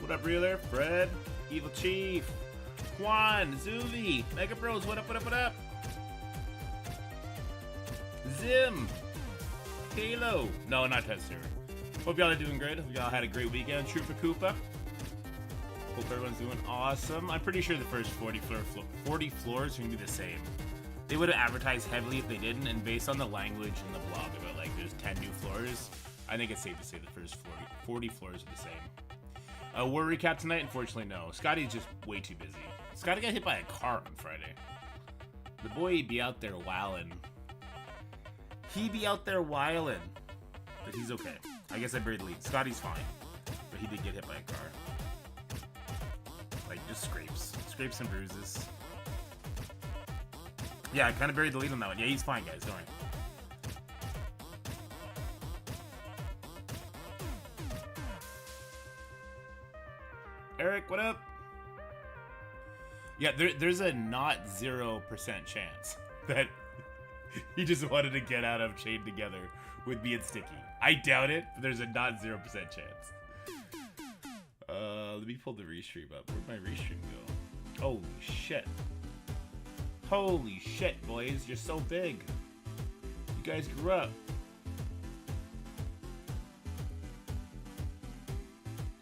What up, Reeler? Fred, Evil Chief, Quan, Zuvi, Mega Bros, what up, what up, what up? Zim, Halo, no, not Tester. Hope y'all are doing good. Hope y'all had a great weekend. Trooper Koopa. Hope everyone's doing awesome. I'm pretty sure the first 40 floors are gonna be the same. They would have advertised heavily if they didn't, and based on the language in the blog about like there's 10 new floors, I think it's safe to say the first 40 floors are the same. War recap tonight? Unfortunately, no. Scotty's just way too busy. Scotty got hit by a car on Friday. The boy be out there wildin'. He be out there wildin'. But he's okay. I guess I buried the lead. Scotty's fine. But he did get hit by a car. Like, just scrapes. Scrapes and bruises. Yeah, I kind of buried the lead on that one. Yeah, he's fine, guys. Don't worry. Eric, what up? Yeah, there's a not 0% chance that he just wanted to get out of Chained Together with being sticky. I doubt it, but there's a not 0% chance. Let me pull the restream up. Where'd my restream go? Holy shit. Holy shit, boys. You're so big. You guys grew up.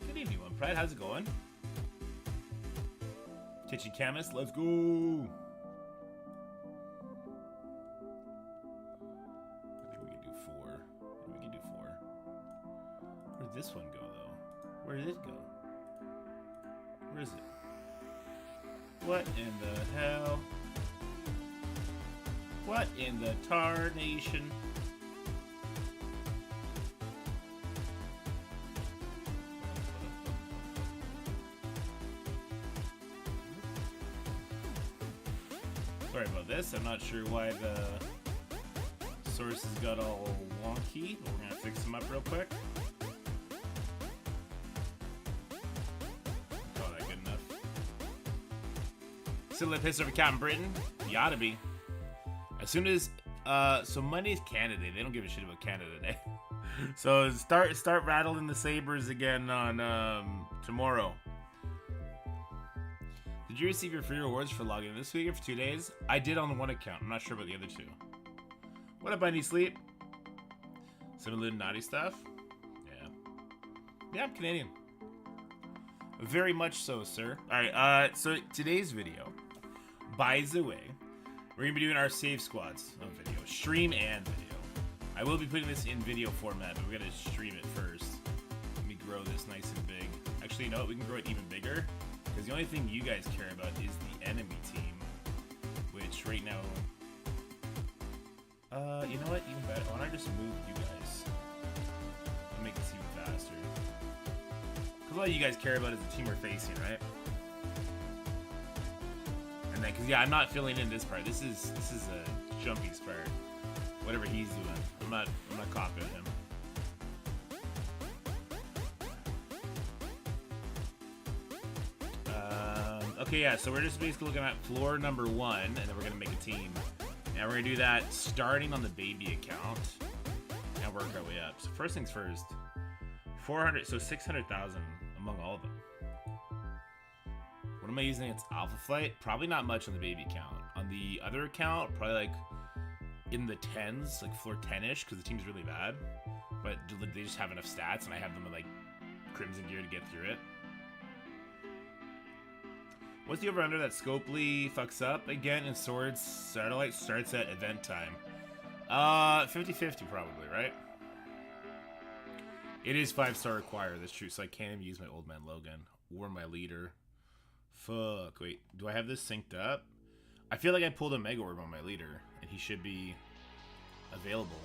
Good evening, One Pride. How's it going? Titchy Chemist, let's go. I think we can do 4. We can do 4. Where'd this one go, though? Where did it go? Where is it? What in the hell? What in the tarnation? Sorry about this. I'm not sure why the sources got all wonky. We're gonna fix them up real quick. Oh, that good enough. Still a piss over Captain Britain? You oughta be. As soon as so Monday's Canada Day. They don't give a shit about Canada Day. So start rattling the sabers again on tomorrow. Did you receive your free rewards for logging in this week or for 2 days? I did on one account. I'm not sure about the other 2. What up, I need sleep? Some little naughty stuff? Yeah. Yeah, I'm Canadian. Very much so, sir. Alright, so today's video, by the way, we're going to be doing our save squads of video. Stream and video. I will be putting this in video format, but we're going to stream it first. Let me grow this nice and big. Actually, you know what? We can grow it even bigger. Because the only thing you guys care about is the enemy team. Which, right now... you know what? Even better. Why don't I just move you guys? I'll make this even faster. Because all you guys care about is the team we're facing, right? And then, because yeah, I'm not filling in this part. This is a Jumpy's part. Whatever he's doing, I'm not copying him. Okay, yeah. So we're just basically looking at floor number 1, and then we're gonna make a team, and we're gonna do that starting on the baby account and work our way up. So first things first, 400, so 600,000 among all of them. What am I using? It's Alpha Flight. Probably not much on the baby account. On the other account, probably like in the 10s, like floor 10-ish, because the team's really bad. But they just have enough stats, and I have them with like Crimson gear to get through it. What's the over-under that Scopely fucks up again in Swords Satellite starts at event time? 50-50 probably, right? It is 5-star required, that's true, so I can't even use my old man Logan or my leader. Fuck, wait, do I have this synced up? I feel like I pulled a Mega Orb on my leader, and he should be available.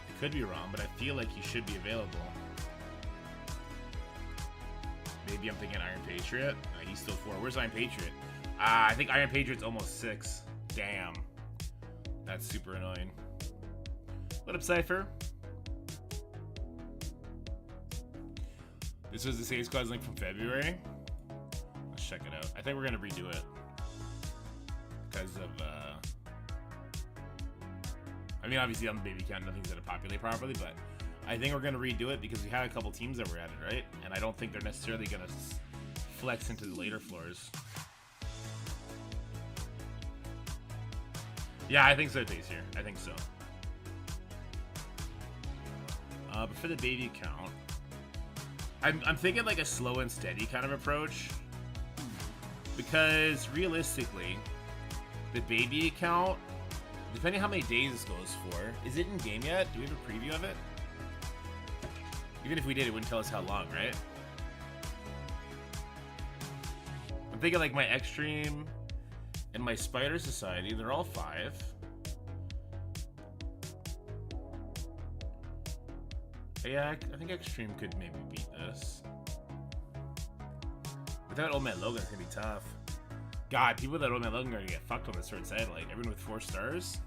I could be wrong, but I feel like he should be available. Maybe I'm thinking Iron Patriot. He's still 4. Where's Iron Patriot? I think Iron Patriot's almost 6. Damn. That's super annoying. What up, Cypher? This was the Save Squads link from February. Let's check it out. I think we're gonna redo it because of I mean, obviously on the baby count, nothing's gonna populate properly, but I think we're gonna redo it because we had a couple teams that were at it, right? And I don't think they're necessarily gonna flex into the later floors. Yeah, I think so, Tastier. I think so. But for the baby count, I'm thinking like a slow and steady kind of approach. Because realistically, the baby account, depending how many days this goes for, is it in game yet? Do we have a preview of it? Even if we did, it wouldn't tell us how long, right? I'm thinking like my Extreme and my Spider Society, they're all 5. Yeah, I think Extreme could maybe beat this. Without Old Man Logan, it's gonna be tough. God, people without Old Man Logan are gonna get fucked on this Sword Satellite. Everyone with 4 stars.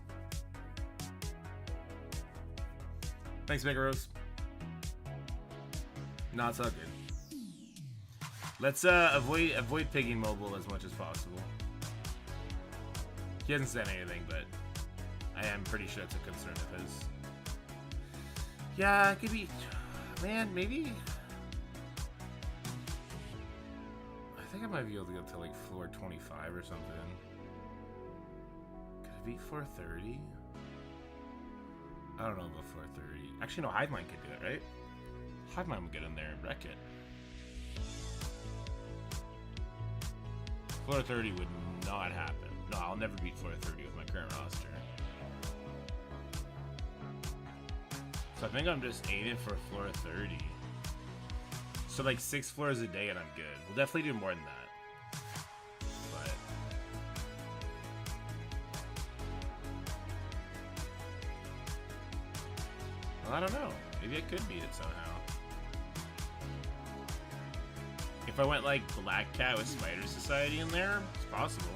Thanks, Mega Rose. No, it's all good. Let's avoid pigging mobile as much as possible. He hasn't said anything, but I am pretty sure it's a concern of his. Yeah, it could be. Man, maybe. I think I might be able to get to like floor 25 or something. Could it beat floor 30? I don't know about floor 30. Actually, no, Hive Mind could do it, right? Hive Mind would get in there and wreck it. Floor 30 would not happen. No, I'll never beat floor 30 with my current roster. So I think I'm just aiming for floor 30. So like 6 floors a day and I'm good. We'll definitely do more than that. But well, I don't know. Maybe I could beat it somehow. If I went like Black Cat with Spider Society in there, it's possible.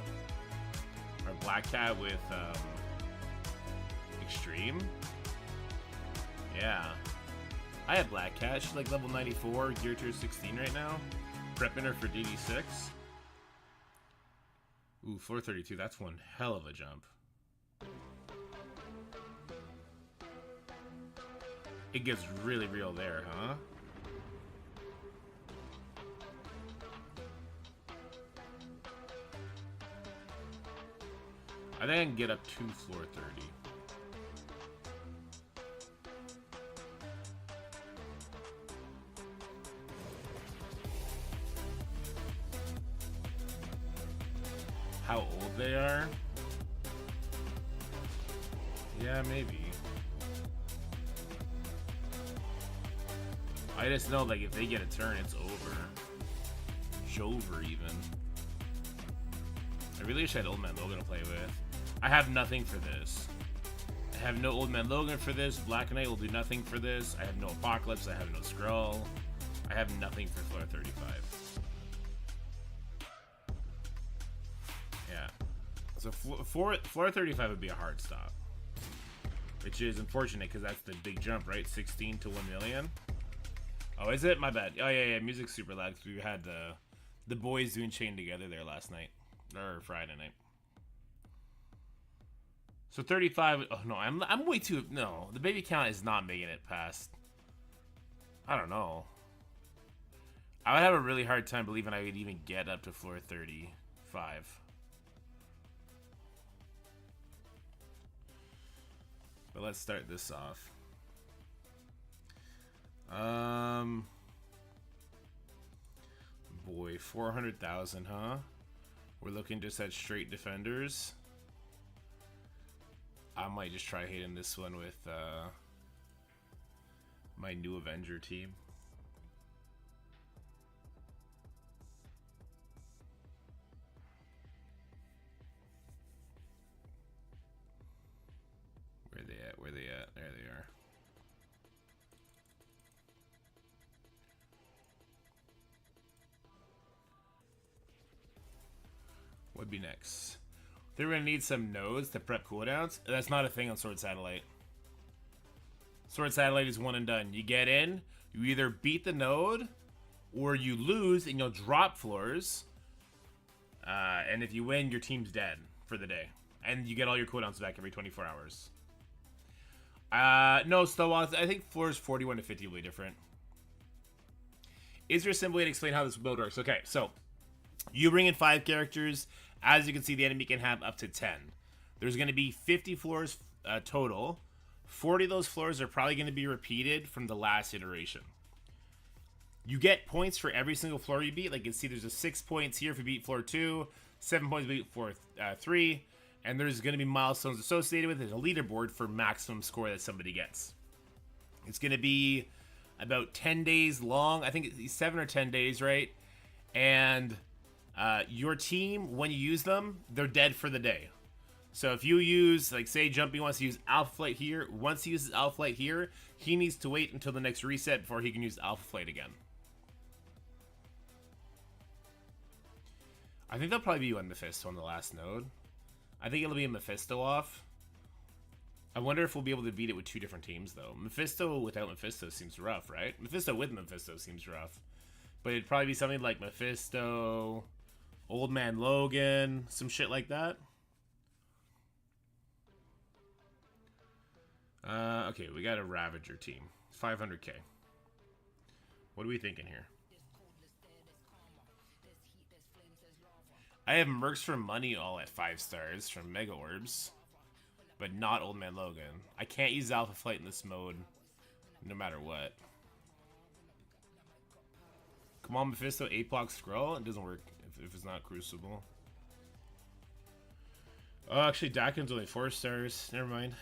Or Black Cat with Extreme. Yeah. I have Black Cat. She's like level 94, gear tier 16 right now. Prepping her for DD6. Ooh, floor 32. That's one hell of a jump. It gets really real there, huh? I think I can get up to floor 30. How old they are? Yeah, maybe. I just know, like, if they get a turn, it's over. Jover, even. I really wish I had Old Man Logan to play with. I have nothing for this. I have no Old Man Logan for this. Black Knight will do nothing for this. I have no Apocalypse. I have no Skrull. I have nothing for floor 35. Yeah. So floor 35 would be a hard stop. Which is unfortunate because that's the big jump, right? 16 to 1 million. Oh, is it? My bad. Oh, yeah. Music's super loud because we had the boys doing Chain Together there last night. Or Friday night. So 35. Oh, no. I'm way too... No. The baby count is not making it past... I don't know. I would have a really hard time believing I would even get up to floor 35. But let's start this off. Boy, 400,000, huh? We're looking just at straight defenders. I might just try hitting this one with my new Avenger team. Where they at? Where they at? There they are. What'd be next? They're gonna need some nodes to prep cooldowns. That's not a thing on Sword Satellite. Sword Satellite is one and done. You get in, you either beat the node, or you lose and you'll drop floors. And if you win, your team's dead for the day. And you get all your cooldowns back every 24 hours. No, so I think floors 41 to 50 will be different. Is there a simple way to explain how this build works? Okay, so you bring in 5 characters. As you can see, the enemy can have up to 10. There's going to be 50 floors total. 40 of those floors are probably going to be repeated from the last iteration. You get points for every single floor you beat. Like you can see, there's a 6 points here if you beat floor 2, 7 points if you beat floor 3, and there's going to be milestones associated with it. There's a leaderboard for maximum score that somebody gets. It's going to be about 10 days long. I think it's 7 or 10 days, right? And your team, when you use them, they're dead for the day. So if you use, like, say Jumpy wants to use Alpha Flight here, once he uses Alpha Flight here, he needs to wait until the next reset before he can use Alpha Flight again. I think they'll probably be on Mephisto on the last node. I think it'll be a Mephisto off. I wonder if we'll be able to beat it with 2 different teams, though. Mephisto without Mephisto seems rough, right? Mephisto with Mephisto seems rough. But it'd probably be something like Mephisto, Old Man Logan, some shit like that. Okay, we got a Ravager team. 500k. What are we thinking here? I have Mercs for Money all at 5 stars from Mega Orbs, but not Old Man Logan. I can't use Alpha Flight in this mode, no matter what. Come on, Mephisto, 8-block scroll. It doesn't work if it's not Crucible. Oh, actually, Dakin's only 4 stars. Never mind.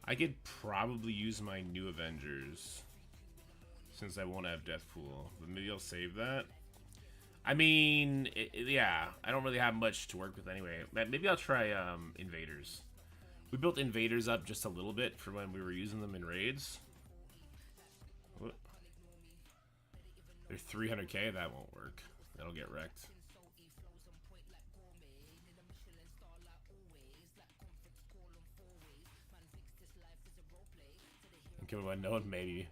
I could probably use my new Avengers, since I won't have Deathpool, but maybe I'll save that. I mean, yeah, I don't really have much to work with anyway. Maybe I'll try Invaders. We built Invaders up just a little bit for when we were using them in raids. What? They're 300k, that won't work. That'll get wrecked. Okay, well, no, maybe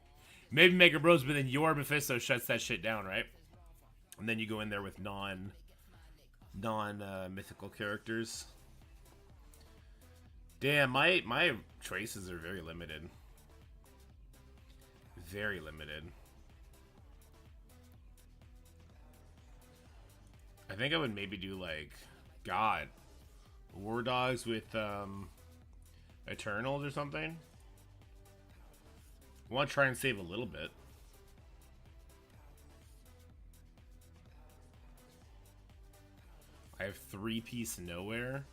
Mega Bros, but then your Mephisto shuts that shit down, right? And then you go in there with non-mythical characters. Damn, my choices are very limited. Very limited. I think I would maybe do, like, God, War Dogs with Eternals or something. I want to try and save a little bit. I have 3-piece Nowhere.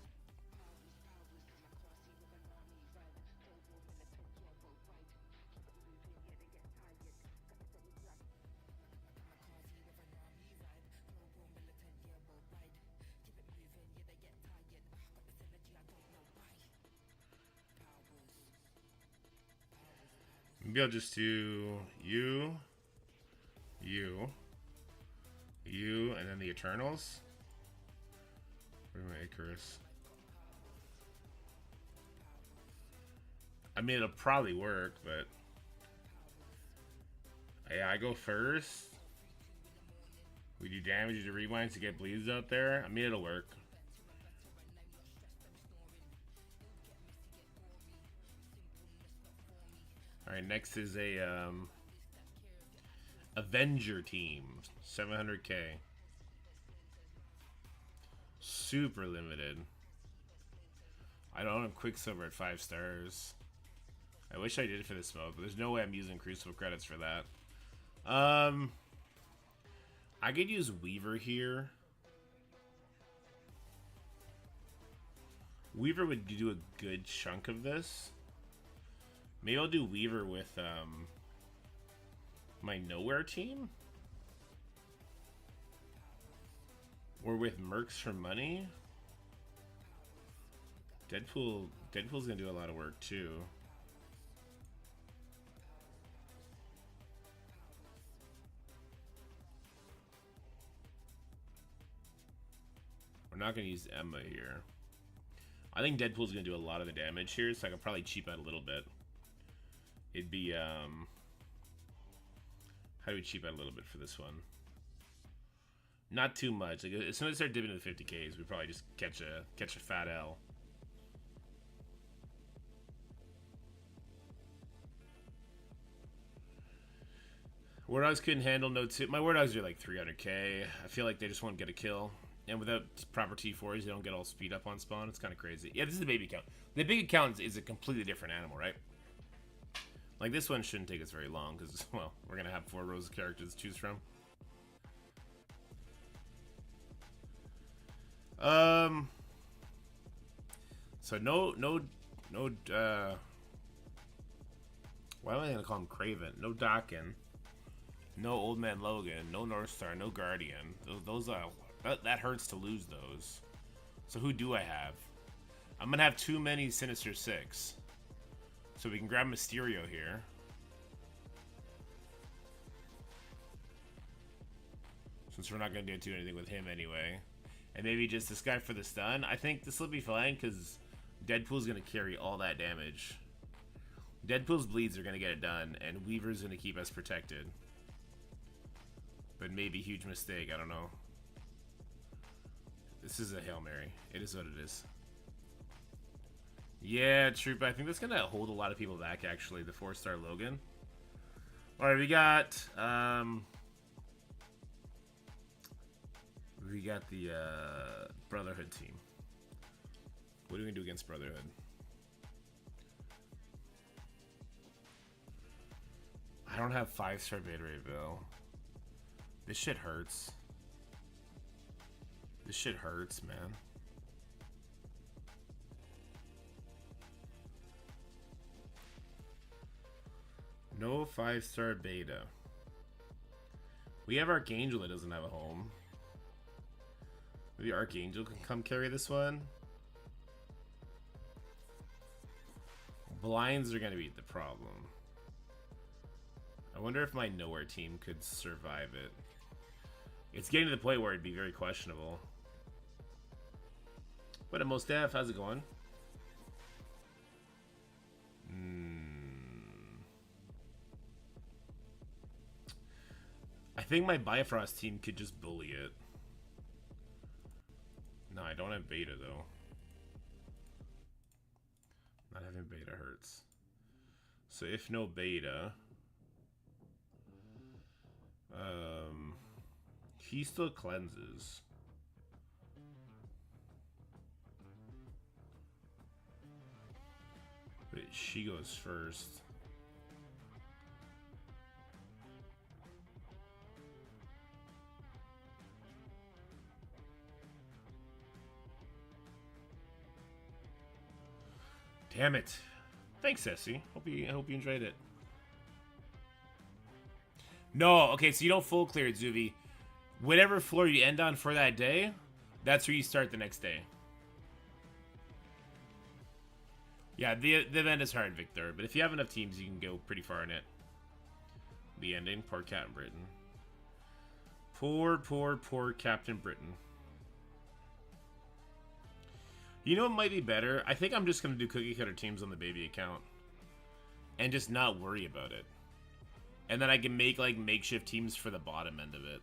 Maybe I'll just do you, and then the Eternals. Where's my Icarus? I mean, it'll probably work, but yeah, I go first. We do damage to rewinds to get bleeds out there. I mean, it'll work. Alright, next is a Avenger team. 700k. Super limited. I don't have Quicksilver at 5 stars. I wish I did for this mode, but there's no way I'm using Crucible credits for that. I could use Weaver here. Weaver would do a good chunk of this. Maybe I'll do Weaver with my Nowhere team? Or with Mercs for Money? Deadpool's gonna do a lot of work too. We're not gonna use Emma here. I think Deadpool's gonna do a lot of the damage here, so I could probably cheap out a little bit. It'd be, how do we cheap out a little bit for this one? Not too much. Like, as soon as I start dipping into the 50Ks, we probably just catch a fat L. War Dogs couldn't handle no two. My War Dogs are like 300k. I feel like they just won't get a kill. And without proper T4s, they don't get all speed up on spawn. It's kind of crazy. Yeah, this is the baby account. The big account is a completely different animal, right? Like, this one shouldn't take us very long because, well, we're going to have 4 rows of characters to choose from. So no, why am I going to call him Craven? No Dokken. No Old Man Logan. No North Star. No Guardian. Those are... That hurts to lose those. So who do I have? I'm going to have too many Sinister Six. So we can grab Mysterio here. Since we're not going to do anything with him anyway. And maybe just this guy for the stun. I think this will be fine because Deadpool's going to carry all that damage. Deadpool's bleeds are going to get it done. And Weaver's going to keep us protected. But maybe huge mistake. I don't know. This is a Hail Mary. It is what it is. Yeah, true, but I think that's going to hold a lot of people back, actually, the 4-star Logan. Alright, we got the Brotherhood team. What are we going to do against Brotherhood? I don't have 5-star Beta Ray Bill. This shit hurts. This shit hurts, man. No 5-star Beta. We have Archangel that doesn't have a home. Maybe Archangel can come carry this one. Blinds are going to be the problem. I wonder if my Nowhere team could survive it. It's getting to the point where it'd be very questionable. What a Most Def, how's it going? I think my Bifrost team could just bully it. No, I don't have Beta though. Not having Beta hurts. So if no Beta, he still cleanses. But she goes first. Damn it. Thanks, Essie. I hope you enjoyed it. No, okay, so you don't full clear it, Zuvi. Whatever floor you end on for that day, that's where you start the next day. Yeah, the event is hard, Victor, but if you have enough teams, you can go pretty far in it. The ending, poor Captain Britain. Poor Captain Britain. You know what might be better? I think I'm just going to do cookie cutter teams on the baby account. And just not worry about it. And then I can make, like, makeshift teams for the bottom end of it.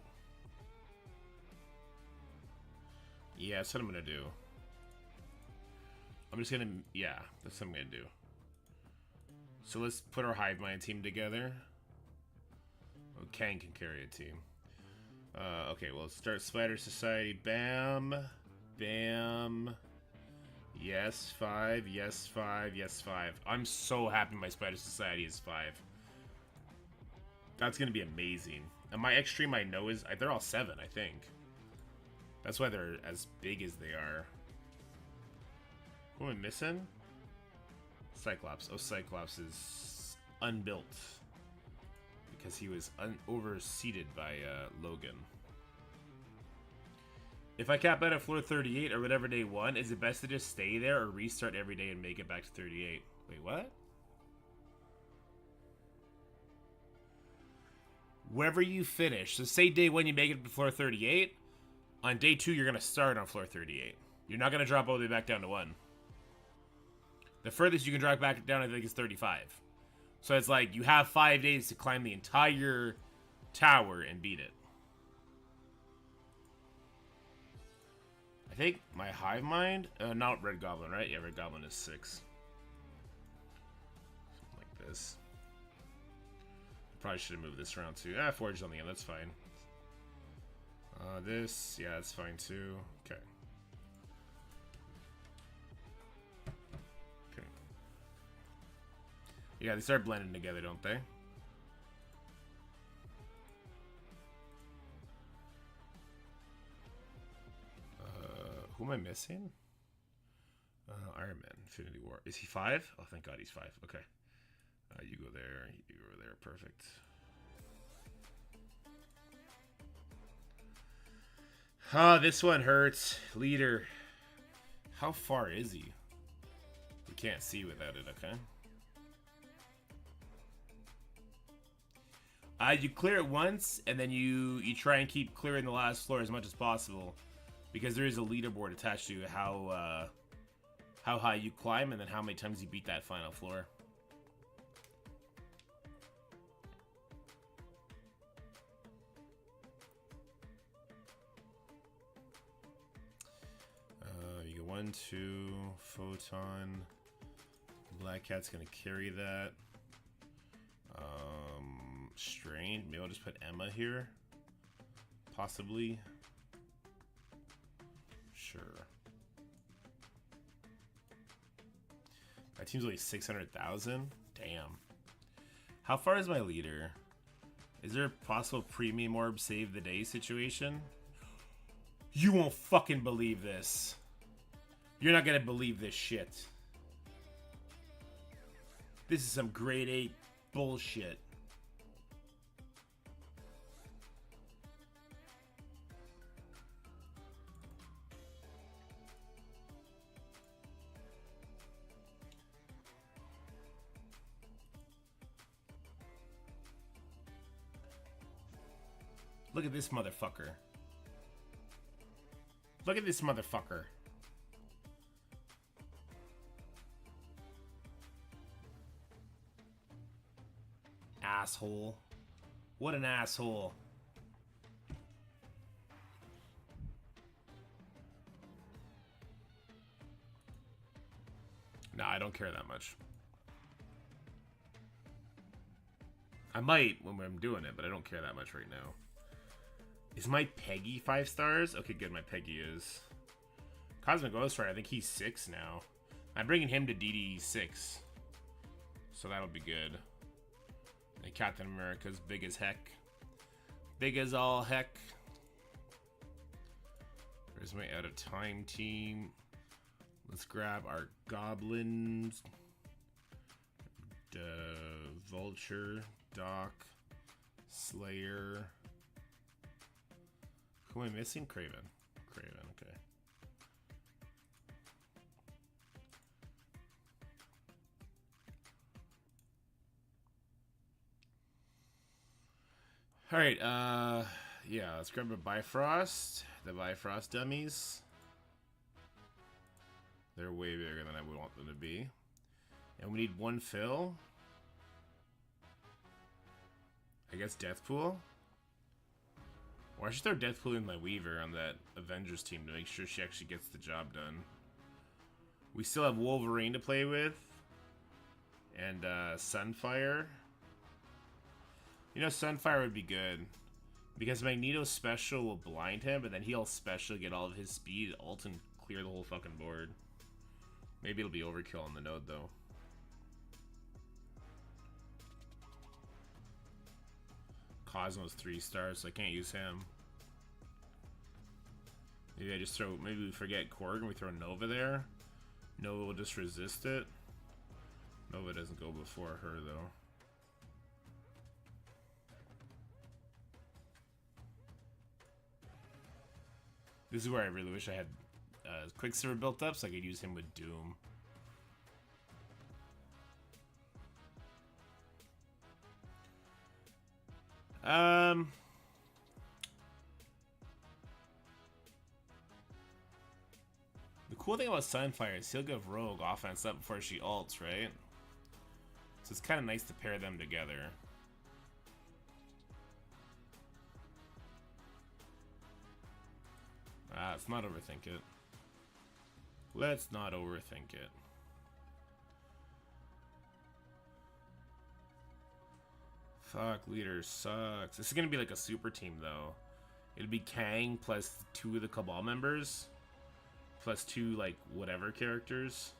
Yeah, that's what I'm going to do. I'm just going to... Yeah, that's what I'm going to do. So let's put our Hive Mind team together. Oh, Kang can carry a team. Okay, well, let's start Spider Society. Bam. Bam. Yes, 5. Yes, 5. Yes, 5. I'm so happy my Spider Society is 5. That's going to be amazing. And my Extreme I know is... They're all 7, I think. That's why they're as big as they are. Who am I missing? Cyclops. Oh, Cyclops is unbuilt. Because he was overseated by Logan. If I cap out at floor 38 or whatever day 1, is it best to just stay there or restart every day and make it back to 38? Wait, what? Wherever you finish. So say day 1 you make it to floor 38. On day 2 you're going to start on floor 38. You're not going to drop all the way back down to 1. The furthest you can drop back down, I think, is 35. So it's like you have 5 days to climb the entire tower and beat it. I think my Hive Mind, not Red Goblin, right? Yeah, Red Goblin is 6. Something like this. Probably should have moved this around too. Ah, Forge on the end, that's fine. This, yeah, that's fine too. Okay. Okay. Yeah, they start blending together, don't they? Who am I missing? Iron Man, Infinity War. Is he 5? Oh, thank God he's 5. Okay. You go there, you go there, perfect. This one hurts. Leader. How far is he? We can't see without it, okay? You clear it once, and then you try and keep clearing the last floor as much as possible. Because there is a leaderboard attached to how high you climb, and then how many times you beat that final floor. You go 1, 2, Photon. Black Cat's gonna carry that. Strained. Maybe I'll just put Emma here. Possibly. Sure. My team's only 600,000? Damn. How far is my leader? Is there a possible premium orb save the day situation? You won't fucking believe this. You're not gonna believe this shit. This is some grade 8 bullshit. Look at this motherfucker. Look at this motherfucker. Asshole. What an asshole. Nah, I don't care that much. I might when I'm doing it, but I don't care that much right now. Is my Peggy 5 stars? Okay, good, my Peggy is. Cosmic Ghost Rider, I think he's 6 now. I'm bringing him to DD6. So that'll be good. And Captain America's big as heck. Big as all heck. There's my out of time team. Let's grab our goblins. Vulture, Doc, Slayer. Who am I missing? Craven. Craven, okay. Alright, yeah, let's grab a Bifrost. The Bifrost dummies. They're way bigger than I would want them to be. And we need 1 fill. I guess Deathpool. Or I should throw Deathpool in my Weaver on that Avengers team to make sure she actually gets the job done. We still have Wolverine to play with. And Sunfire. You know, Sunfire would be good. Because Magneto's special will blind him, but then he'll special get all of his speed, ult, and clear the whole fucking board. Maybe it'll be overkill on the node, though. Cosmo's 3 stars, so I can't use him. Maybe I just throw, maybe we forget Korg and we throw Nova there. Nova will just resist it. Nova doesn't go before her, though. This is where I really wish I had Quicksilver built up so I could use him with Doom. The cool thing about Sunfire is he'll give Rogue offense up before she ults, right? So it's kind of nice to pair them together. Let's not overthink it. Let's not overthink it. Fuck, leader sucks. This is gonna be like a super team though. It'll be Kang plus 2 of the Cabal members. Plus 2 like whatever characters.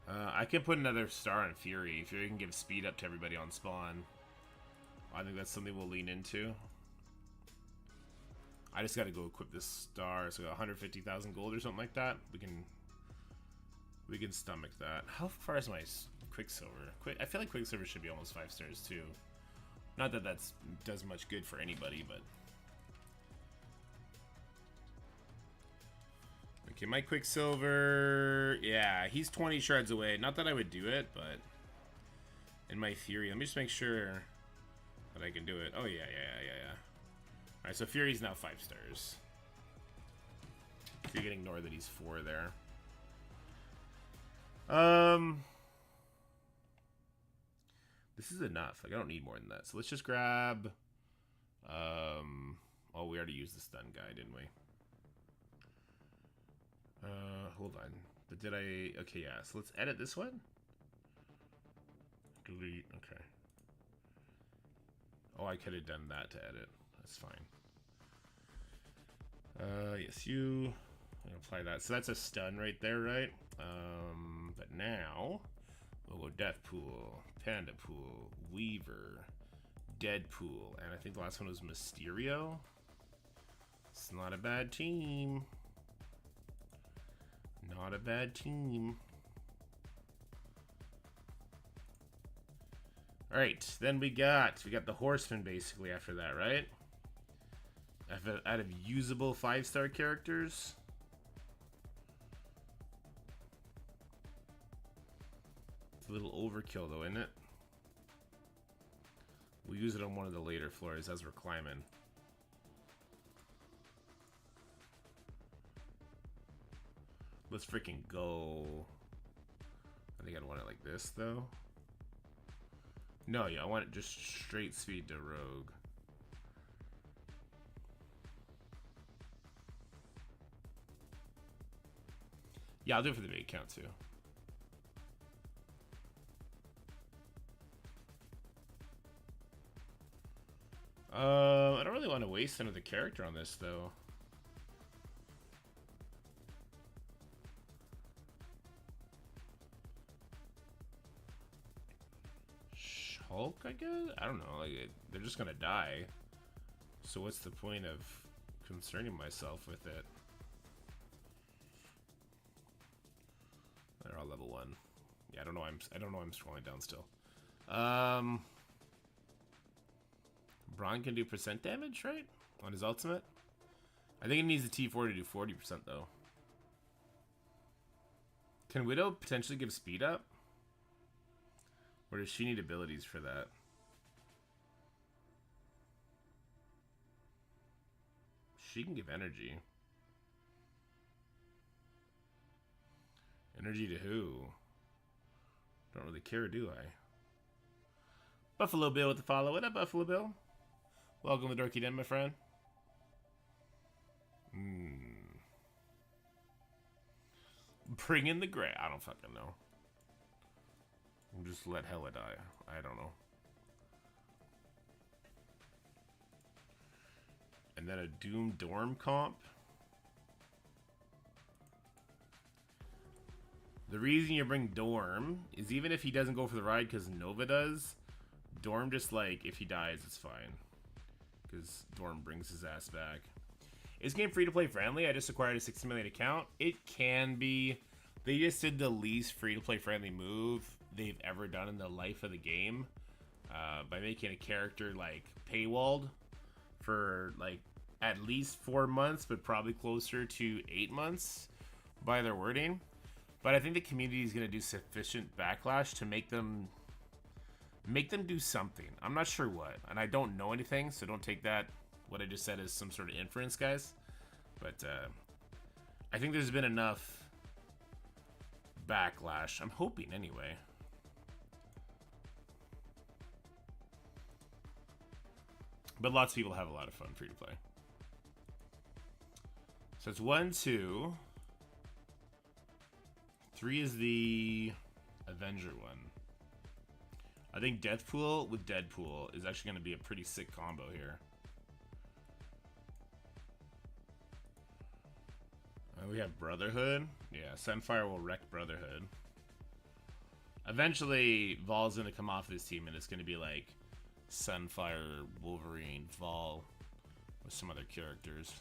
I can put another star on Fury. Fury can give speed up to everybody on spawn. I think that's something we'll lean into. I just gotta go equip this star, so 150,000 gold or something like that. We can stomach that. How far is my Quicksilver? I feel like Quicksilver should be almost 5 stars too. Not that that does much good for anybody, but... Okay, my Quicksilver... Yeah, he's 20 shards away. Not that I would do it, but... In my theory, let me just make sure that I can do it. Oh, yeah. Alright, so Fury's now 5 stars. So you can ignore that he's 4 there. This is enough. Like, I don't need more than that. So let's just grab... Oh, we already used the stun guy, didn't we? Hold on. But did I... Okay, yeah. So let's edit this one. Delete. Okay. Oh, I could have done that to edit. That's fine. Yes, you... I'll apply that. So that's a stun right there, right? But now... We'll go Deathpool, Pandapool, Weaver, Deadpool, and I think the last one was Mysterio. It's not a bad team. Not a bad team. Alright, then we got the Horseman basically after that, right? Out of usable 5-star characters. It's a little overkill though, isn't it? We'll use it on one of the later floors as we're climbing. Let's freaking go. I think I'd want it like this though. No, yeah, I want it just straight speed to Rogue. Yeah, I'll do it for the bait count too. I don't really want to waste another character on this though. Hulk, I guess? I don't know, like, they're just gonna die. So what's the point of concerning myself with it? They're all level 1. Yeah, I don't know why I'm scrolling down still. Braun can do percent damage, right? On his ultimate? I think it needs the T4 to do 40% though. Can Widow potentially give speed up? Or does she need abilities for that? She can give energy. Energy to who? Don't really care, do I? Buffalo Bill with the follow. What up, Buffalo Bill? Welcome to Dorky Den, my friend. Bring in the gray. I don't fucking know. Just let Hella die. I don't know. And then a Doom Dorm comp. The reason you bring Dorm is even if he doesn't go for the ride because Nova does, Dorm just like, if he dies, it's fine. Because Dorm brings his ass back. Is game free-to-play friendly? I just acquired a 60 million account. It can be. They just did the least free-to-play friendly move they've ever done in the life of the game. By making a character, like, paywalled for, like, at least 4 months, but probably closer to 8 months by their wording. But I think the community is going to do sufficient backlash to make them do something. I'm not sure what, and I don't know anything, so don't take that, what I just said, as some sort of inference, guys. But I think there's been enough backlash. I'm hoping, anyway. But lots of people have a lot of fun free to play. So it's 1, 2. 3 is the Avenger one. I think Deathpool with Deadpool is actually going to be a pretty sick combo here. We have Brotherhood. Yeah, Sunfire will wreck Brotherhood. Eventually, Vol's going to come off this team, and it's going to be like Sunfire, Wolverine, Vol, with some other characters.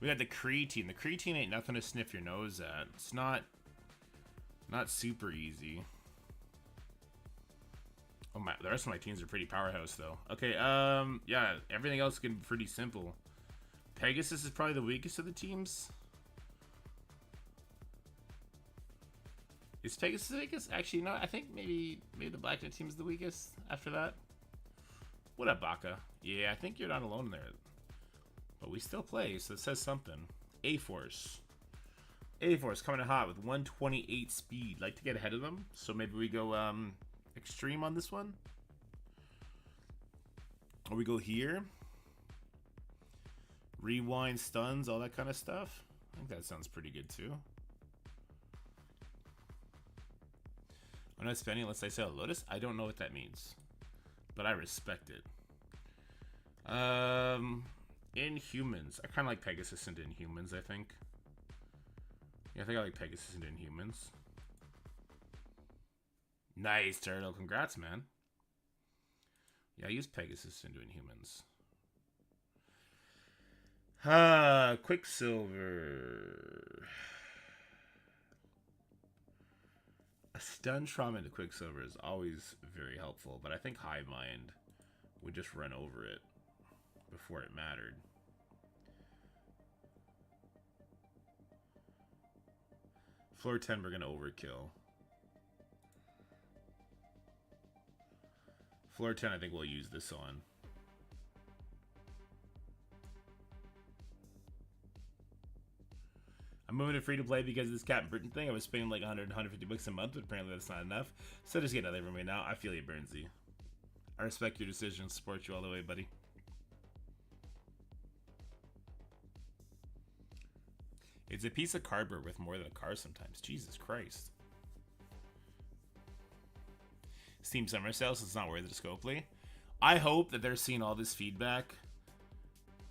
We got the Kree team. The Kree team ain't nothing to sniff your nose at. It's not super easy. Oh my, the rest of my teams are pretty powerhouse though. Okay, yeah, everything else can be pretty simple. Pegasus is probably the weakest of the teams. Is Pegasus the weakest? Actually, no, I think maybe the Black Knight team is the weakest after that. What up, Baka? Yeah, I think you're not alone there. But we still play, so it says something. A-Force. A-Force coming in hot with 128 speed. Like to get ahead of them, so maybe we go extreme on this one. Or we go here. Rewind, stuns, all that kind of stuff. I think that sounds pretty good too. I'm not spending unless I sell a Lotus. I don't know what that means, but I respect it. Inhumans. I kind of like Pegasus into Inhumans, I think. Yeah, I think I like Pegasus into Inhumans. Nice, Turtle. Congrats, man. Yeah, I use Pegasus into Inhumans. Quicksilver. A stun trauma into Quicksilver is always very helpful, but I think Hive Mind would just run over it before it mattered. Floor 10, we're going to overkill. Floor 10, I think we'll use this on. I'm moving to free to play because of this Captain Britain thing. I was spending like 100, 150 bucks a month, but apparently that's not enough. So just get another from me now. I feel you, Burnsy. I respect your decision. Support you all the way, buddy. It's a piece of cardboard worth more than a car sometimes. Jesus Christ. Steam Summer Sale, so it's not worth it to Scopely. I hope that they're seeing all this feedback,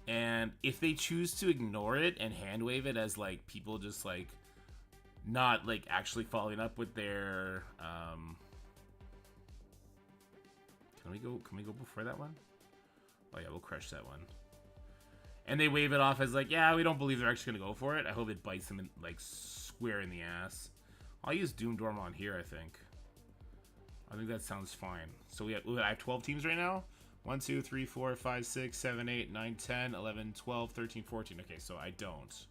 and if they choose to ignore it and hand wave it as like people just like not like actually following up with their can we go before that one? Oh yeah, we'll crush that one. And they wave it off as like, yeah, we don't believe they're actually gonna go for it. I hope it bites them in, like square in the ass. I'll use Doom Dorm on here, I think that sounds fine. So I have 12 teams right now. 1, 2, 3, 4, 5, 6, 7, 8, 9, 10, 11, 12, 13, 14. Okay, so I don't.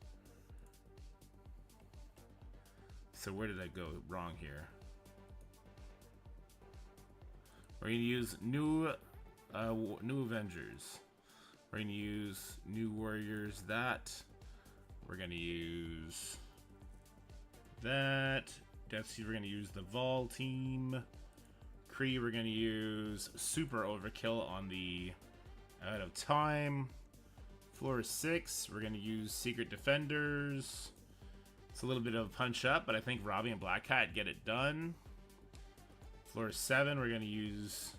So where did I go wrong here? We're gonna use new Avengers. We're gonna use new Warriors. We're gonna use that. Death Seed, we're gonna use the Vol team. Kree, we're gonna use Super Overkill on the Out of Time. Floor 6, we're gonna use Secret Defenders. It's a little bit of a punch up, but I think Robbie and Black Cat get it done. Floor 7, we're gonna use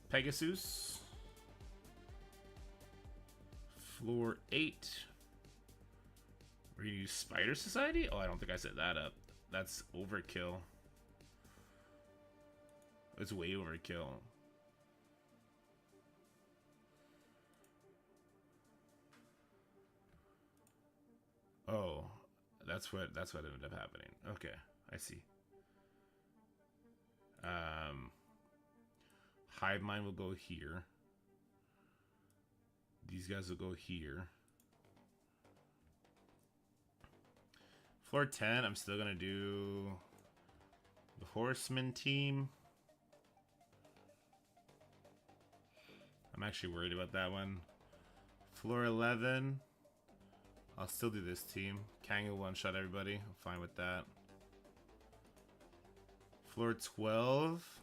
Pegasus. Floor 8, we're gonna use Spider Society. Oh, I don't think I set that up. That's overkill. It's way overkill. Oh, that's what ended up happening. Okay, I see. Hive Mind will go here. These guys will go here. Floor 10, I'm still gonna do the Horseman team. I'm actually worried about that one. Floor 11, I'll still do this team. Kang will one-shot everybody. I'm fine with that. Floor 12,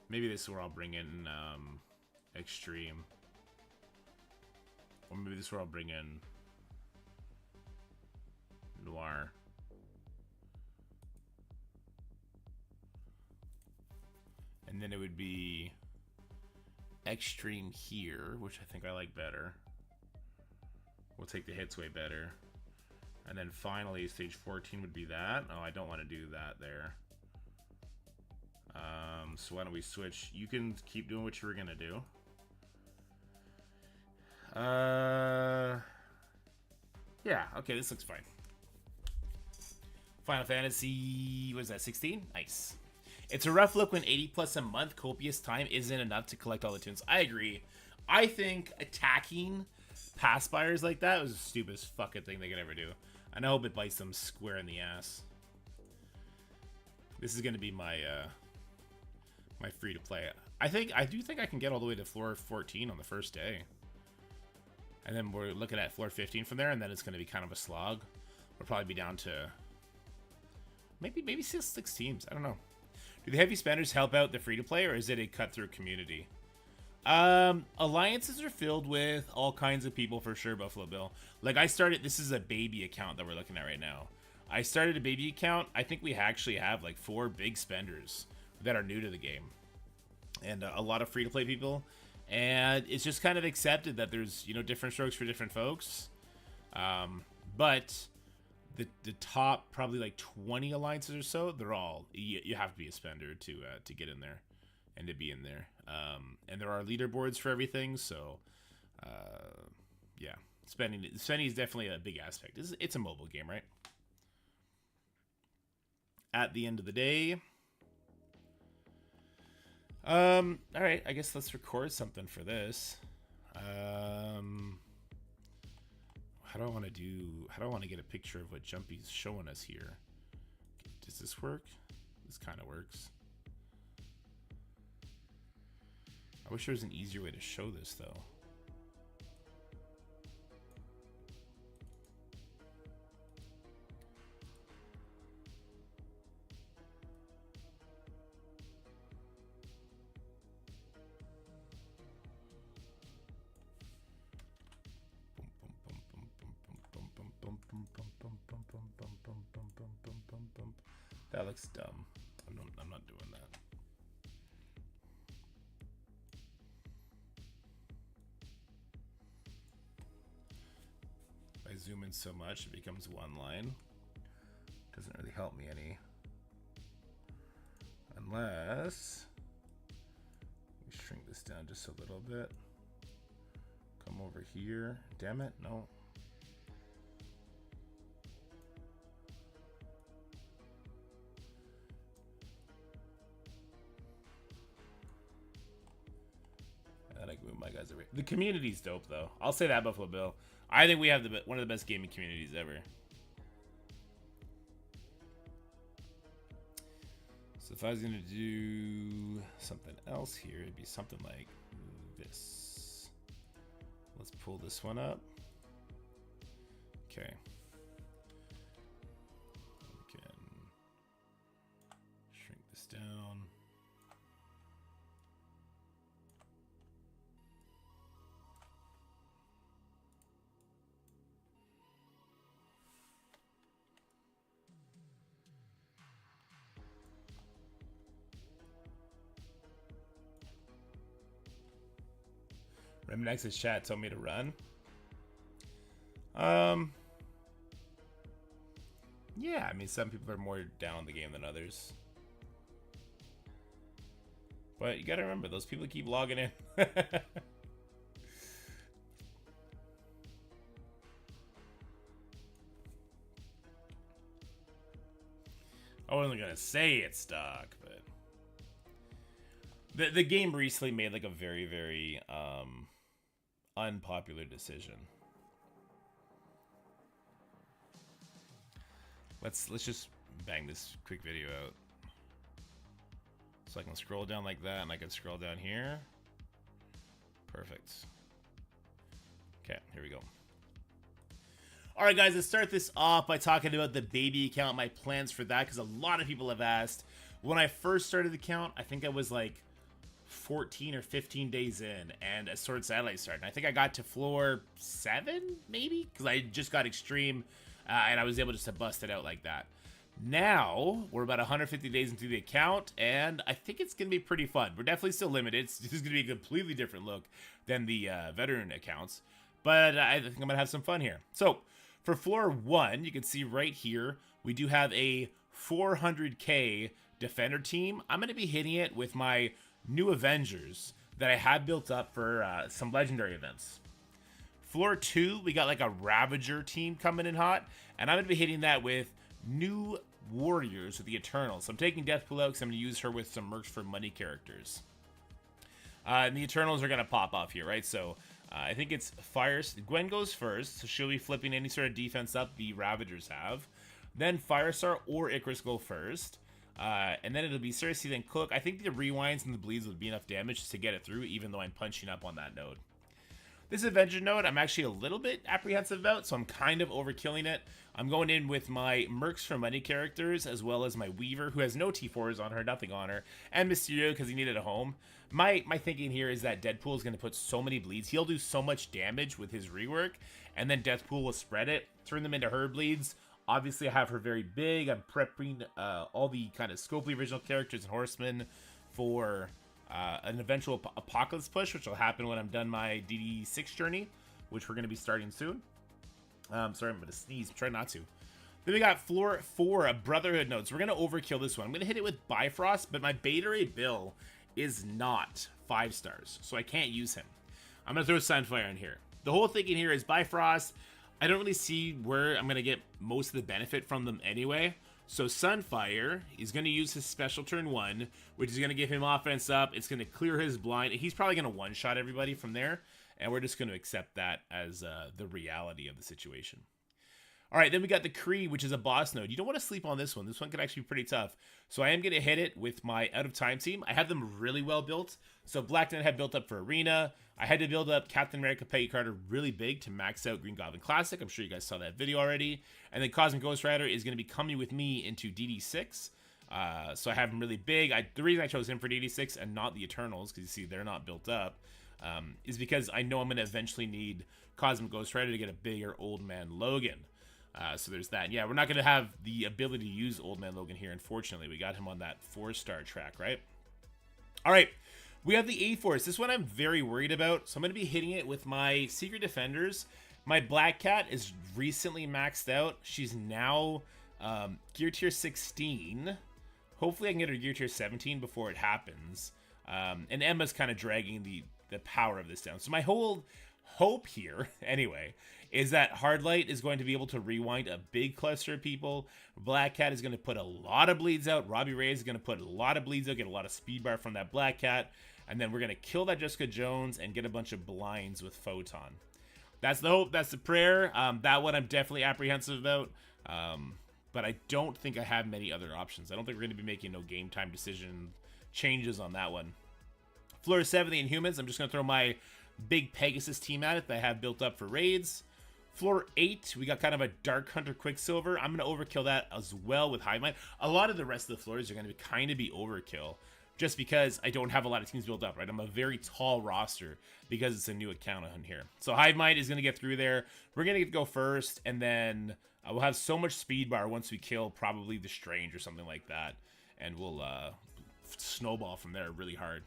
maybe this is where I'll bring in Extreme. Or maybe this is where I'll bring in Noir. And then it would be Extreme here, which I think I like better. We'll take the hits way better. And then finally, stage 14 would be that. Oh, I don't want to do that there. So why don't we switch? You can keep doing what you were going to do. Yeah, okay, this looks fine. Final Fantasy, what is that, 16? Nice. It's a rough look when 80 plus a month copious time isn't enough to collect all the tunes. I agree. I think attacking pass buyers like that was the stupidest fucking thing they could ever do. And I hope it bites them square in the ass. This is going to be my my free to play. I do think I can get all the way to floor 14 on the first day. And then we're looking at floor 15 from there, and then it's going to be kind of a slog. We'll probably be down to maybe 6 teams. I don't know. Do the heavy spenders help out the free to play, or is it a cut through community? Alliances are filled with all kinds of people for sure, Buffalo Bill. Like this is a baby account that we're looking at right now. I started a baby account. I think we actually have like 4 big spenders that are new to the game. And a lot of free to play people. And it's just kind of accepted that there's, you know, different strokes for different folks. But the top probably like 20 alliances or so, they're all, you have to be a spender to get in there and to be in there. And there are leaderboards for everything, so yeah, spending is definitely a big aspect. It's a mobile game, right? At the end of the day, all right, I guess let's record something for this. How do I want to get a picture of what Jumpy's showing us here? Does this work? This kind of works. I wish there was an easier way to show this, though. That looks dumb. I'm not doing that. If I zoom in so much, it becomes one line. Doesn't really help me any. Unless we shrink this down just a little bit. Come over here. Damn it, no. My guys are the community's dope, though. I'll say that, Buffalo Bill. I think we have one of the best gaming communities ever. So if I was gonna do something else here, it'd be something like this. Let's pull this one up. Okay. We can shrink this down. Remnex's chat told me to run. Yeah, I mean, some people are more down the game than others. But you gotta remember, those people keep logging in. I wasn't gonna say it's stuck, but the game recently made like a very, very unpopular decision. Let's just bang this quick video out. So I can scroll down like that, and I can scroll down here. Perfect. Okay, here we go. Alright guys, let's start this off by talking about the baby account, my plans for that, because a lot of people have asked. When I first started the account, I think I was like 14 or 15 days in and a Sword Satellite started. And I think I got to floor 7, maybe? Because I just got Extreme, and I was able just to bust it out like that. Now, we're about 150 days into the account, and I think it's going to be pretty fun. We're definitely still limited. This is going to be a completely different look than the veteran accounts, but I think I'm going to have some fun here. So, for floor 1, you can see right here, we do have a 400k defender team. I'm going to be hitting it with my new Avengers that I have built up for some legendary events. Floor 2, we got like a Ravager team coming in hot, and I'm going to be hitting that with new Warriors with the Eternals. So I'm taking Deathpool out because I'm going to use her with some Mercs for Money characters. And the Eternals are going to pop off here, right? So I think it's Fire. Gwen goes first, so she'll be flipping any sort of defense up the Ravagers have. Then Firestar or Icarus go first. And then it'll be Cersei, then Cook. I think the rewinds and the bleeds would be enough damage to get it through, even though I'm punching up on that node. This Avenger node, I'm actually a little bit apprehensive about, so I'm kind of overkilling it. I'm going in with my Mercs for Money characters, as well as my Weaver, who has no T4s on her, nothing on her, and Mysterio, because he needed a home. My thinking here is that Deadpool is going to put so many bleeds. He'll do so much damage with his rework, and then Deathpool will spread it, turn them into her bleeds. Obviously, I have her very big. I'm prepping all the kind of Scopely original characters and Horsemen for an eventual Apocalypse push, which will happen when I'm done my DD6 journey, which we're going to be starting soon. Sorry, I'm going to sneeze. Try not to. Then we got floor 4, a Brotherhood nodes. We're going to overkill this one. I'm going to hit it with Bifrost, but my Beta Ray Bill is not 5 stars, so I can't use him. I'm going to throw Sunfire in here. The whole thinking here is Bifrost. I don't really see where I'm going to get most of the benefit from them anyway. So Sunfire is going to use his special turn 1, which is going to give him offense up. It's going to clear his blind. He's probably going to one-shot everybody from there, and we're just going to accept that as the reality of the situation. All right, then we got the Kree, which is a boss node. You don't want to sleep on this one. This one could actually be pretty tough. So I am going to hit it with my Out of Time team. I have them really well built. So Black Knight had built up for Arena. I had to build up Captain America Peggy Carter really big to max out Green Goblin Classic. I'm sure you guys saw that video already. And then Cosmic Ghost Rider is going to be coming with me into DD6. So I have him really big. The reason I chose him for DD6 and not the Eternals, because you see they're not built up, is because I know I'm going to eventually need Cosmic Ghost Rider to get a bigger Old Man Logan. So there's that. Yeah, we're not going to have the ability to use Old Man Logan here, unfortunately. We got him on that 4-star track, right? All right, we have the A-Force. This one I'm very worried about, so I'm going to be hitting it with my Secret Defenders. My Black Cat is recently maxed out. She's now Gear Tier 16. Hopefully I can get her Gear Tier 17 before it happens. And Emma's kind of dragging the power of this down. So my whole hope here, anyway, is that Hardlight is going to be able to rewind a big cluster of people. Black Cat is going to put a lot of bleeds out. Robbie Reyes is going to put a lot of bleeds out, get a lot of speed bar from that Black Cat. And then we're going to kill that Jessica Jones and get a bunch of blinds with Photon. That's the hope. That's the prayer. That one I'm definitely apprehensive about. But I don't think I have many other options. I don't think we're going to be making no game time decision changes on that one. Floor 7, the Inhumans. I'm just going to throw my big Pegasus team at it that I have built up for raids. Floor 8, we got kind of a Dark Hunter Quicksilver. I'm going to overkill that as well with Hive Mind. A lot of the rest of the floors are going to kind of be overkill just because I don't have a lot of teams built up, right? I'm a very tall roster because it's a new account on here. So Hive Mind is going to get through there. We're going to go first, and then we'll have so much speed bar once we kill probably the Strange or something like that, and we'll snowball from there really hard.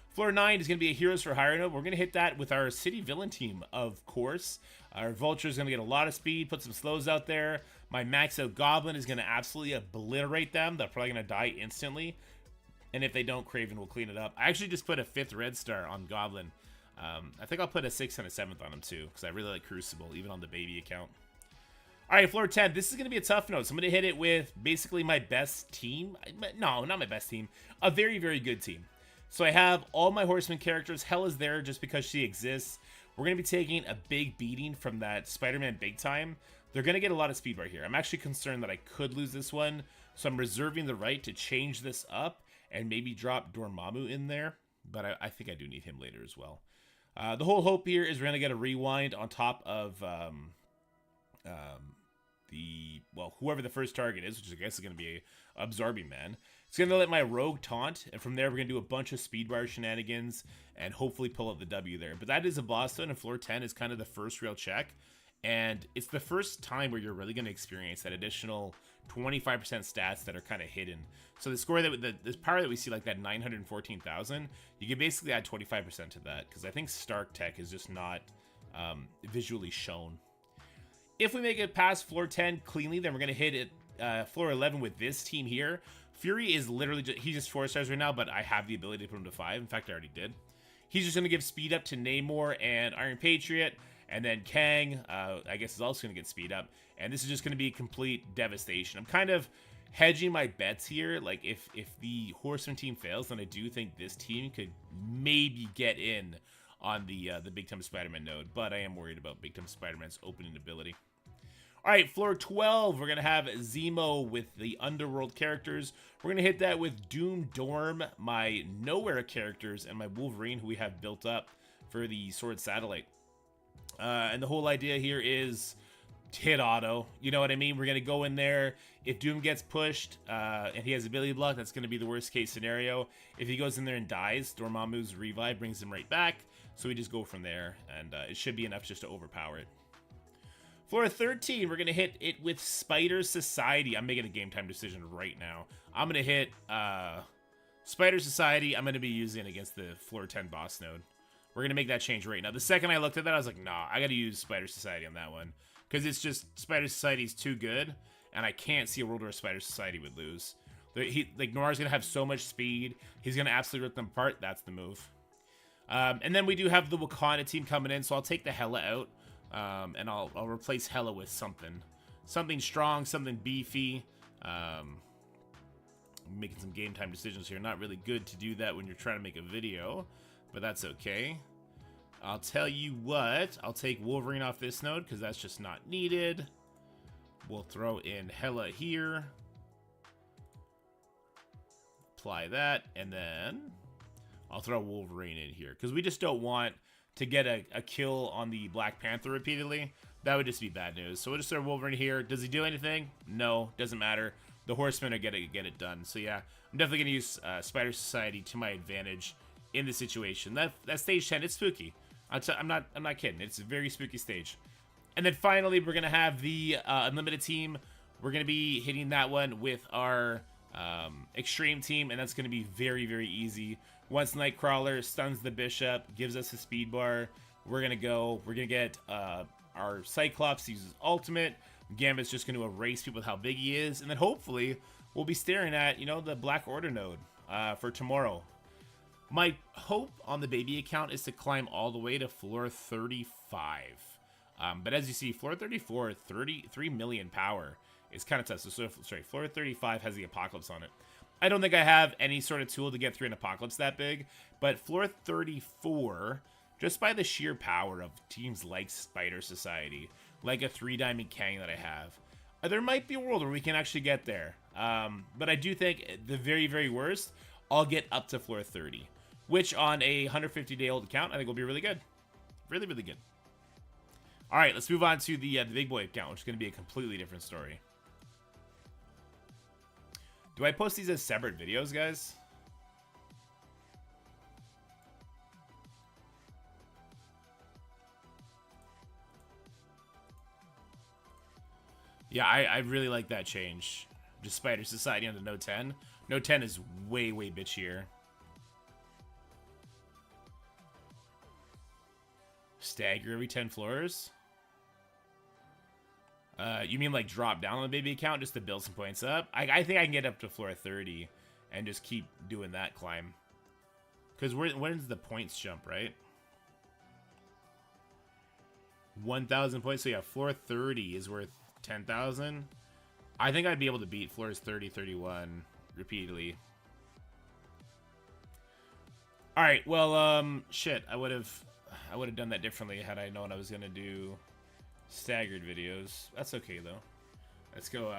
Floor 9 is going to be a Heroes for Hire node. We're going to hit that with our City Villain team, of course. Our Vulture is going to get a lot of speed, put some slows out there. My maxed out Goblin is going to absolutely obliterate them. They're probably going to die instantly. And if they don't, Kraven will clean it up. I actually just put a 5th red star on Goblin. I think I'll put a 6th and a 7th on him too, because I really like Crucible, even on the baby account. All right, floor 10. This is going to be a tough node. So I'm going to hit it with basically my best team. No, not my best team. A very, very good team. So I have all my Horseman characters. Hell is there just because she exists. We're going to be taking a big beating from that Spider-Man Big Time. They're going to get a lot of speed bar here. I'm actually concerned that I could lose this one. So I'm reserving the right to change this up and maybe drop Dormammu in there. But I think I do need him later as well. The whole hope here is we're going to get a rewind on top of well, whoever the first target is, which I guess is going to be Absorbing Man. It's going to let my rogue taunt, and from there we're going to do a bunch of speed bar shenanigans and hopefully pull out the W there. But that is a boss zone, and floor 10 is kind of the first real check, and it's the first time where you're really going to experience that additional 25% stats that are kind of hidden. So the score that this power that we see, like that 914,000, you can basically add 25% to that, because I think Stark Tech is just not visually shown. If we make it past floor 10 cleanly, then we're going to hit it floor 11 with this team here. Fury is literally he's just 4 stars right now, but I have the ability to put him to 5. In fact, I already did. He's just going to give speed up to Namor and Iron Patriot, and then Kang, I guess, is also going to get speed up. And this is just going to be complete devastation. I'm kind of hedging my bets here. Like, if the Horseman team fails, then I do think this team could maybe get in on the Big Time Spider-Man node. But I am worried about Big Time Spider-Man's opening ability. All right, floor 12, we're going to have Zemo with the Underworld characters. We're going to hit that with Doom Dorm, my Nowhere characters, and my Wolverine, who we have built up for the Sword Satellite. And the whole idea here is hit auto. You know what I mean? We're going to go in there. If Doom gets pushed and he has ability block, that's going to be the worst case scenario. If he goes in there and dies, Dormammu's revive brings him right back. So we just go from there, and it should be enough just to overpower it. Floor 13, we're going to hit it with Spider Society. I'm making a game time decision right now. I'm going to hit Spider Society. I'm going to be using it against the floor 10 boss node. We're going to make that change right now. The second I looked at that, I was like, nah, I got to use Spider Society on that one. Because it's just, Spider Society is too good, and I can't see a world where Spider Society would lose. Noir's going to have so much speed. He's going to absolutely rip them apart. That's the move. And then we do have the Wakanda team coming in, so I'll take the Hela out. And I'll replace Hela with something strong, something beefy. I'm making some game time decisions here. Not really good to do that when you're trying to make a video, but that's okay. I'll tell you what, I'll take Wolverine off this node because that's just not needed. We'll throw in Hela here. Apply that, and then I'll throw Wolverine in here because we just don't want to get a kill on the Black Panther repeatedly. That would just be bad news. So we'll just throw Wolverine here. Does he do anything? No, doesn't matter. The Horsemen are gonna get it done. So yeah, I'm definitely gonna use Spider Society to my advantage in the situation. That stage 10, it's spooky. I'm not kidding. It's a very spooky stage. And then finally, we're gonna have the Unlimited team. We're gonna be hitting that one with our Extreme team, and that's gonna be very, very easy. Once Nightcrawler stuns the Bishop, gives us a speed bar, we're gonna get our Cyclops uses ultimate. Gambit's just gonna erase people with how big he is, and then hopefully we'll be staring at, you know, the Black Order node for tomorrow. My hope on the baby account is to climb all the way to floor 35. But as you see, floor 34, 33 million power is kind of tough. So sorry, floor 35 has the Apocalypse on it. I don't think I have any sort of tool to get through an Apocalypse that big, but floor 34, just by the sheer power of teams like Spider Society, like a 3-Diamond Kang that I have, there might be a world where we can actually get there. But I do think at the very, very worst, I'll get up to floor 30, which on a 150-day-old account, I think will be really good. Really, really good. All right, let's move on to the big boy account, which is going to be a completely different story. Do I post these as separate videos, guys? Yeah, I really like that change. Just Spider Society on the Note 10. Note 10 is way, way bitchier. Stagger every 10 floors? You mean like drop down on the baby account just to build some points up? I think I can get up to floor 30 and just keep doing that climb. Because when's the points jump, right? 1,000 points. So yeah, floor 30 is worth 10,000. I think I'd be able to beat floors 30, 31 repeatedly. All right, well, shit, I would have done that differently had I known I was gonna do staggered videos. That's okay though. Let's go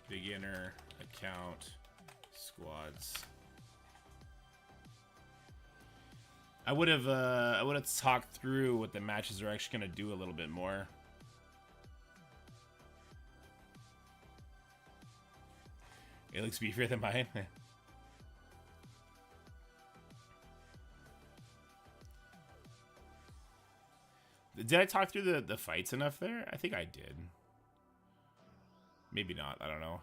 beginner account squads. I would have talked through what the matches are actually gonna do a little bit more. It looks beefier than mine. Did I talk through the fights enough there? I think I did. Maybe not. I don't know.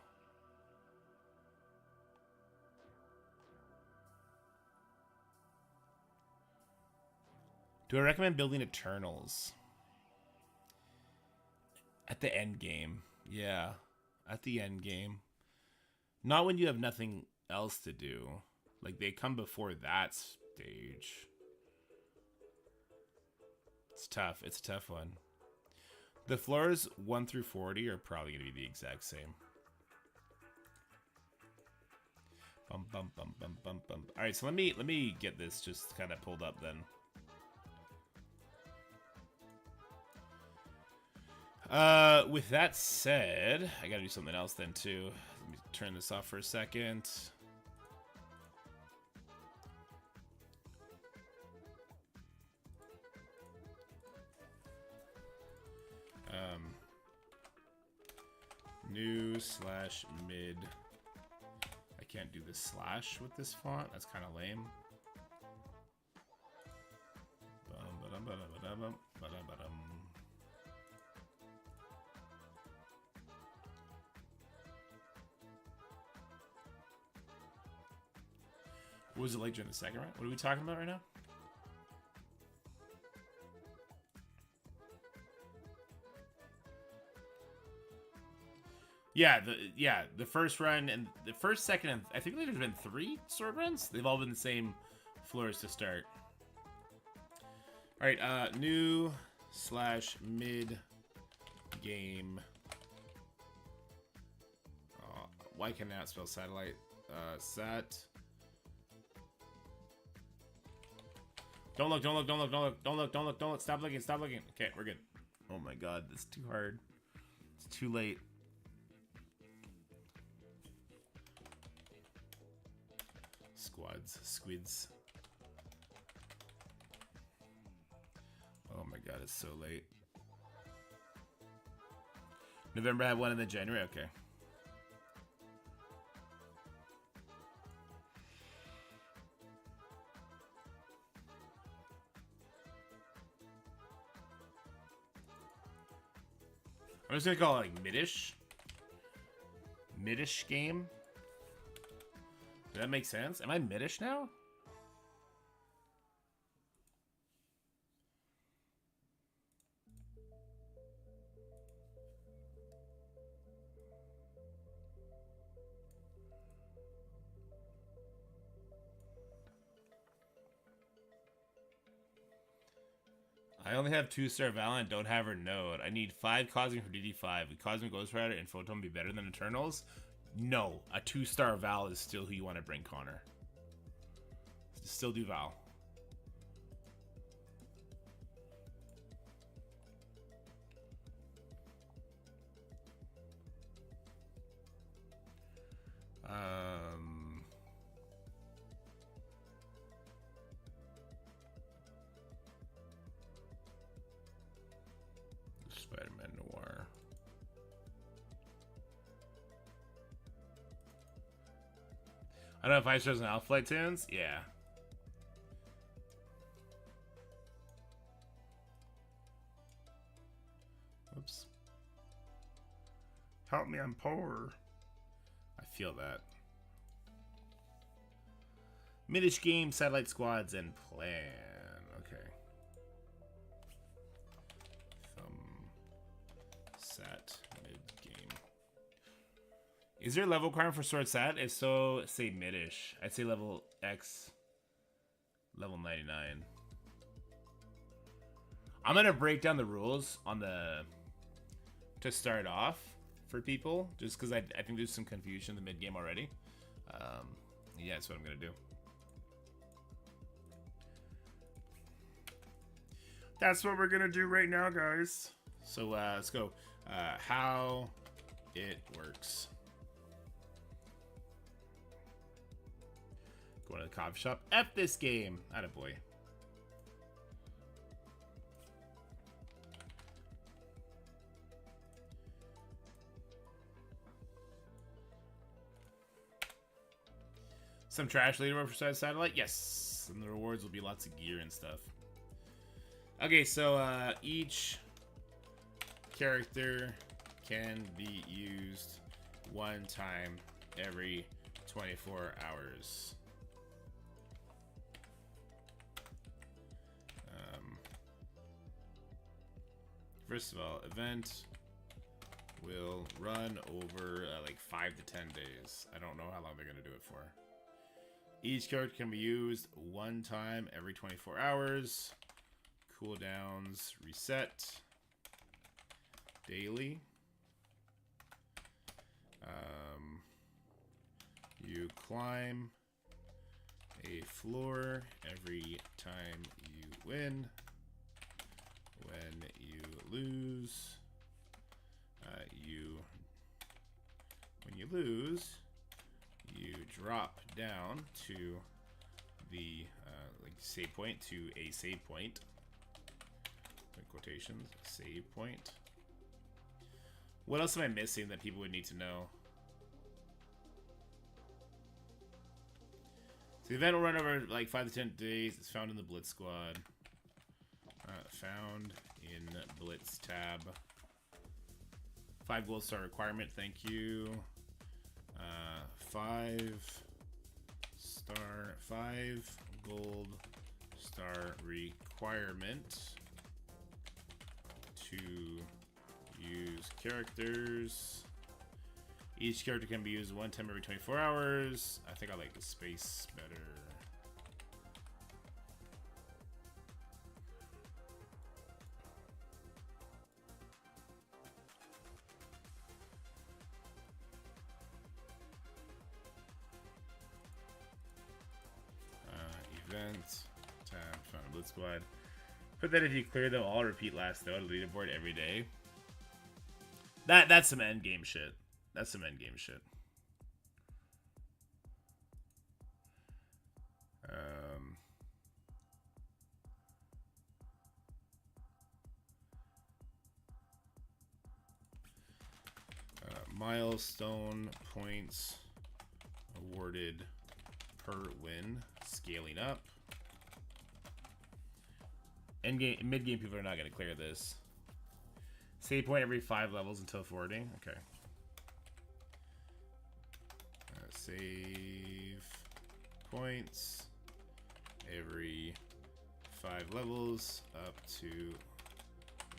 Do I recommend building Eternals? At the end game. Yeah. At the end game. Not when you have nothing else to do. Like, they come before that stage. It's tough. It's a tough one. The floors 1 through 40 are probably going to be the exact same. Bum, bum, bum, bum, bum, bum. All right, so let me get this just kind of pulled up then. With that said, I gotta do something else then too. Let me turn this off for a second. New/mid. I can't do the slash with this font. That's kind of lame. What was it like during the second round? What are we talking about right now? The first run and the first, second, and I think there's been 3 sword runs. They've all been the same floors to start. All right, new/mid game. Why can I not spell satellite? Sat. Don't look, don't look, don't look, don't look, don't look, don't look, don't look. Stop looking, stop looking. Okay, we're good. Oh my god, this is too hard. It's too late. Squids. Oh my god, it's so late. November had one in the January? Okay. I'm just gonna call it like midish. Midish game. Does that make sense? Am I midish now? I only have 2-star Valent, don't have her node. I need 5 Cosmic for DD5. Would Cosmic Ghost Rider and Photon be better than Eternals? No, a 2-star Val is still who you want to bring, Connor. Still do Val. Spider-Man Noir. I don't know if 5 stars and Alpha Flight tunes. Yeah. Whoops. Help me, I'm poor. I feel that. Midish game, satellite squads, and plan. Okay. Sat mid game. Is there a level requirement for sword sat? If so, say midish. I'd say level X, level 99. I'm gonna break down the rules on the to start off for people, just because I think there's some confusion in the mid game already. Yeah, that's what I'm gonna do. That's what we're gonna do right now, guys. So let's go. How it works. Go to the coffee shop. F this game. Attaboy. Some trash leaderboard for satellite? Yes. And the rewards will be lots of gear and stuff. Okay, so each character can be used one time every 24 hours. First of all, event will run over like 5 to 10 days. I don't know how long they're going to do it for. Each character can be used one time every 24 hours. Cooldowns reset daily. You climb a floor every time you win. When you lose, when you lose, you drop down to the like save point, to a save point. In quotations, save point. What else am I missing that people would need to know? So the event will run over like 5 to 10 days. It's found in the Blitz squad. Found in Blitz tab. 5 gold star requirement, thank you. 5 gold star requirement to use characters. Each character can be used one time every 24 hours. I think I like the space better. Event tab, found Blitz squad. Put that if you clear them all, repeat last note, leaderboard every day. That's some end game shit. That's some end game shit. Milestone points awarded per win, scaling up. End game, mid game people are not going to clear this. Save point every 5 levels until 40. Okay. Save points every 5 levels up to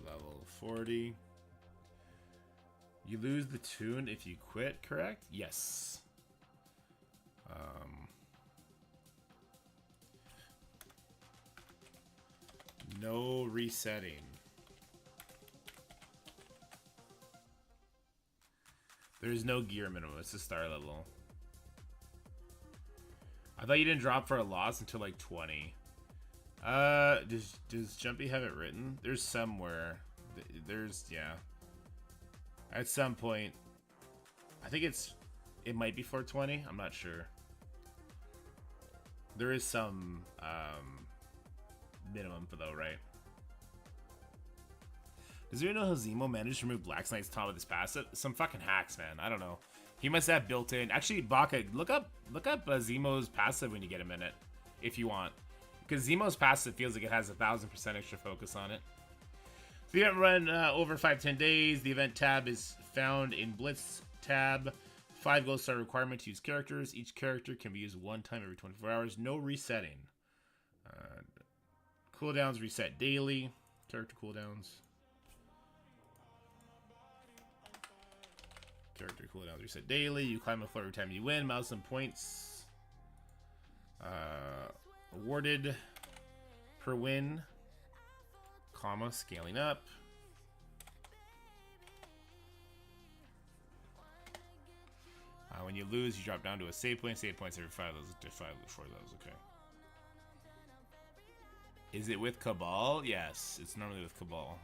level 40. You lose the tune if you quit, correct? Yes. No resetting. There's no gear minimum. It's a star level. I thought you didn't drop for a loss until like 20. Does Jumpy have it written? There's somewhere. There's, yeah. At some point. I think it might be 420. I'm not sure. There is some minimum for though, right? Does anyone know how Zemo managed to remove Black Knight's top of this passive? Some fucking hacks, man. I don't know. He must have built in. Actually, Baka, look up Zemo's passive when you get a minute, if you want, because Zemo's passive feels like it has 1000% extra focus on it. So the event run over 5-10 days. The event tab is found in Blitz tab. 5 gold star requirement to use characters. Each character can be used one time every 24 hours. No resetting. Cooldowns reset daily. Character cooldowns. Character cooldowns reset daily. You climb a floor every time you win. Milestone points awarded per win. Comma, scaling up. When you lose, you drop down to a save point. Save points every 4 those. Okay. Is it with Cabal? Yes, it's normally with Cabal.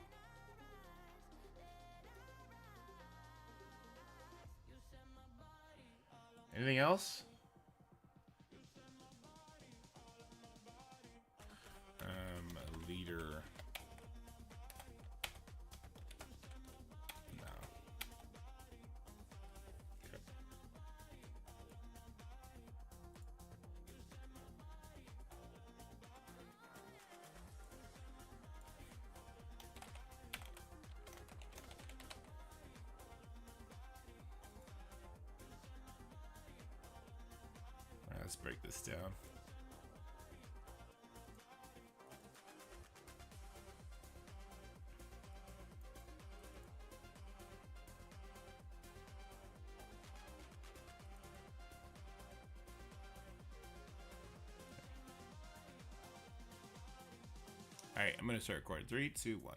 Anything else? Leader. No. Okay. Let's break this down. Alright, I'm going to start recording. 3, 2, 1.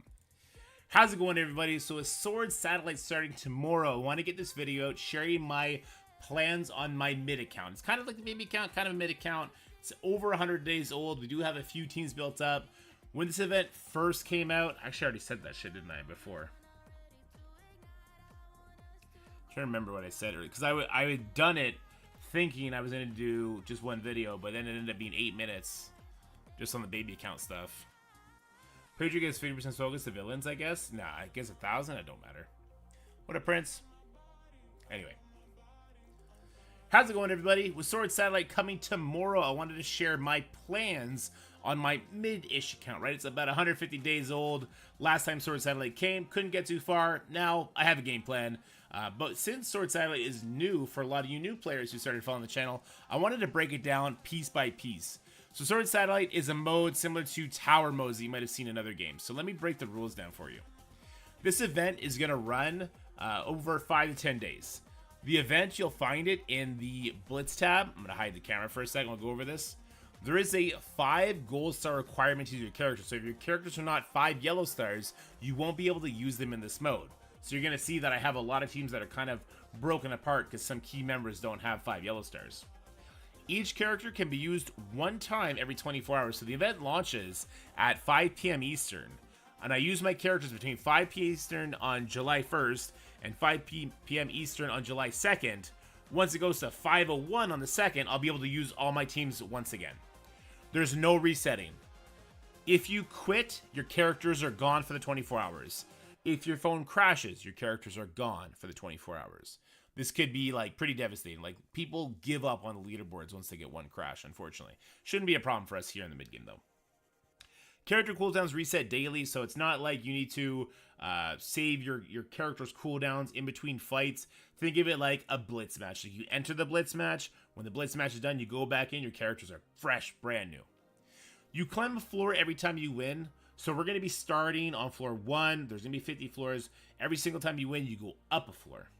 How's it going, everybody? So a Sword Satellite starting tomorrow. I want to get this video out sharing my plans on my mid account. It's kind of like the baby account, kind of a mid account. It's over 100 days old. We do have a few teams built up. When this event first came out, actually I already said that shit, didn't I, before? I'm trying to remember what I said earlier, because I had done it thinking I was going to do just one video, but then it ended up being 8 minutes just on the baby account stuff. Pedro gets 50% focus to villains, I guess. Nah, I guess 1,000. It don't matter. What a prince. Anyway. How's it going, everybody? With Sword Satellite coming tomorrow, I wanted to share my plans on my mid-ish account, right? It's about 150 days old. Last time Sword Satellite came, couldn't get too far. Now, I have a game plan. But since Sword Satellite is new for a lot of you new players who started following the channel, I wanted to break it down piece by piece. So Sword Satellite is a mode similar to Tower modes that you might have seen in other games. So let me break the rules down for you. This event is going to run over 5 to 10 days. The event, you'll find it in the Blitz tab. I'm going to hide the camera for a second. We'll go over this. There is a 5 gold star requirement to use your character. So if your characters are not 5 yellow stars, you won't be able to use them in this mode. So you're going to see that I have a lot of teams that are kind of broken apart because some key members don't have 5 yellow stars. Each character can be used one time every 24 hours. So the event launches at 5 p.m. Eastern. And I use my characters between 5 p.m. Eastern on July 1st and 5 p.m. Eastern on July 2nd. Once it goes to 5:01 on the 2nd, I'll be able to use all my teams once again. There's no resetting. If you quit, your characters are gone for the 24 hours. If your phone crashes, your characters are gone for the 24 hours. This could be like pretty devastating. Like people give up on the leaderboards once they get one crash, unfortunately. Shouldn't be a problem for us here in the mid game though. Character cooldowns reset daily, so it's not like you need to save your character's cooldowns in between fights. Think of it like a blitz match. Like you enter the blitz match, when the blitz match is done, you go back in, your characters are fresh, brand new. You climb a floor every time you win, so we're going to be starting on floor 1. There's going to be 50 floors. Every single time you win, you go up a floor.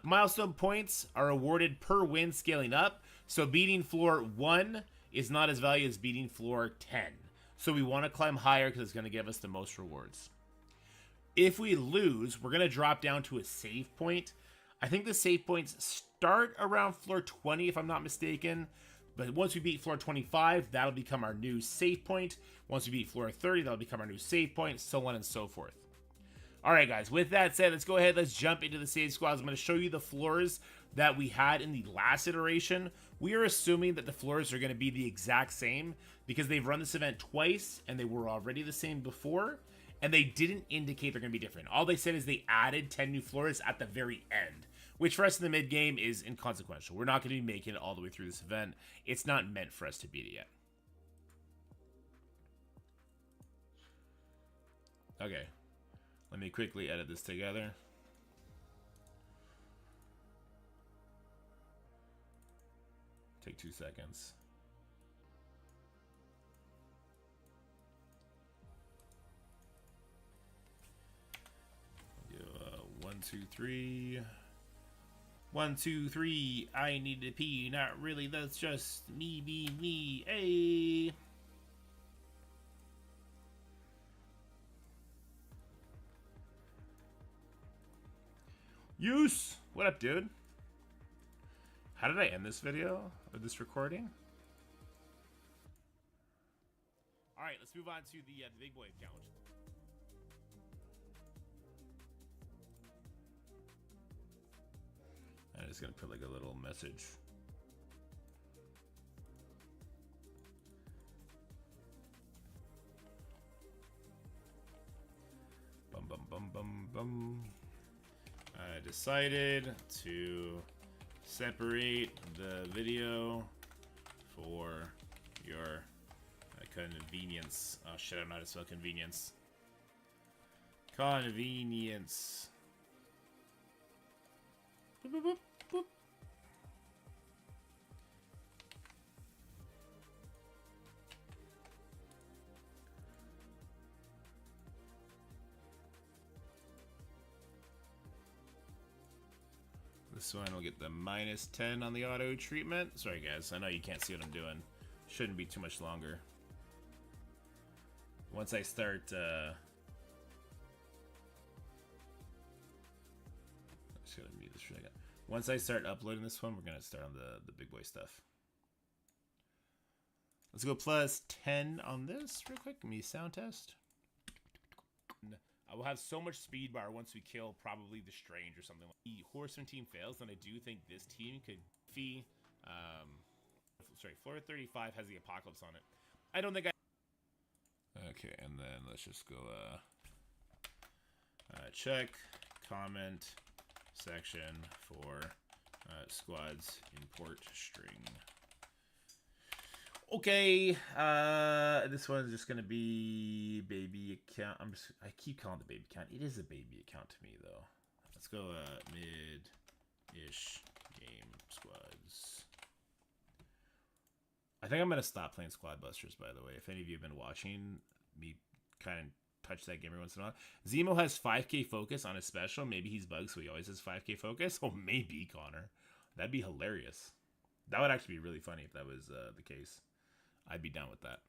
Milestone points are awarded per win scaling up, so beating floor 1 is not as valuable as beating floor 10. So we want to climb higher because it's going to give us the most rewards. If we lose, we're going to drop down to a save point. I think the save points start around floor 20 if I'm not mistaken. But once we beat floor 25, that'll become our new save point. Once we beat floor 30, that'll become our new save point, so on and so forth. Alright guys, with that said, let's go ahead, let's jump into the save squads. I'm going to show you the floors that we had in the last iteration. We are assuming that the floors are going to be the exact same because they've run this event twice and they were already the same before, and they didn't indicate they're going to be different. All they said is they added 10 new floors at the very end, which for us in the mid game is inconsequential. We're not going to be making it all the way through this event. It's not meant for us to beat it yet. Okay. Let me quickly edit this together. Take 2 seconds. Do 1, 2, 3. 1, 2, 3. I need to pee. Not really. That's just me being me. Hey. Use! What up, dude? How did I end this video? Or this recording? Alright, let's move on to the big boy account. I'm just gonna put like a little message. Bum bum bum bum bum. I decided to separate the video for your convenience. Oh shit, I don't know how to spell convenience. Convenience. Boop, boop, boop, boop. This one will get the -10 on the auto treatment. Sorry guys, I know you can't see what I'm doing. Shouldn't be too much longer. Once I start just gotta mute this for a second. Once I start uploading this one, we're gonna start on the big boy stuff. Let's go +10 on this real quick. Give me a sound test. I will have so much speed bar once we kill probably the Strange or something. The Horseman team fails, then I do think this team could fee. Sorry, floor 35 has the Apocalypse on it. I don't think I. Okay, and then let's just go check comment section for squads import string. Okay, this one's just gonna be baby account. I keep calling it the baby account. It is a baby account to me though. Let's go mid-ish game squads. I think I'm gonna stop playing Squad Busters, by the way. If any of you have been watching me kind of touch that game every once in a while. Zemo has 5k focus on his special. Maybe he's bugged, so he always has 5k focus. Oh, maybe, Connor. That'd be hilarious. That would actually be really funny if that was the case. I'd be down with that.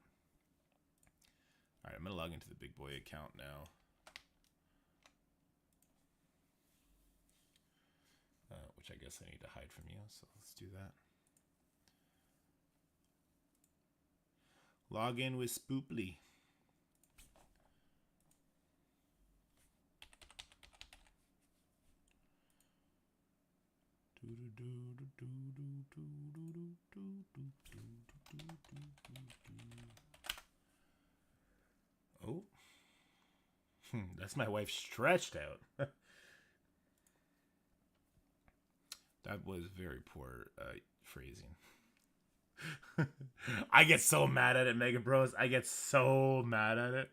Alright, I'm going to log into the big boy account now. Which I guess I need to hide from you, so let's do that. Log in with Spooply. Oh, that's my wife stretched out. That was very poor phrasing. I get so mad at it, Mega Bros. I get so mad at it.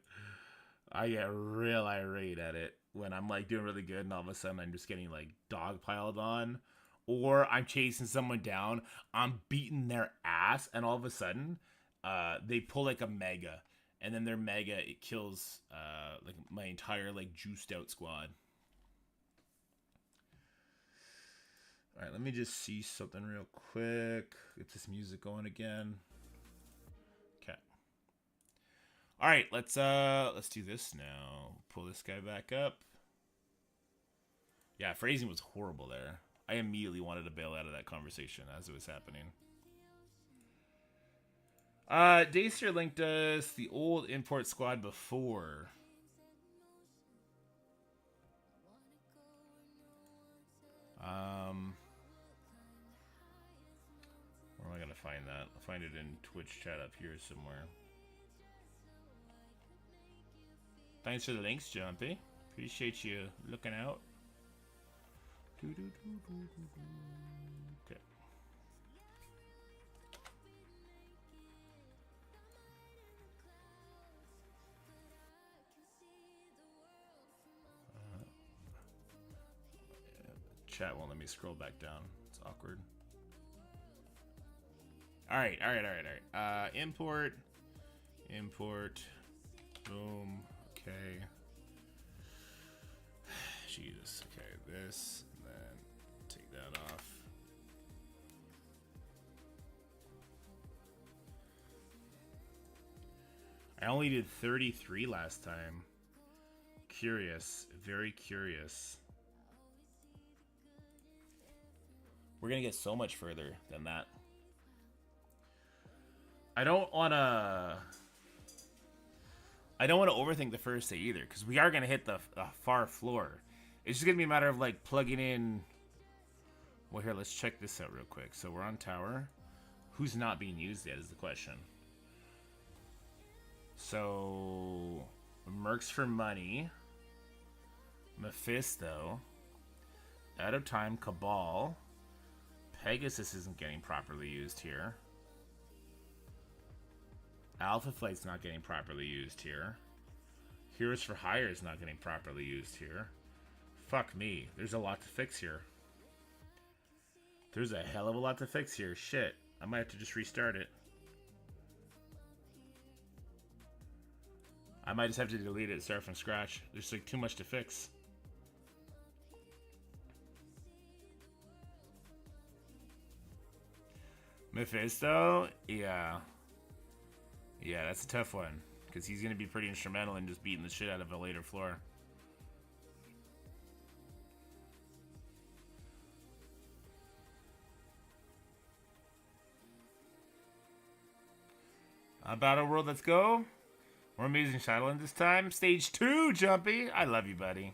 I get real irate at it when I'm like doing really good and all of a sudden I'm just getting like dogpiled on. Or I'm chasing someone down, I'm beating their ass, and all of a sudden, they pull like a mega, and then their mega, it kills like my entire like juiced out squad. All right, let me just see something real quick. Get this music going again. Okay. All right, let's do this now. Pull this guy back up. Yeah, phrasing was horrible there. I immediately wanted to bail out of that conversation as it was happening. Dacer linked us the old import squad before. Where am I gonna find that? I'll find it in Twitch chat up here somewhere. Thanks for the links, Jumpy. Appreciate you looking out. Okay. Chat won't let me scroll back down. It's awkward. All right. Import. Boom. Okay. Jesus. Okay, this, and then take that off. I only did 33 last time. Curious. Very curious. We're gonna get so much further than that. I don't wanna overthink the first day either, because we are gonna hit the far floor. It's just gonna be a matter of like plugging in. Well, here, let's check this out real quick. So we're on tower. Who's not being used yet is the question. So Mercs for money. Mephisto. Out of time, Cabal. Pegasus isn't getting properly used here. Alpha Flight's not getting properly used here. Heroes for Hire is not getting properly used here. Fuck me. There's a lot to fix here. There's a hell of a lot to fix here. Shit. I might have to just restart it. I might just have to delete it and start from scratch. There's like too much to fix. Mephisto? Yeah. Yeah, that's a tough one. Because he's going to be pretty instrumental in just beating the shit out of a later floor. Battle World, let's go. We're amazing Shadowland this time. Stage 2, Jumpy. I love you, buddy.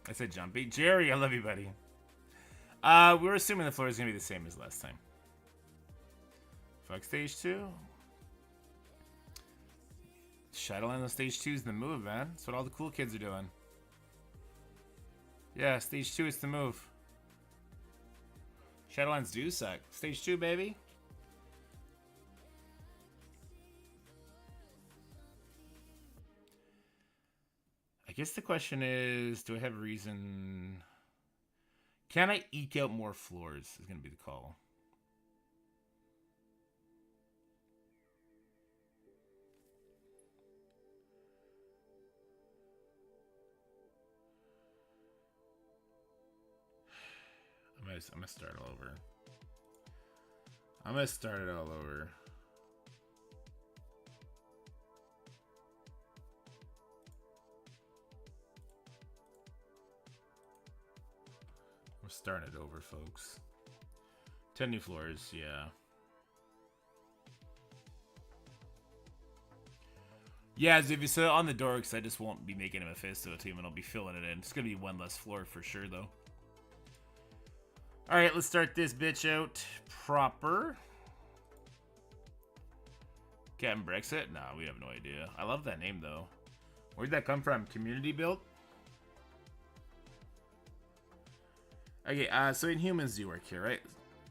I said Jumpy. Jerry, I love you, buddy. We're assuming the floor is going to be the same as last time. Fuck Stage 2. Shadowland on Stage 2 is the move, man. That's what all the cool kids are doing. Yeah, Stage 2 is the move. Shadowlands do suck. Stage 2, baby. I guess the question is, do I have a reason? Can I eke out more floors is going to be the call. I'm gonna start all over. I'm gonna start it all over. We're starting it over, folks. 10 new floors, yeah. Yeah, as if you said on the Dorks, I just won't be making a Mephisto team and I'll be filling it in. It's gonna be one less floor for sure, though. Alright, let's start this bitch out proper. Captain Brexit? Nah, we have no idea. I love that name, though. Where'd that come from? Community built? Okay, so Inhumans do work here, right?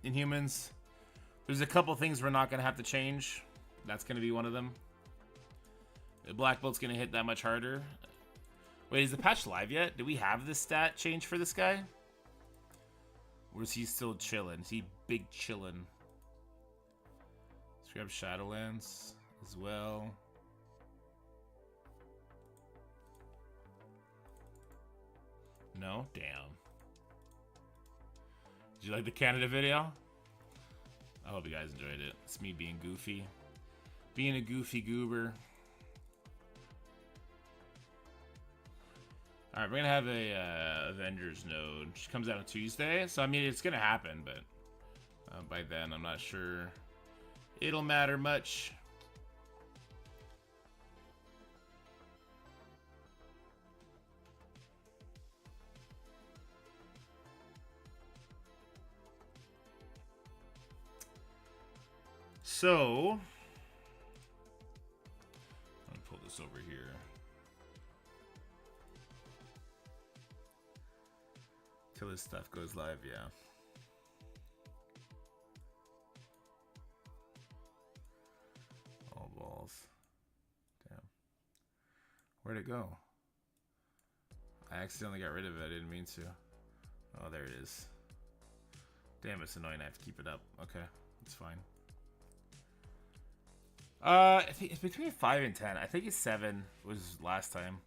Inhumans, there's a couple things we're not going to have to change. That's going to be one of them. The Black Bolt's going to hit that much harder. Wait, is the patch live yet? Do we have this stat change for this guy? Or is he still chilling? Is he big chilling? Let's grab Shadowlands as well. No? Damn. Did you like the Canada video? I hope you guys enjoyed it. It's me being goofy. Being a goofy goober. Alright, we're gonna have a Avengers node. She comes out on Tuesday, so I mean it's gonna happen, but by then I'm not sure it'll matter much. So let me pull this over here. Till this stuff goes live, yeah. All balls. Damn. Where'd it go? I accidentally got rid of it. I didn't mean to. Oh, there it is. Damn, it's annoying. I have to keep it up. Okay, it's fine. I think it's between 5 and 10. I think it's 7 was last time.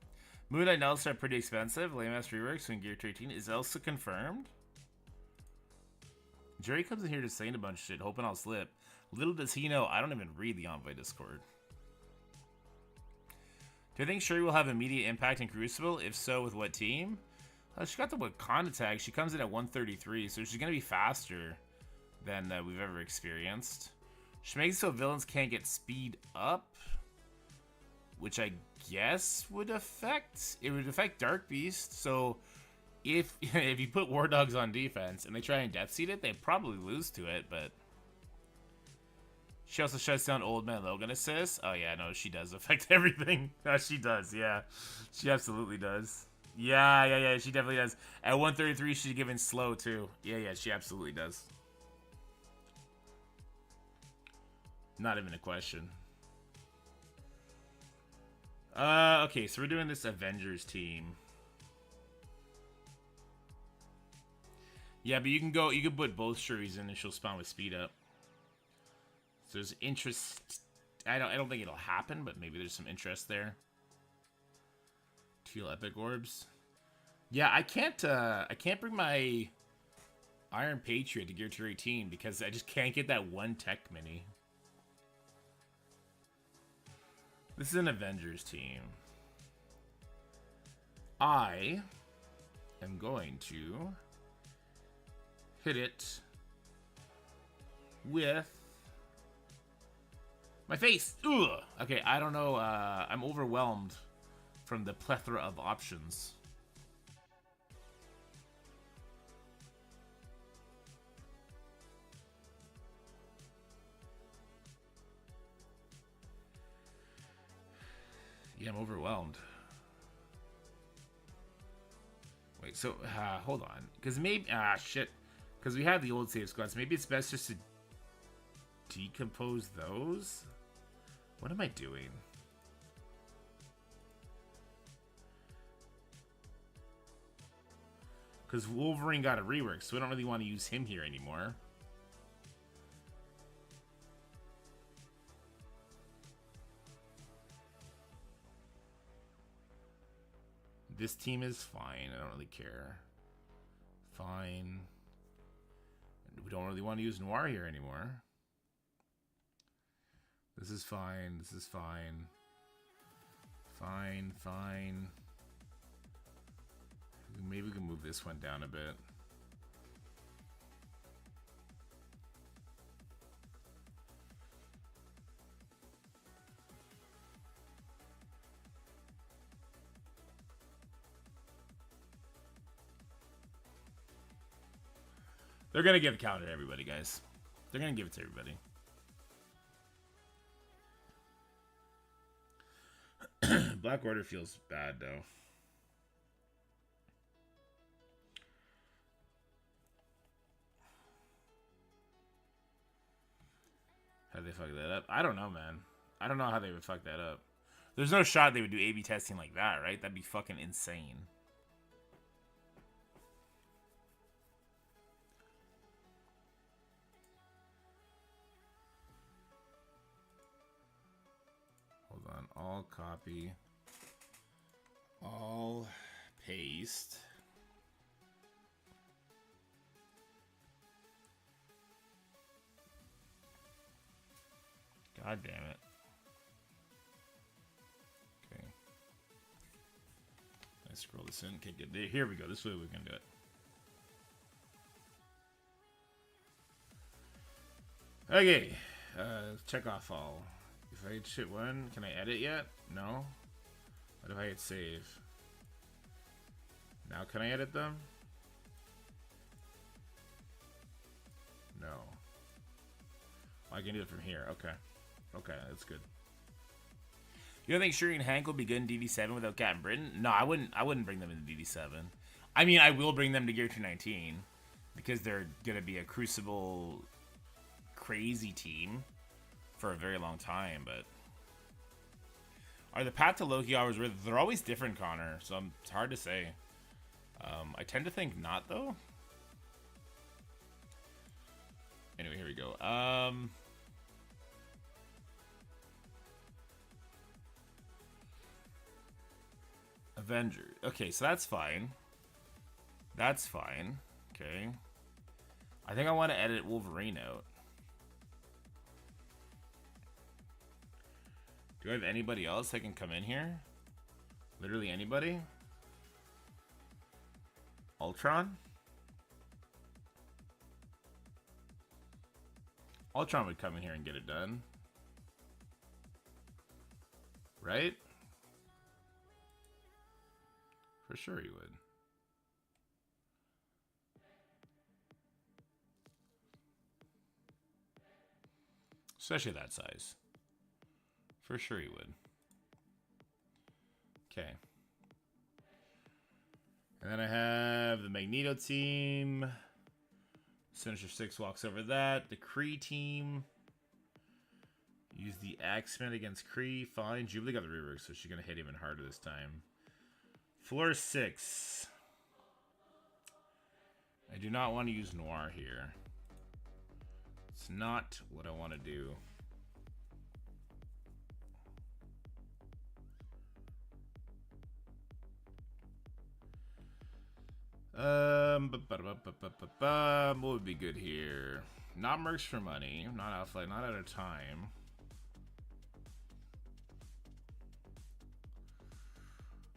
Moon Knight and Elsa are pretty expensive. Lame ass reworks when Gear 13. Is Elsa confirmed? Jerry comes in here just saying a bunch of shit, hoping I'll slip. Little does he know, I don't even read the Envoy Discord. Do you think Shuri will have immediate impact in Crucible? If so, with what team? She got the Wakanda tag. She comes in at 133, so she's going to be faster than we've ever experienced. She makes it so villains can't get speed up, which I guess would affect Dark Beast. So if you put War Dogs on defense and they try and Death Seed it, they probably lose to it, but she also shuts down Old Man Logan assist. Oh yeah, no, she does affect everything. She does, yeah. She absolutely does. Yeah, she definitely does. At 133, she's given slow too. Yeah, she absolutely does. Not even a question. Okay, so we're doing this Avengers team. Yeah, but you can put both Shuris in and she'll spawn with speed up. So there's interest. I don't think it'll happen, but maybe there's some interest there. Teal epic orbs. Yeah, I can't bring my Iron Patriot to Gear Tier 18 because I just can't get that one tech mini. This is an Avengers team. I am going to hit it with my face. Ugh. Okay, I don't know. I'm overwhelmed from the plethora of options. Yeah, I'm overwhelmed. Wait, so, hold on. Because maybe, shit. Because we have the old save squads. Maybe it's best just to decompose those? What am I doing? Because Wolverine got a rework, so we don't really want to use him here anymore. This team is fine. I don't really care. Fine. We don't really want to use Noir here anymore. This is fine. This is fine. Fine, fine. Maybe we can move this one down a bit. They're going to give a counter to everybody, guys. They're going to give it to everybody. Black Order feels bad, though. How'd they fuck that up? I don't know, man. I don't know how they would fuck that up. There's no shot they would do A/B testing like that, right? That'd be fucking insane. Hold on. All copy. All paste. God damn it. Okay. Let's scroll this in. Okay, good. Here we go. This way we can do it. Okay. Check off all. If I hit shit one, can I edit yet? No. What if I hit save? Now can I edit them? No. I can do it from here. Okay. Okay, that's good. You don't think Shuri and Hank will be good in DD7 without Captain Britain? No, I wouldn't bring them into DD7. I mean, I will bring them to Gear 219 because they're gonna be a Crucible crazy team for a very long time. But are the Path to Loki hours worth? They're always different, Connor. So it's hard to say. I tend to think not, though. Anyway, here we go. Avenger. Okay, so that's fine. That's fine. Okay. I think I want to edit Wolverine out. Do I have anybody else that can come in here? Literally anybody? Ultron? Ultron would come in here and get it done. Right? For sure he would. Especially that size. For sure he would. Okay. And then I have the Magneto team. Sinister Six walks over that. The Kree team. Use the Axeman against Kree. Fine. Jubilee got the rework, so she's going to hit even harder this time. Floor 6. I do not want to use Noir here. It's not what I want to do. What would be good here? Not mercs for money. Not outflight. Not out of time.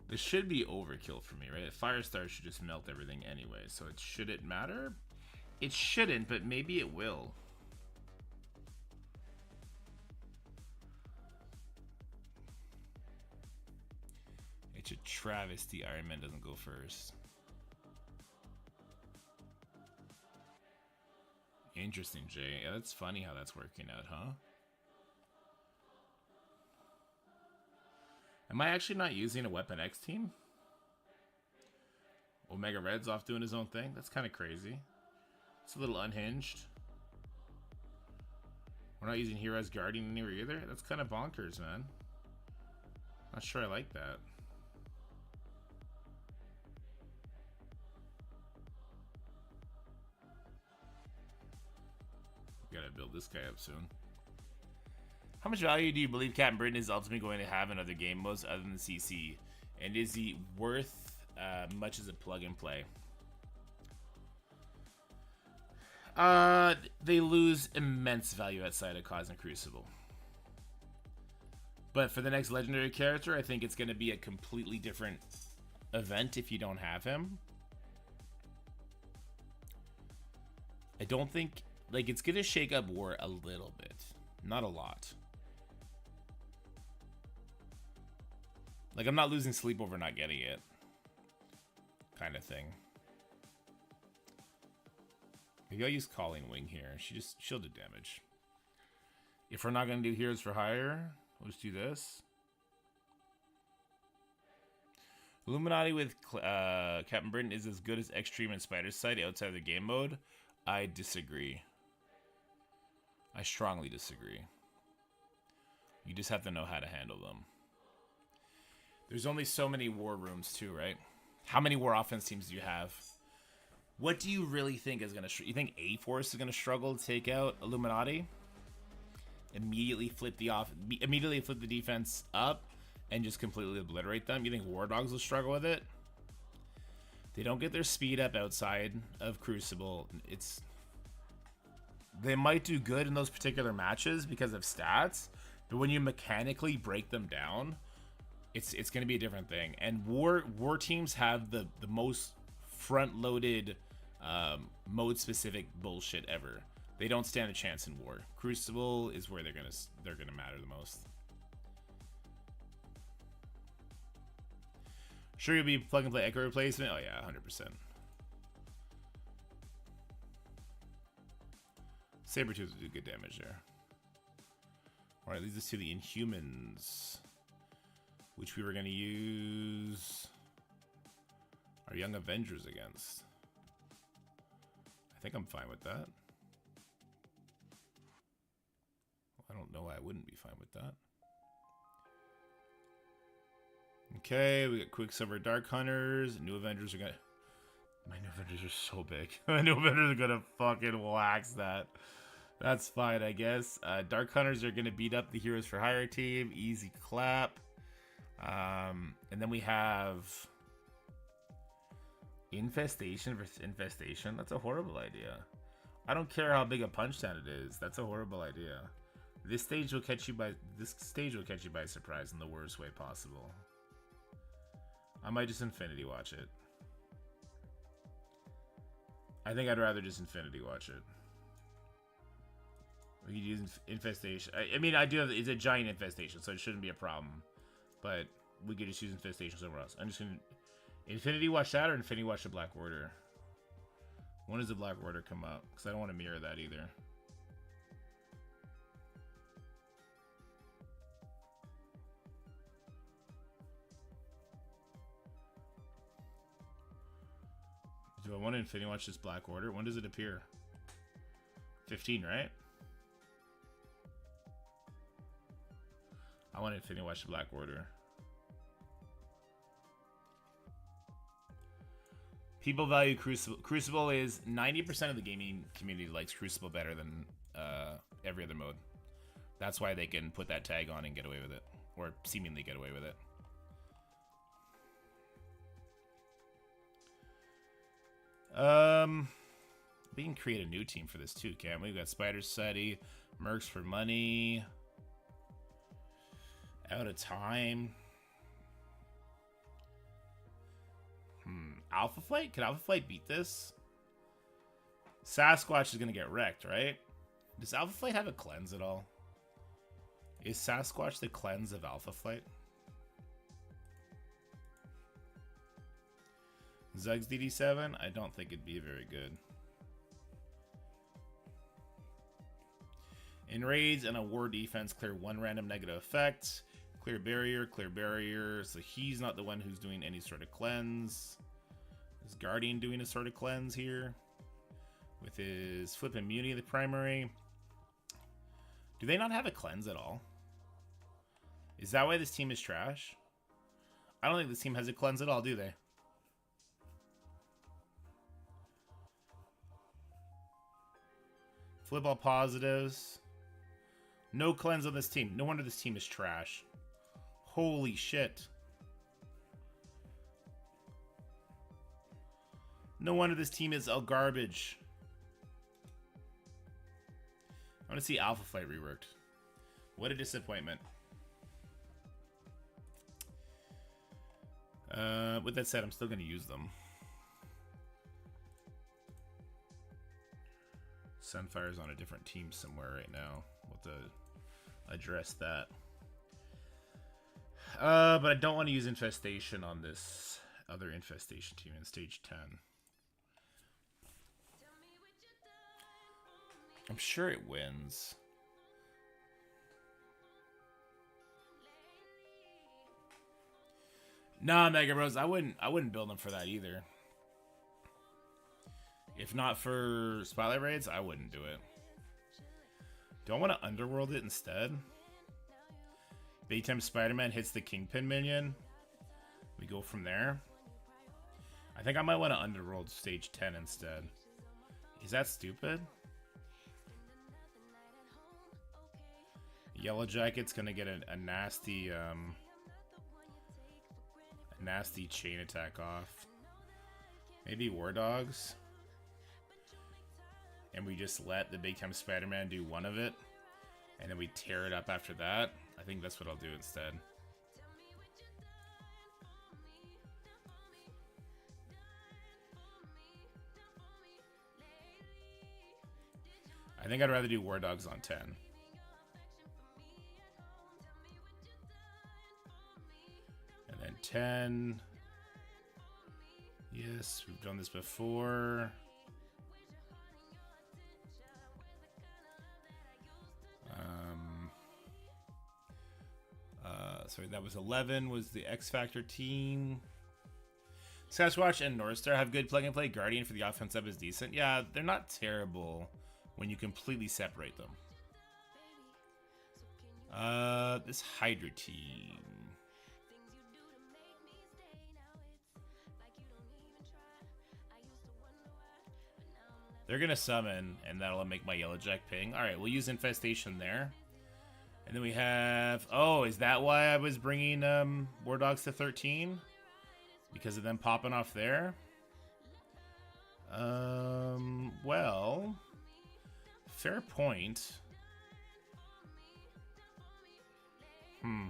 This should be overkill for me, right? Firestar should just melt everything anyway, so it shouldn't matter. It shouldn't, but maybe it will. It's a travesty Iron Man doesn't go first. Interesting, Jay. Yeah, that's funny how that's working out, huh? Am I actually not using a Weapon X team? Omega Red's off doing his own thing? That's kind of crazy. It's a little unhinged. We're not using Heroes Guardian anywhere either? That's kind of bonkers, man. Not sure I like that. Gotta build this guy up soon. How much value do you believe Captain Britain is ultimately going to have in other game modes other than CC? And is he worth much as a plug and play? They lose immense value outside of Cosmic Crucible. But for the next legendary character, I think it's going to be a completely different event if you don't have him. I don't think, like, it's going to shake up War a little bit. Not a lot. Like, I'm not losing sleep over not getting it. Kind of thing. Maybe I'll use Calling Wing here. She'll do damage. If we're not going to do Heroes for Hire, we'll just do this. Illuminati with Captain Britain is as good as Extreme and Spider's Sight outside of the game mode. I disagree. I strongly disagree. You just have to know how to handle them. There's only so many war rooms too, right? How many war offense teams do you have? What do you really think is going to... You think A-Force is going to struggle to take out Illuminati? Immediately flip the defense up and just completely obliterate them? You think War Dogs will struggle with it? They don't get their speed up outside of Crucible. They might do good in those particular matches because of stats, but when you mechanically break them down, it's going to be a different thing. And war teams have the most front-loaded mode-specific bullshit ever. They don't stand a chance in war. Crucible is where they're gonna matter the most. Sure, you'll be plug and play Echo replacement. Oh yeah, 100%. Sabretooth will do good damage there. All right, leads us to the Inhumans, which we were gonna use our Young Avengers against. I think I'm fine with that. I don't know why I wouldn't be fine with that. Okay, we got Quicksilver Dark Hunters. New Avengers are gonna... My New Avengers are so big. My New Avengers are gonna fucking wax that. That's fine, I guess. Dark Hunters are gonna beat up the Heroes for Hire team. Easy clap. And then we have... Infestation versus Infestation. That's a horrible idea. I don't care how big a punch down it is. That's a horrible idea. This stage will catch you by surprise in the worst way possible. I might just Infinity Watch it. I think I'd rather just Infinity Watch it. We could use Infestation. I mean, I do have... It's a giant Infestation, so it shouldn't be a problem. But we could just use Infestation somewhere else. I'm just going to... Infinity Watch that or Infinity Watch the Black Order? When does the Black Order come up? Because I don't want to mirror that either. Do I want to Infinity Watch this Black Order? When does it appear? 15, right? I want to Infinity Watch the Black Order. People value Crucible. Crucible is 90% of the gaming community likes Crucible better than every other mode. That's why they can put that tag on and get away with it. Or seemingly get away with it. We can create a new team for this too, can't we? We've got Spider Society, Mercs for money. Out of time. Alpha Flight? Can Alpha Flight beat this? Sasquatch is gonna get wrecked, right? Does Alpha Flight have a cleanse at all? Is Sasquatch the cleanse of Alpha Flight? Zug's DD7? I don't think it'd be very good. In raids and a war defense, clear one random negative effect. Clear barrier, clear barrier. So he's not the one who's doing any sort of cleanse. Is Guardian doing a sort of cleanse here? With his flip immunity, the primary. Do they not have a cleanse at all? Is that why this team is trash? I don't think this team has a cleanse at all, do they? Flip all positives. No cleanse on this team. No wonder this team is trash. Holy shit. No wonder this team is all garbage. I want to see Alpha Flight reworked. What a disappointment. With that said, I'm still going to use them. Sunfire's on a different team somewhere right now. We'll have to address that. But I don't want to use Infestation on this other Infestation team in stage 10. I'm sure it wins. Nah, Mega Bros, I wouldn't build them for that either. If not for Spotlight Raids, I wouldn't do it. Do I want to Underworld it instead? Big time Spider-Man hits the Kingpin minion. We go from there. I think I might want to Underworld stage 10 instead. Is that stupid? Yellow Jacket's gonna get a nasty chain attack off. Maybe War Dogs. And we just let the Big Time Spider-Man do one of it. And then we tear it up after that. I think that's what I'll do instead. I think I'd rather do War Dogs on 10. And then 10. Yes, we've done this before. Sorry, that was 11, was the X Factor team. Sasquatch and Northstar have good plug and play. Guardian for the offensive is decent. Yeah, they're not terrible when you completely separate them. This Hydra team. They're gonna summon, and that'll make my Yellow Jack ping. Alright, we'll use Infestation there. And then we have... Oh, is that why I was bringing War Dogs to 13? Because of them popping off there? Well... Fair point. I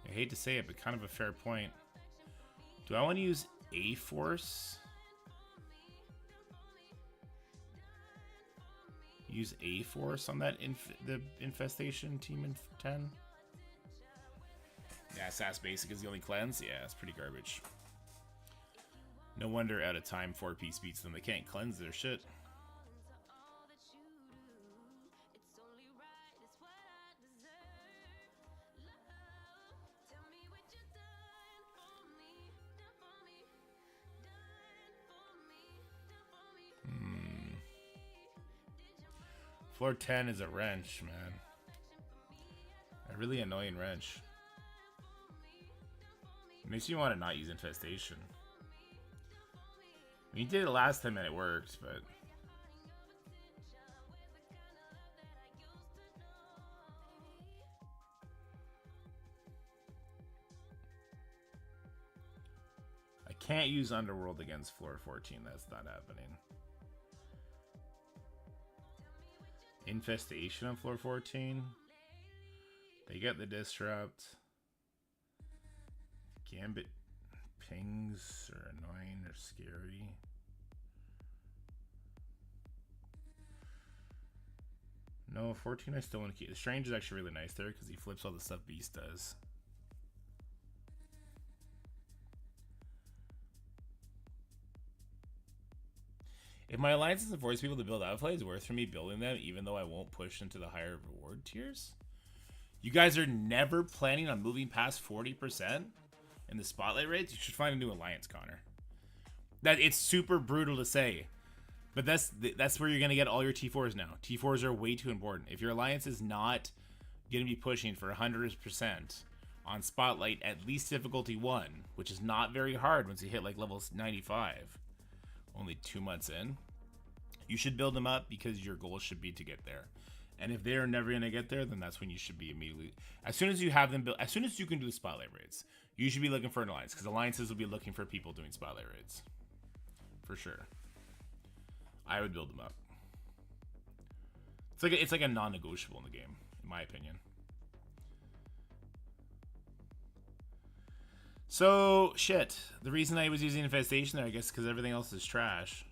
hate to say it, but kind of a fair point. Do I want to use A-Force? Use A-Force on that the Infestation team in 10? Yeah, Sass Basic is the only cleanse? Yeah, it's pretty garbage. No wonder out of time 4-piece beats them. They can't cleanse their shit. Floor 10 is a wrench, man. A really annoying wrench. It makes you want to not use Infestation. I mean, you did it last time and it worked, but... I Can't use Underworld against floor 14. That's not happening. Infestation on floor 14. They get the Disrupt. Gambit pings are annoying or scary. No, 14 I still want to keep. The Strange is actually really nice there because he flips all the stuff Beast does. If my alliances and force people to build outplay, it's worth for me building them, even though I won't push into the higher reward tiers. You guys are never planning on moving past 40% in the spotlight rates? You should find a new alliance, Connor. That it's super brutal to say, but that's where you're gonna get all your T4s now. T4s are way too important. If your alliance is not gonna be pushing for 100% on spotlight, at least difficulty 1, which is not very hard once you hit like level 95. Only 2 months in, you should build them up because your goal should be to get there. And if they're never going to get there, then that's when you should be immediately, as soon as you have them built, as soon as you can do the spotlight raids, you should be looking for an alliance, because alliances will be looking for people doing spotlight raids. For sure. I would build them up. It's like a non-negotiable in the game, in my opinion. So, shit. The reason I was using Infestation there, I guess, because everything else is trash.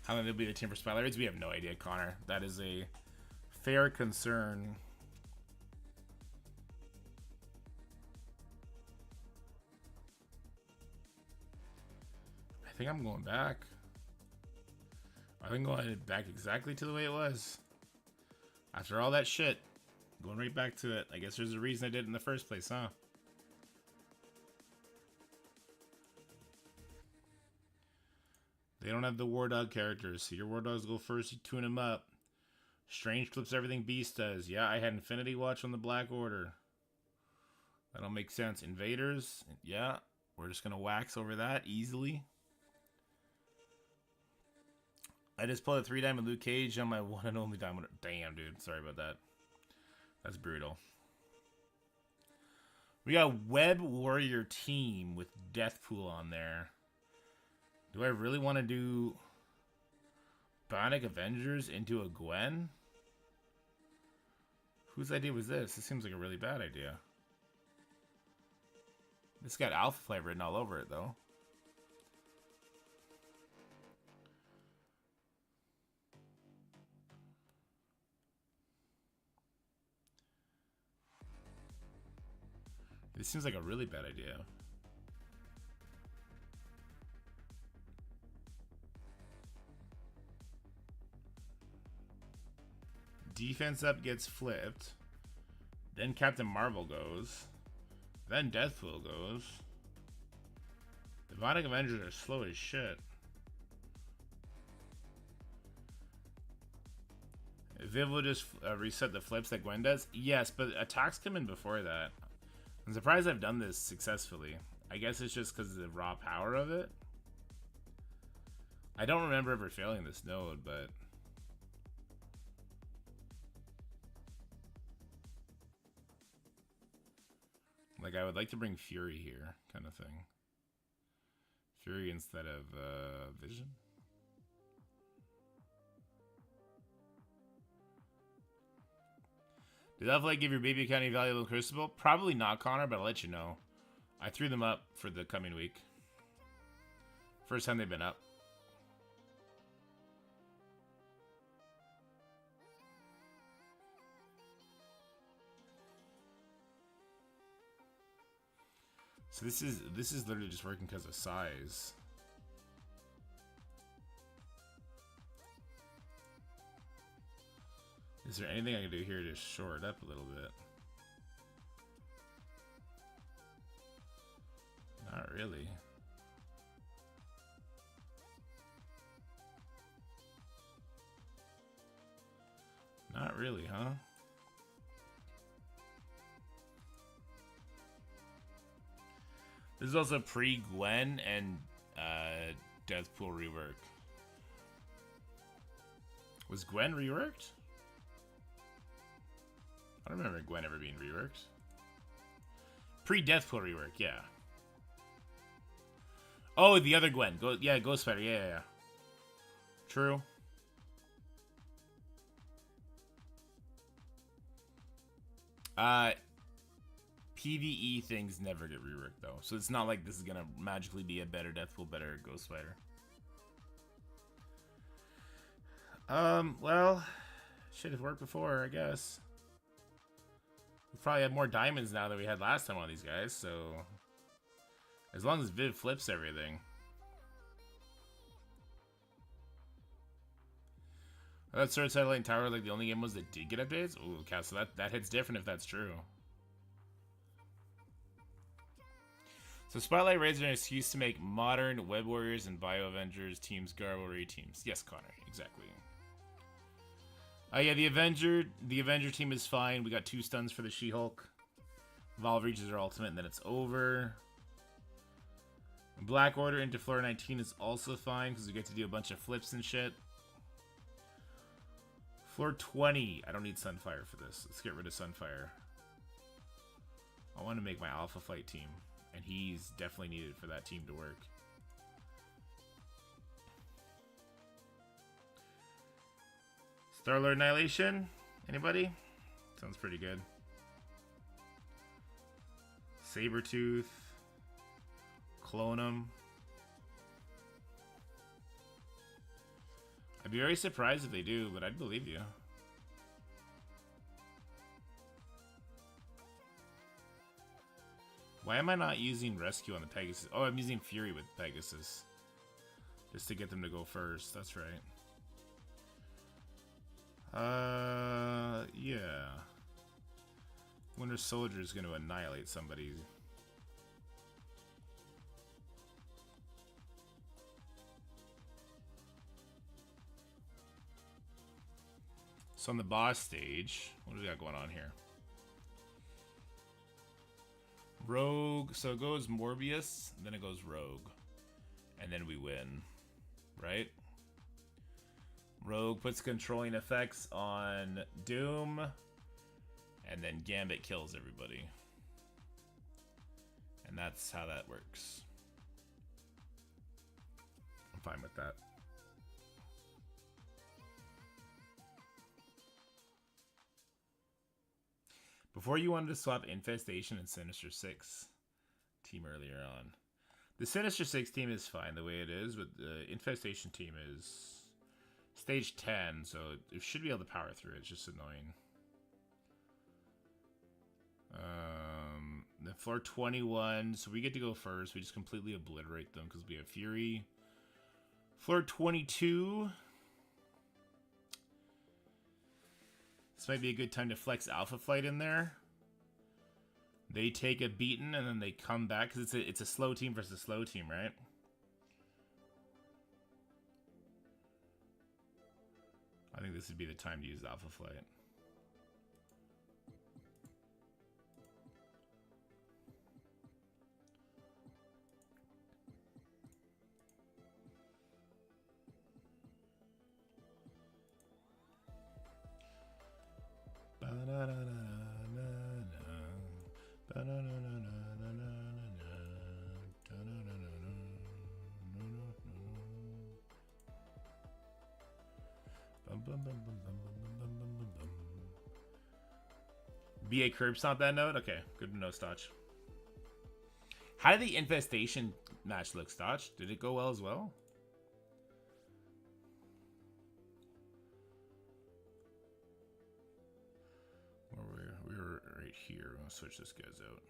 How many will be the team for spotlight raids? We have no idea, Connor. That is a fair concern. I think I'm going back. I think I'm going back exactly to the way it was. After all that shit, going right back to it. I guess there's a reason I did it in the first place, huh? They don't have the War Dog characters, so your War Dogs go first, you tune them up. Strange flips everything Beast does. Yeah, I had Infinity Watch on the Black Order. That'll make sense. Invaders, yeah, we're just gonna wax over that easily. I just pulled a 3-diamond Luke Cage on my one and only diamond. Damn, dude. Sorry about that. That's brutal. We got Web Warrior Team with Deathpool on there. Do I really want to do Bionic Avengers into a Gwen? Whose idea was this? This seems like a really bad idea. This got Alpha Flight written all over it, though. This seems like a really bad idea. Defense up gets flipped. Then Captain Marvel goes. Then Deathpool goes. The Bionic Avengers are slow as shit. Viv will just reset the flips that Gwen does? Yes, but attacks come in before that. I'm surprised I've done this successfully. I guess it's just because of the raw power of it. I don't remember ever failing this node, but... like, I would like to bring Fury here, kind of thing. Fury instead of Vision. Did that flight give your baby account any valuable crucible? Probably not, Connor, but I'll let you know. I threw them up for the coming week. First time they've been up. So this is literally just working because of size. Is there anything I can do here to shore it up a little bit? Not really. Not really, huh? This is also pre-Gwen and Deathpool rework. Was Gwen reworked? I don't remember Gwen ever being reworked. Pre-Deathpool rework, yeah. Oh, the other Gwen. Ghost Spider. Yeah. True. PvE things never get reworked though, so it's not like this is gonna magically be a better Deathpool, better Ghost Spider. Well, should have worked before, I guess. We probably have more diamonds now than we had last time on these guys, so as long as Viv flips everything. I thought Sword Satellite and Tower were like the only game was that did get updates. Ooh, okay, so that hits different if that's true. So Spotlight Raids are an excuse to make modern Web Warriors and Bio Avengers teams Garblary teams. Yes, Connor, exactly. Yeah, the Avenger team is fine. We got 2 stuns for the She-Hulk. Valve reaches her ultimate and then it's over. Black Order into floor 19 is also fine because we get to do a bunch of flips and shit. Floor 20. I don't need Sunfire for this. Let's get rid of Sunfire. I want to make my Alpha Flight team. And he's definitely needed for that team to work. Star-Lord Annihilation? Anybody? Sounds pretty good. Sabretooth. Clone him. I'd be very surprised if they do, but I'd believe you. Why am I not using Rescue on the Pegasus? Oh, I'm using Fury with Pegasus. Just to get them to go first. That's right. Yeah. Winter Soldier is going to annihilate somebody. So on the boss stage, what do we got going on here? Rogue, so it goes Morbius, then it goes Rogue, and then we win, right? Rogue puts controlling effects on Doom, and then Gambit kills everybody. And that's how that works. I'm fine with that. Before you wanted to swap Infestation and Sinister 6 team earlier on. The Sinister 6 team is fine the way it is, but the Infestation team is stage 10, so it should be able to power through it. It's just annoying. The floor 21, so we get to go first. We just completely obliterate them because we have Fury. Floor 22. This might be a good time to flex Alpha Flight in there. They take a beaten and then they come back because it's a slow team versus a slow team, right? I think this would be the time to use Alpha Flight. BA curb stomp that node? Okay, good to know, Stotch. How did the Infestation match look, Stotch? Did it go well as well? We were right here. I'm gonna switch this guys out.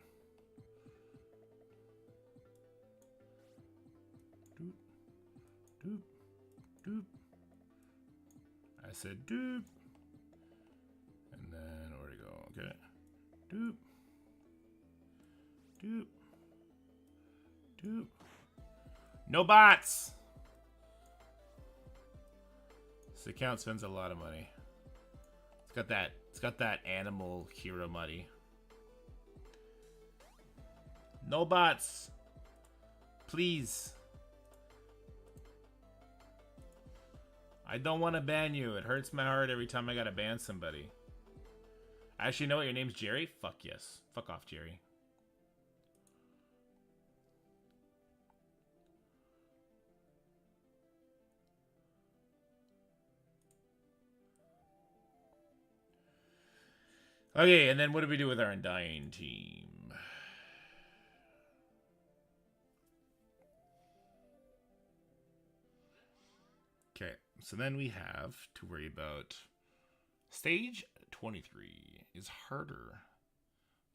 Doop, doop, doop. I said doop. And then where to go? Okay. Doop. Doop. Doop. No bots! This account spends a lot of money. It's got that animal hero money. No bots. Please. I don't want to ban you. It hurts my heart every time I gotta ban somebody. Actually, you know what? Your name's Jerry? Fuck yes. Fuck off, Jerry. Okay, and then what do we do with our Undying team? Okay, so then we have to worry about stage 23 is harder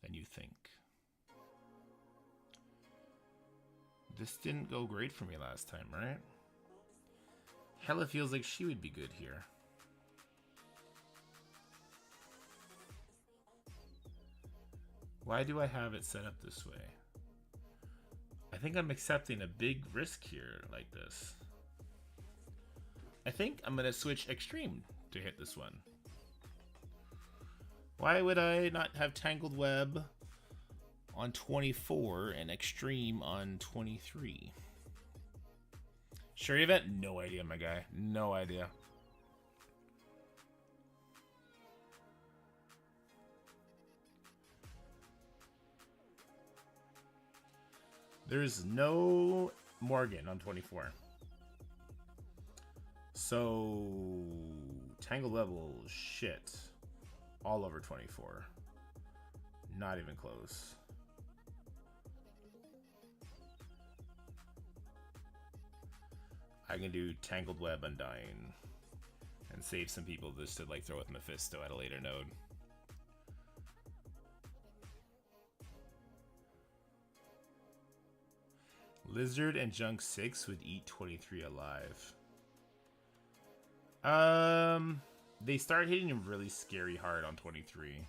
than you think. This didn't go great for me last time, right? Hella feels like she would be good here. Why do I have it set up this way? I think I'm accepting a big risk here like this. I think I'm going to switch Extreme to hit this one. Why would I not have Tangled Web on 24 and Extreme on 23? Sure event? No idea, my guy. No idea. There's no Morgan on 24. So, Tangle level shit all over 24. Not even close. I can do Tangled Web Undying and save some people just to like throw with Mephisto at a later node. Lizard and Junk 6 would eat 23 alive. They start hitting him really scary hard on 23.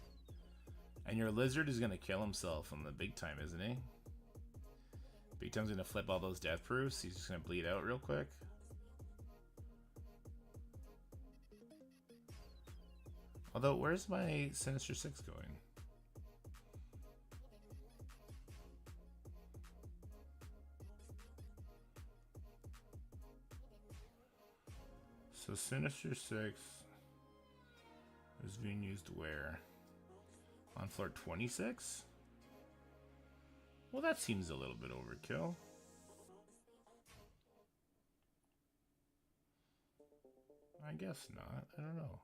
And your Lizard is gonna kill himself on the big time, isn't he? Big time's gonna flip all those death proofs. He's just gonna bleed out real quick. Although, where's my Sinister 6 going? So Sinister 6 is being used where? On floor 26? Well, that seems a little bit overkill. I guess not. I don't know.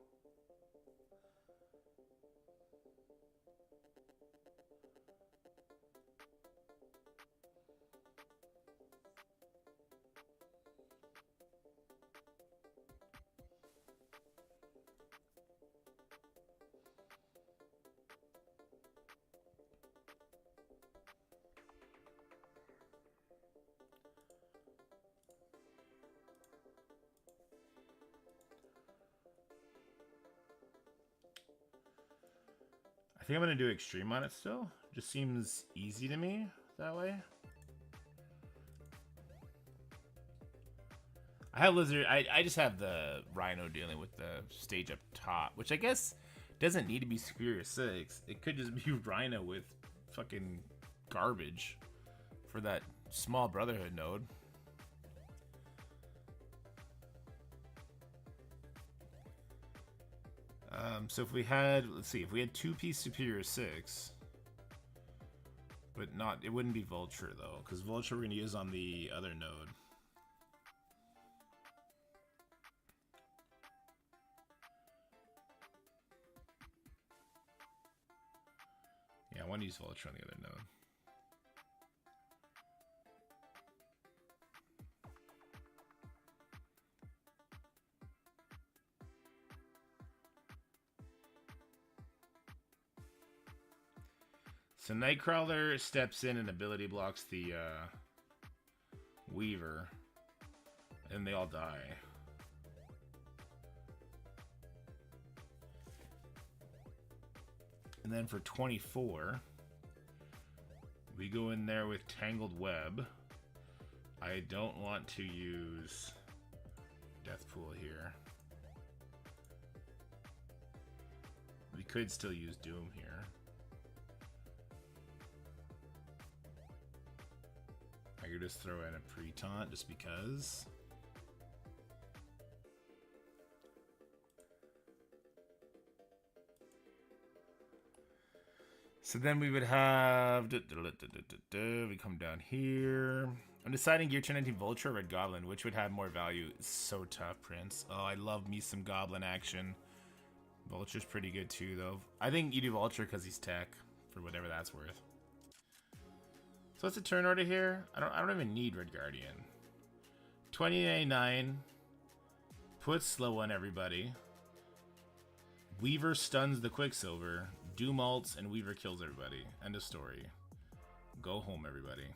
I think I'm going to do Extreme on it still. Just seems easy to me that way. I have Lizard. I just have the Rhino dealing with the stage up top, which I guess doesn't need to be Superior 6. It could just be Rhino with fucking garbage for that small Brotherhood node. So if we had, let's see, if we had 2-piece Superior 6, but not, it wouldn't be Vulture though, because Vulture we're going to use on the other node. Yeah, I want to use Vulture on the other node. So Nightcrawler steps in and ability blocks the Weaver, and they all die. And then for 24, we go in there with Tangled Web. I don't want to use Deathpool here. We could still use Doom here. I I could just throw in a pre-taunt just because. So then we would have... We come down here. I'm deciding Gear 219 Vulture or Red Goblin. Which would have more value? It's so tough, Prince. Oh, I love me some Goblin action. Vulture's pretty good too, though. I think you do Vulture because he's tech, for whatever that's worth. So what's the turn order here? I don't even need Red Guardian. 2099. Put slow on everybody. Weaver stuns the Quicksilver. Doom ults and Weaver kills everybody. End of story. Go home, everybody.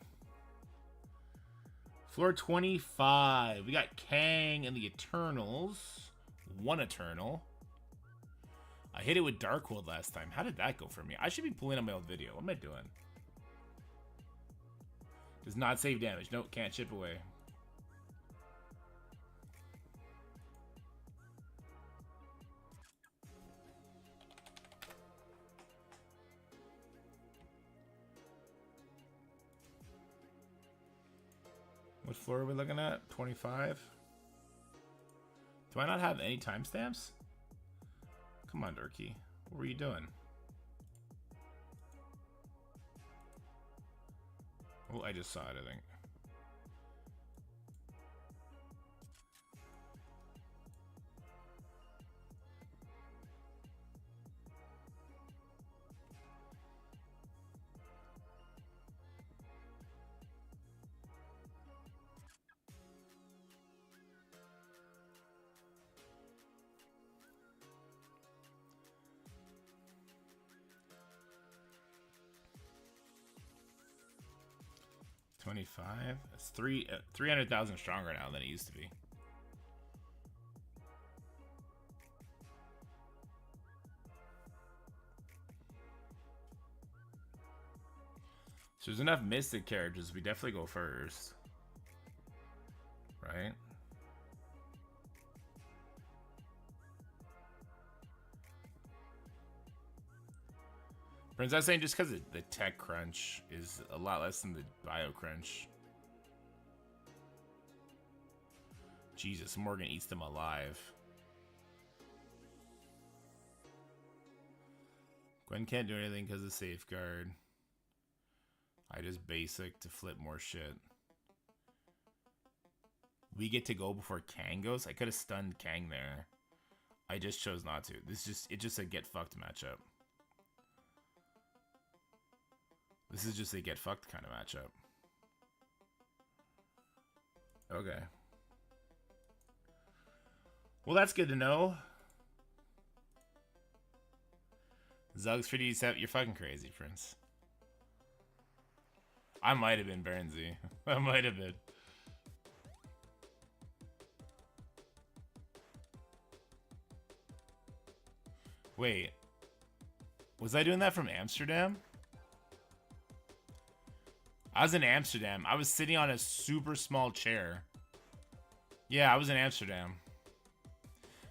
Floor 25. We got Kang and the Eternals. One Eternal. I hit it with Darkhold last time. How did that go for me? I should be pulling up my old video. What am I doing? Does not save damage. Nope, can't chip away. What floor are we looking at? 25? Do I not have any timestamps? Come on, Dorky. What were you doing? Oh, I just saw it, I think. $25. It's 300,000 stronger now than it used to be. So there's enough Mystic characters. We definitely go first, right? Prince, I was saying just because the tech crunch is a lot less than the bio crunch. Jesus, Morgan eats them alive. Gwen can't do anything because of safeguard. I just basic to flip more shit. We get to go before Kang goes? I could have stunned Kang there. I just chose not to. It's just a get fucked matchup. This is just a get fucked kind of matchup. Okay. Well, that's good to know. Zugs for D7. You're fucking crazy, Prince. I might have been Burnsy. I might have been. Wait. Was I doing that from Amsterdam? I was in Amsterdam. I was sitting on a super small chair. Yeah, I was in Amsterdam.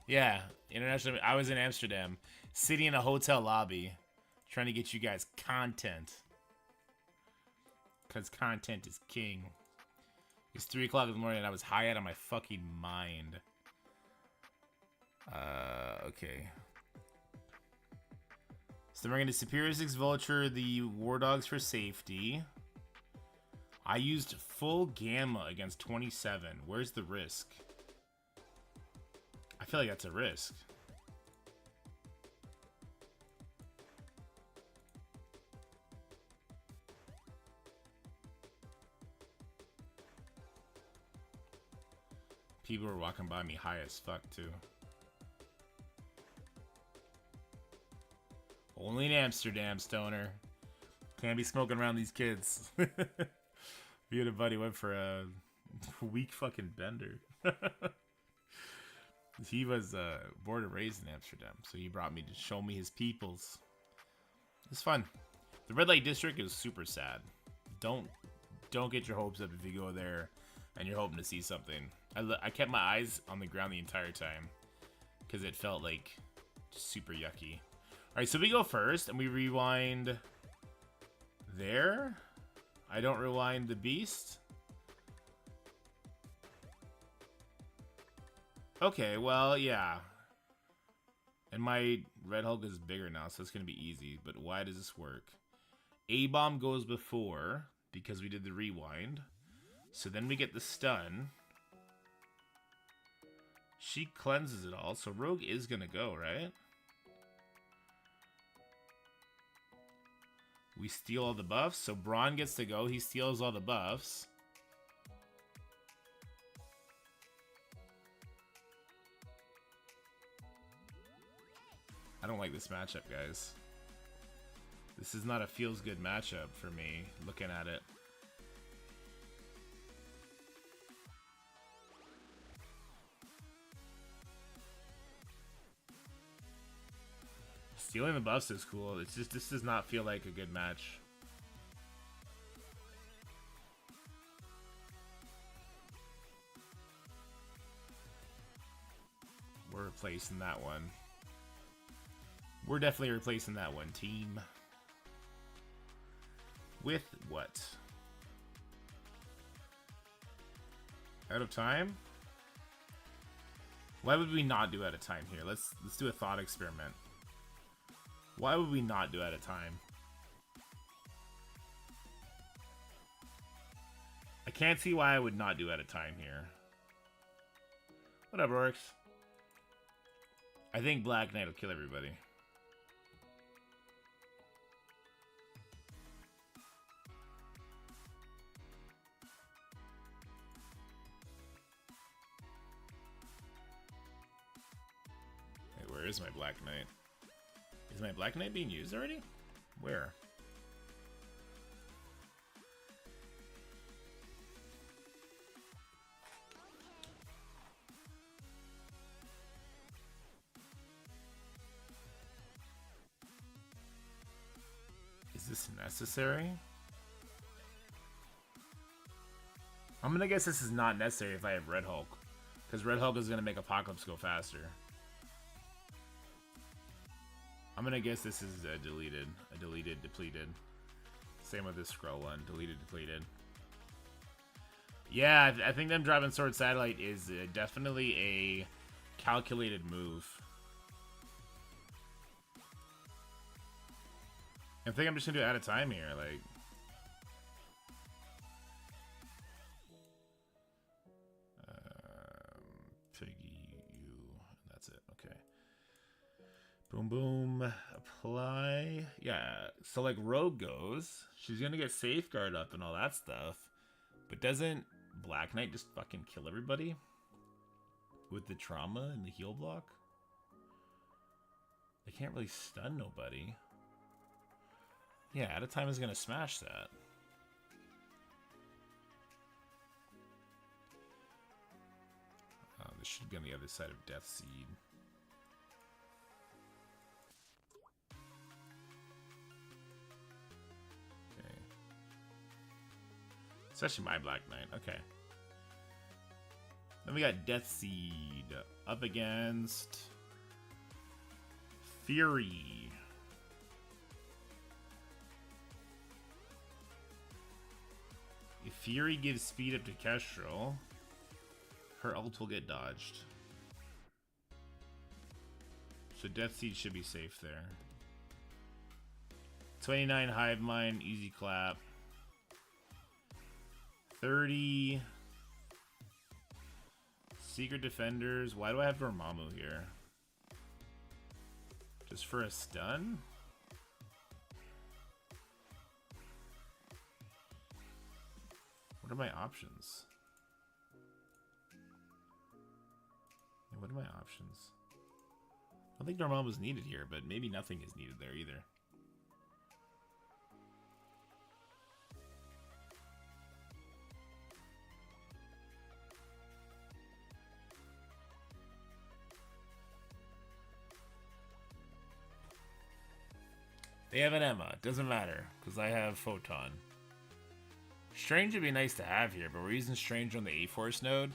Yeah, international. I was in Amsterdam, sitting in a hotel lobby, trying to get you guys content. Because content is king. It's 3 o'clock in the morning and I was high out of my fucking mind. Okay. So we're going to Superior 6 Vulture, the War Dogs for safety. I used full Gamma against 27. Where's the risk? I feel like that's a risk. People were walking by me high as fuck, too. Only in Amsterdam, stoner. Can't be smoking around these kids. Me and a buddy went for a weak fucking bender. He was born and raised in Amsterdam, so he brought me to show me his peoples. It's fun. The Red Light District is super sad. Don't get your hopes up if you go there and you're hoping to see something. I kept my eyes on the ground the entire time because it felt like super yucky. All right, so we go first and we rewind there. I don't rewind the beast. Okay, well, yeah. And my Red Hulk is bigger now, so it's going to be easy. But why does this work? A-Bomb goes before, because we did the rewind. So then we get the stun. She cleanses it all, so Rogue is going to go, right? We steal all the buffs, so Braun gets to go. He steals all the buffs. I don't like this matchup, guys. This is not a feels-good matchup for me, looking at it. Stealing the buffs is cool. It's just, this does not feel like a good match. We're replacing that one. We're definitely replacing that one, team. With what? Out of time? Why would we not do out of time here? Let's do a thought experiment. Why would we not do out of time? I can't see why I would not do out of time here. Whatever works. I think Black Knight will kill everybody. Wait, where is my Black Knight? Is my Black Knight being used already? Where? Is this necessary? I'm gonna guess this is not necessary if I have Red Hulk. Because Red Hulk is gonna make Apocalypse go faster. I'm gonna guess this is deleted. A deleted, depleted. Same with this scroll one. Deleted, depleted. Yeah, I think them dropping Sword Satellite is definitely a calculated move. I think I'm just gonna do it out of time here, like. Piggy, you, and that's it. Okay. Boom, boom. Apply. Yeah. So like Rogue goes, she's gonna get Safeguard up and all that stuff, but doesn't Black Knight just fucking kill everybody with the trauma and the heal block? They can't really stun nobody. Yeah, out of time is gonna smash that. This should be on the other side of Death Seed. Okay. It's actually my Black Knight. Okay. Then we got Death Seed up against Fury. If Fury gives speed up to Kestrel, her ult will get dodged. So Death Seed should be safe there. 29 Hive Mind, easy clap. 30 Secret Defenders. Why do I have Dormammu here? Just for a stun? What are my options? What are my options? I don't think Dormammu's needed here, but maybe nothing is needed there either. They have an Emma. Doesn't matter, because I have Photon. Strange would be nice to have here, but we're using Strange on the A-Force node.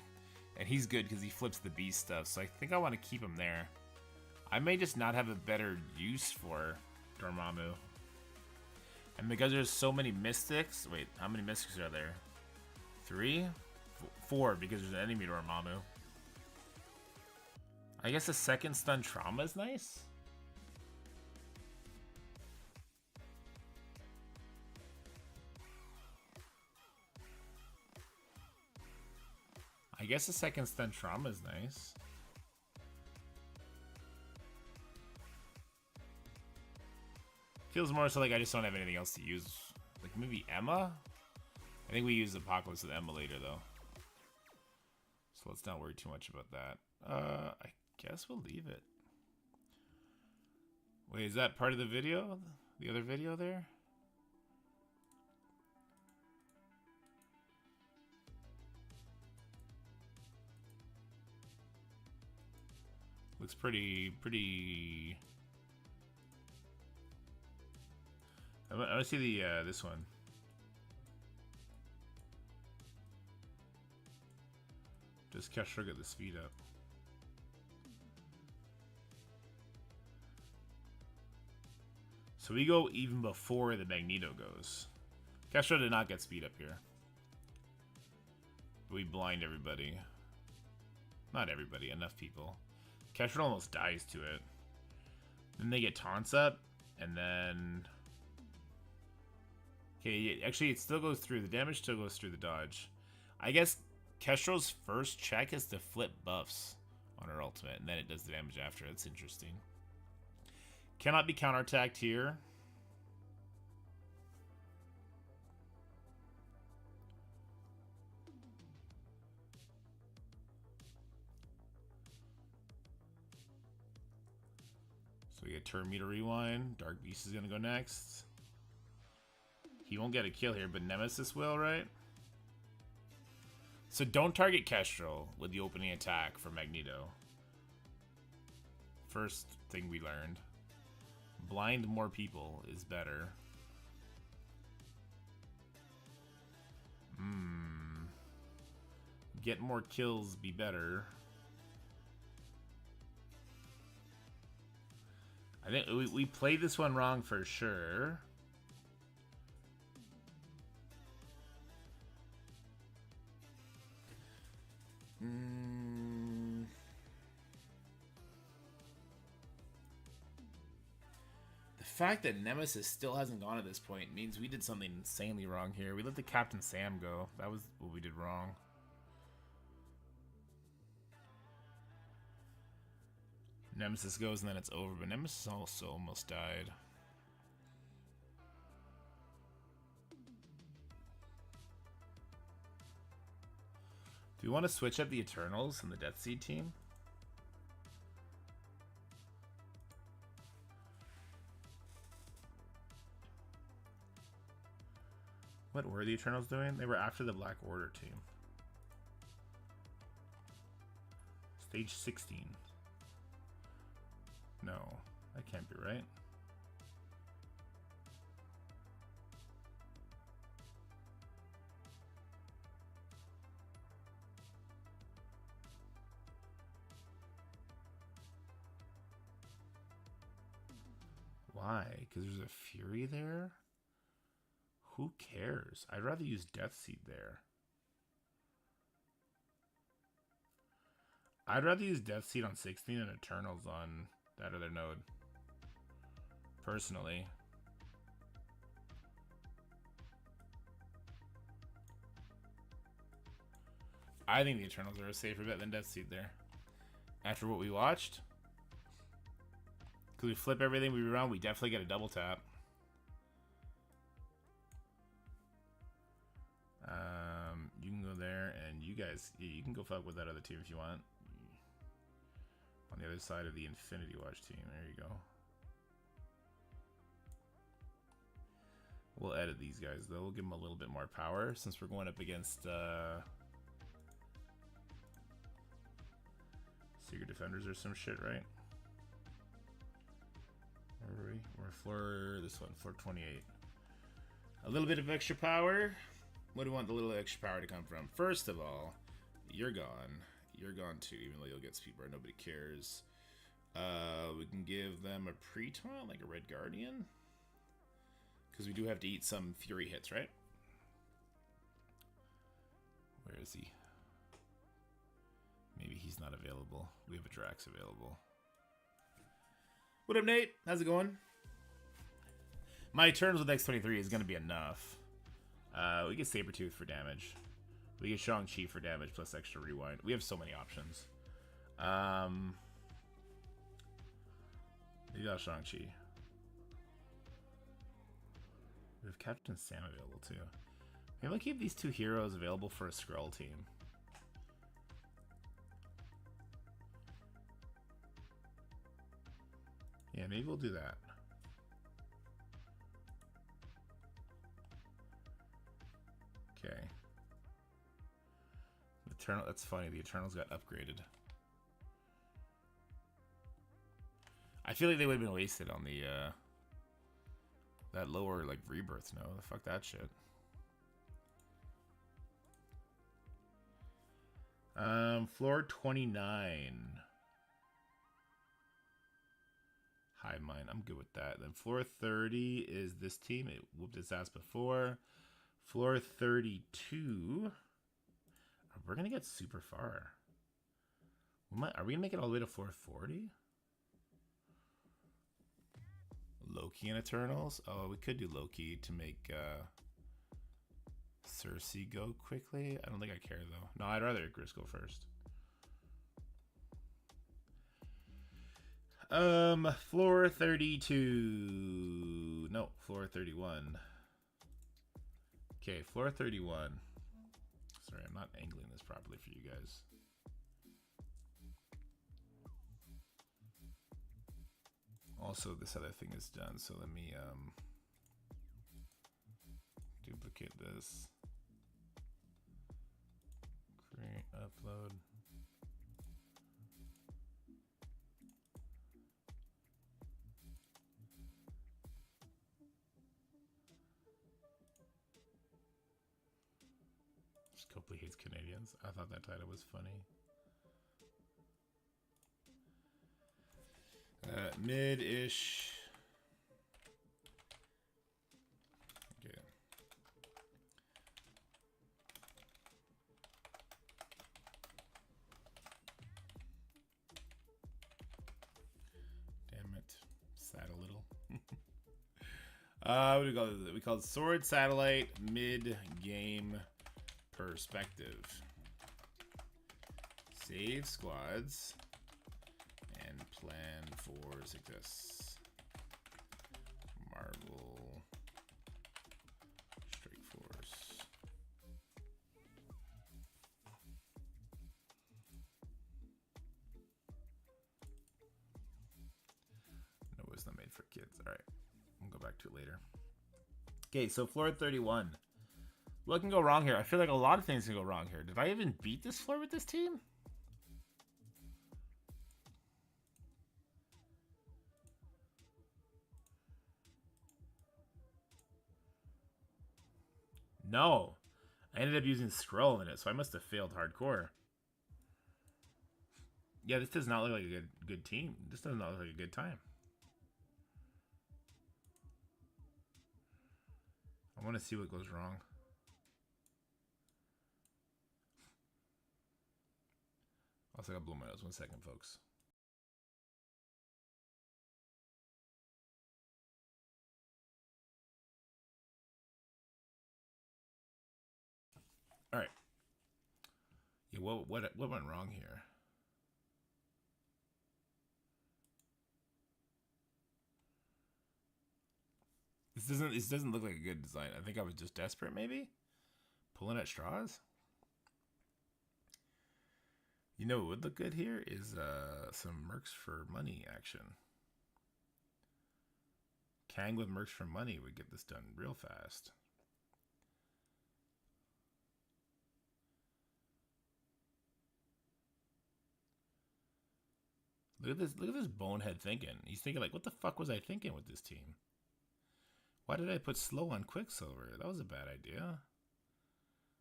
And he's good because he flips the B stuff, so I think I want to keep him there. I may just not have a better use for Dormammu. And because there's so many Mystics... Wait, how many Mystics are there? 3? 4, because there's an enemy Dormammu. I guess a second stun trauma is nice. I guess a second stun trauma is nice. Feels more so like I just don't have anything else to use. Like maybe Emma? I think we use Apocalypse with Emma later though. So let's not worry too much about that. I guess we'll leave it. Wait, is that part of the video? The other video there? Looks pretty. I want to see the this one. Does Kestrel get the speed up? So we go even before the Magneto goes. Kestrel did not get speed up here. But we blind everybody. Not everybody, enough people. Kestrel almost dies to it. Then they get taunts up, and then... Okay, actually it still goes through. The damage still goes through the dodge. I guess Kestrel's first check is to flip buffs on her ultimate, and then it does the damage after. That's interesting. Cannot be counterattacked here. So we get turn meter rewind. Dark Beast is going to go next. He won't get a kill here, but Nemesis will, right? So don't target Kestrel with the opening attack for Magneto. First thing we learned. Blind more people is better. Get more kills be better. I think we played this one wrong for sure. The fact that Nemesis still hasn't gone at this point means we did something insanely wrong here. We let the Captain Sam go. That was what we did wrong. Nemesis goes and then it's over, but Nemesis also almost died. Do we want to switch up the Eternals and the Death Seed team? What were the Eternals doing? They were after the Black Order team. Stage 16. No, that can't be right. Why? Because there's a Fury there? Who cares? I'd rather use Death Seed there. I'd rather use Death Seed on 16 and Eternals on that other node. Personally. I think the Eternals are a safer bet than Death Seed there. After what we watched. Because we flip everything we run, we definitely get a double tap. You can go there, and you guys, you can go fuck with that other team if you want. On the other side of the Infinity Watch team. There you go. We'll edit these guys, though. We'll give them a little bit more power, since we're going up against Secret Defenders or some shit, right? Where were we? We're floor, this one, floor 28. A little bit of extra power. What do we want the little extra power to come from? First of all, you're gone. You're gone too, even though you'll get speed bar. Nobody cares. We can give them a pre-taunt, like a Red Guardian. Because we do have to eat some Fury hits, right? Where is he? Maybe he's is not available. We have a Drax available. What up, Nate? How's it going? My Eternals with X23 is going to be enough. We get Sabretooth for damage. We get Shang-Chi for damage plus extra rewind. We have so many options. We got Shang-Chi. We have Captain Sam available too. Maybe I'll keep these two heroes available for a Skrull team. Yeah, maybe we'll do that. Okay. Eternal. That's funny. The Eternals got upgraded. I feel like they would have been wasted on the that lower like rebirth. No, fuck that shit. Floor 29. Hive Mind. I'm good with that. Then floor 30 is this team. It whooped its ass before. Floor 32. We're gonna get super far. Are we gonna make it all the way to floor 40? Loki and Eternals? Oh, we could do Loki to make Cersei go quickly. I don't think I care though. No, I'd rather Icarus go first. Floor 32. No, floor 31. Okay, floor 31. Sorry, I'm not angling this properly for you guys. Also, this other thing is done, so let me duplicate this. Create, upload. Copley hates Canadians. I thought that title was funny. Mid-ish. Okay. Damn it. Sad a little. What do we call it? We call it Sword Satellite Mid-Game Perspective. Save squads and plan for success. Marvel Strike Force. No, it's not made for kids. All right, we'll go back to it later. Okay, so floor 31. What can go wrong here? I feel like a lot of things can go wrong here. Did I even beat this floor with this team? No. I ended up using Skrull in it, so I must have failed hardcore. Yeah, this does not look like a good team. This does not look like a good time. I want to see what goes wrong. Also, I gotta blow my nose. 1 second, folks. All right. Yeah, what went wrong here? This doesn't look like a good design. I think I was just desperate, maybe? Pulling at straws? You know what would look good here is some Mercs for Money action. Kang with Mercs for Money would get this done real fast. Look at this bonehead thinking. He's thinking like, what the fuck was I thinking with this team? Why did I put slow on Quicksilver? That was a bad idea.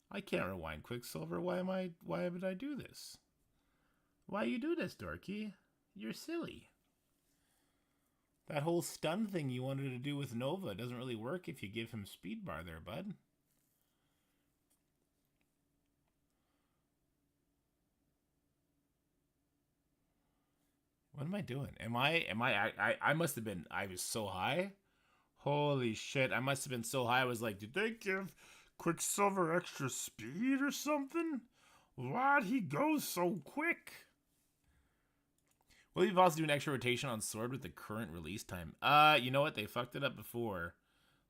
I can't rewind Quicksilver. Why would I do this? Why you do this, Dorky? You're silly. That whole stun thing you wanted to do with Nova doesn't really work if you give him speed bar there, bud. What am I doing? I must have been, I was so high. Holy shit, I must have been so high. I was like, did they give Quicksilver extra speed or something? Why'd he go so quick? Will you also do an extra rotation on Sword with the current release time? You know what? They fucked it up before.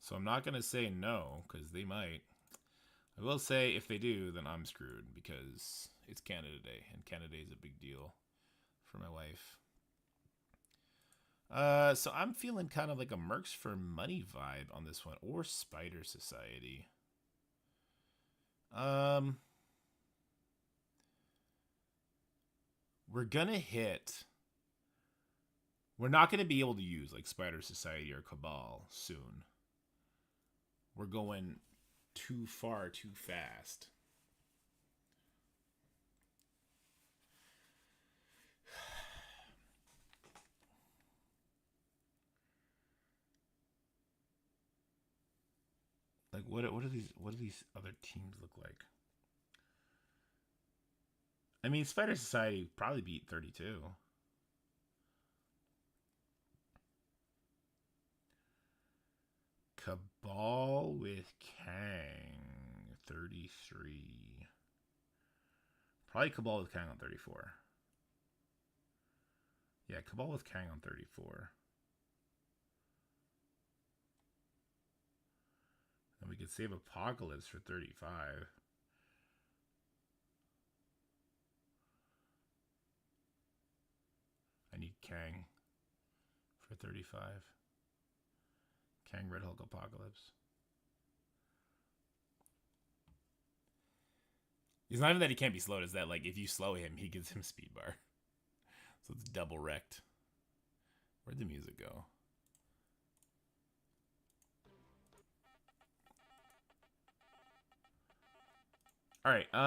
So I'm not going to say no, because they might. I will say if they do, then I'm screwed, because it's Canada Day, and Canada Day is a big deal for my wife. So I'm feeling kind of like a Mercs for Money vibe on this one, or Spider Society. We're gonna hit. We're not gonna be able to use like Spider Society or Cabal soon. We're going too far, too fast. Like what do these other teams look like? I mean, Spider Society probably beat 32. Cabal with Kang 33. Probably Cabal with Kang on 34. Yeah, Cabal with Kang on 34. And we could save Apocalypse for 35. I need Kang for 35. Kang, Red Hulk, Apocalypse. It's not even that he can't be slowed, it's that like if you slow him, he gives him speed bar. So it's double wrecked. Where'd the music go? Alright, so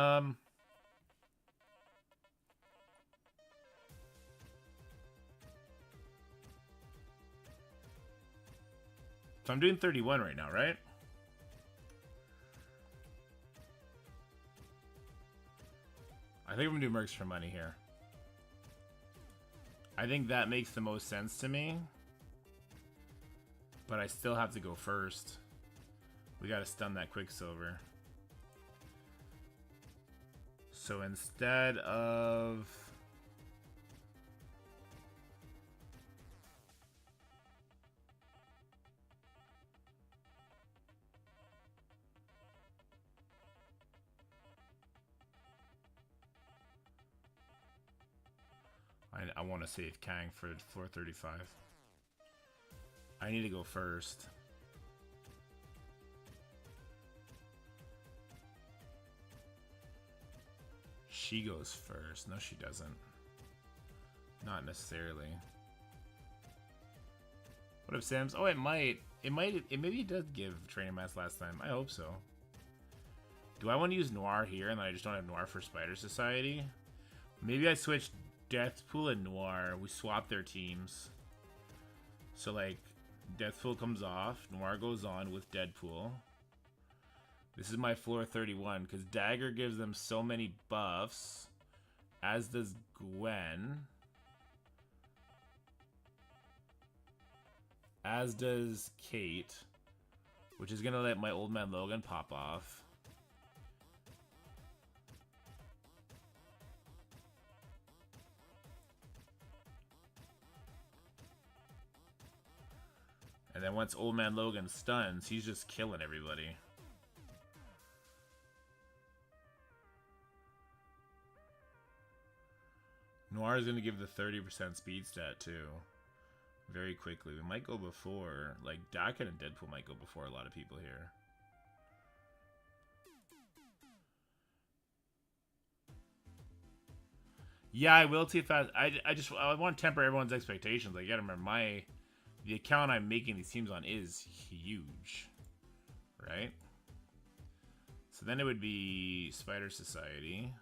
I'm doing 31 right now, right? I think I'm gonna do Mercs for Money here. I think that makes the most sense to me. But I still have to go first. We gotta stun that Quicksilver. So instead of... I want to save Kang for floor 35. I need to go first. She goes first. No, she doesn't. Not necessarily. What up, Sims? Oh, it might. Maybe it does give training mass last time. I hope so. Do I want to use Noir here and then I just don't have Noir for Spider Society? Maybe I switch Deathpool and Noir. We swap their teams. So, like, Deathpool comes off. Noir goes on with Deadpool. This is my floor 31, because Dagger gives them so many buffs, as does Gwen. As does Kate, which is going to let my old man Logan pop off. And then once old man Logan stuns, he's just killing everybody. Noir is going to give the 30% speed stat too. Very quickly. We might go before, like Dakin and Deadpool might go before a lot of people here. Yeah, I will too fast. I want to temper everyone's expectations. Like, you gotta remember, the account I'm making these teams on is huge, right? So then it would be Spider Society.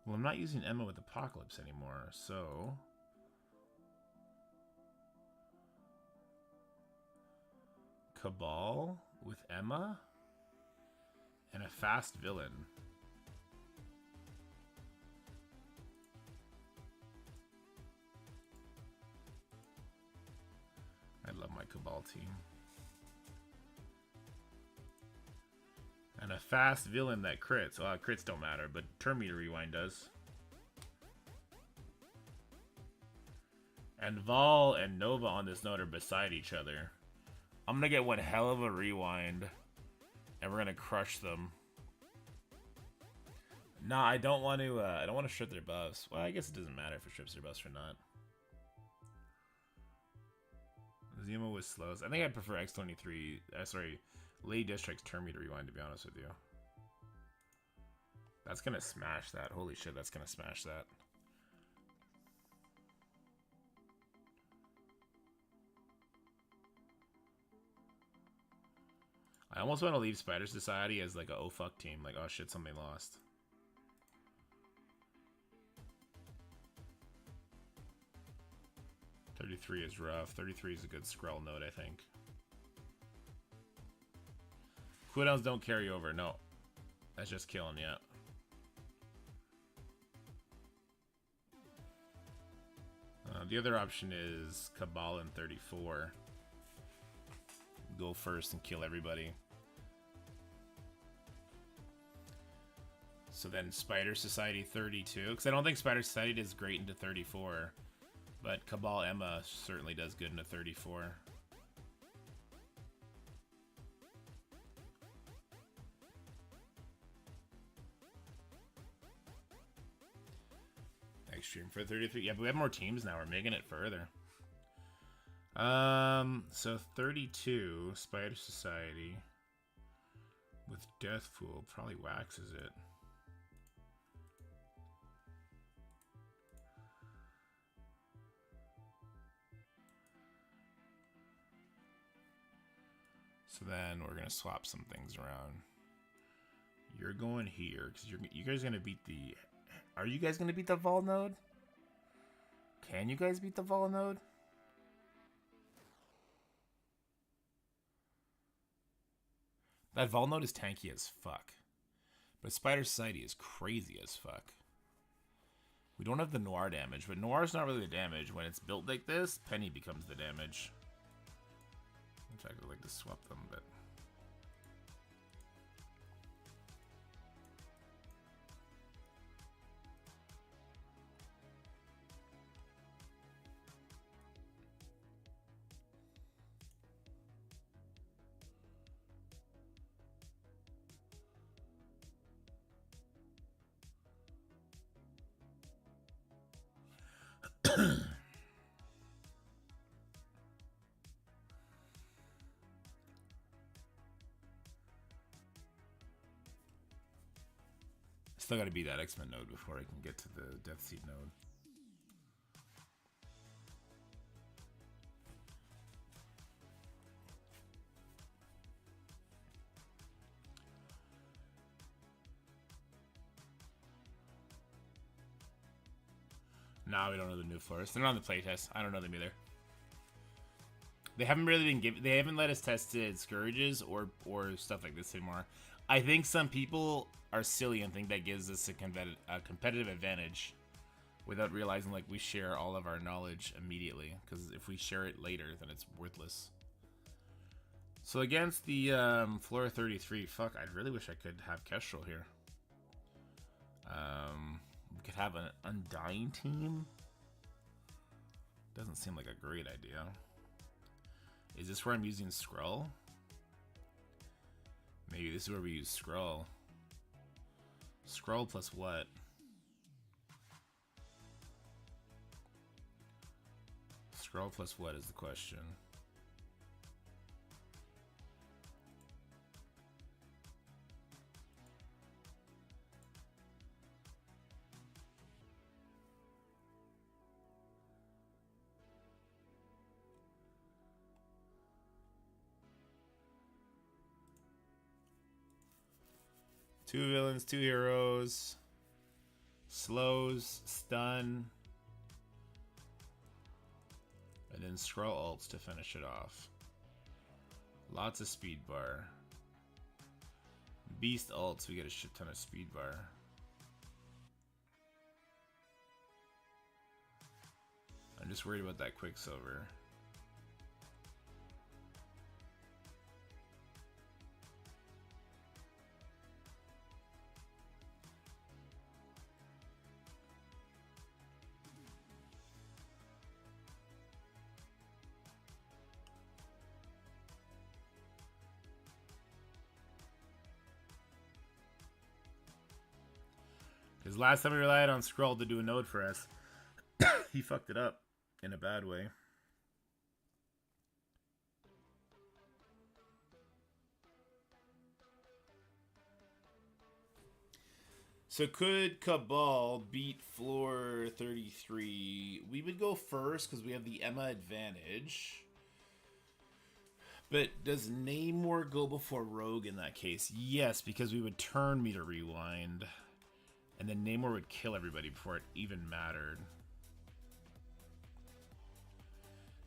Well, I'm not using Emma with Apocalypse anymore, so... Cabal with Emma? And a fast villain. my Cabal team. And a fast villain that crits. Well, crits don't matter, but turn meter rewind does. And Vol and Nova on this note are beside each other. I'm gonna get one hell of a rewind, and we're gonna crush them. Nah, I don't want to. I don't want to strip their buffs. Well, I guess it doesn't matter if it strips their buffs or not. Zemo was slow. I think I'd prefer X23. Sorry, Lady District's turn meter rewind. To be honest with you, that's gonna smash that. Holy shit, that's gonna smash that. I almost want to leave Spider Society as like a oh fuck team. Like, oh shit, somebody lost. $33 is rough. 33 is a good scroll node, I think. Cooldowns don't carry over. No. That's just killing, yeah. The other option is Cabal in 34. Go first and kill everybody. So then Spider Society 32. Because I don't think Spider Society does great into 34. But Cabal Emma certainly does good into 34. Extreme for 33. Yeah, but we have more teams now. We're making it further. So 32, Spider Society with Death Fool probably waxes it. So then we're gonna swap some things around. You're going here because you guys are gonna beat the. Are you guys gonna beat the Vol node? Can you guys beat the Vol node? That Vol node is tanky as fuck. But Spider Society is crazy as fuck. We don't have the Noir damage, but Noir's not really the damage. When it's built like this, Penny becomes the damage. In fact, I'd like to swap them, but... Still gotta beat that X-Men node before I can get to the Death Seed node. Nah, we don't know the new floors. They're not on the playtest. I don't know them either. They haven't really been given. They haven't let us test Scourges or stuff like this anymore. I think some people are silly and think that gives us a competitive advantage without realizing like we share all of our knowledge immediately, because if we share it later then it's worthless. So against the floor 33, fuck, I really wish I could have Kestrel here. We could have an Undying team. Doesn't seem like a great idea. Is this where I'm using Skrull? Maybe this is where we use Skrull. Skrull plus what? Skrull plus what is the question? Two villains, two heroes. Slows, stun. And then Skrull ults to finish it off. Lots of speed bar. Beast ults, we get a shit ton of speed bar. I'm just worried about that Quicksilver. Because last time we relied on Skrull to do a node for us, he fucked it up in a bad way. So could Cabal beat floor 33? We would go first because we have the Emma advantage. But does Namor go before Rogue in that case? Yes, because we would turn Meter Rewind. And then Namor would kill everybody before it even mattered.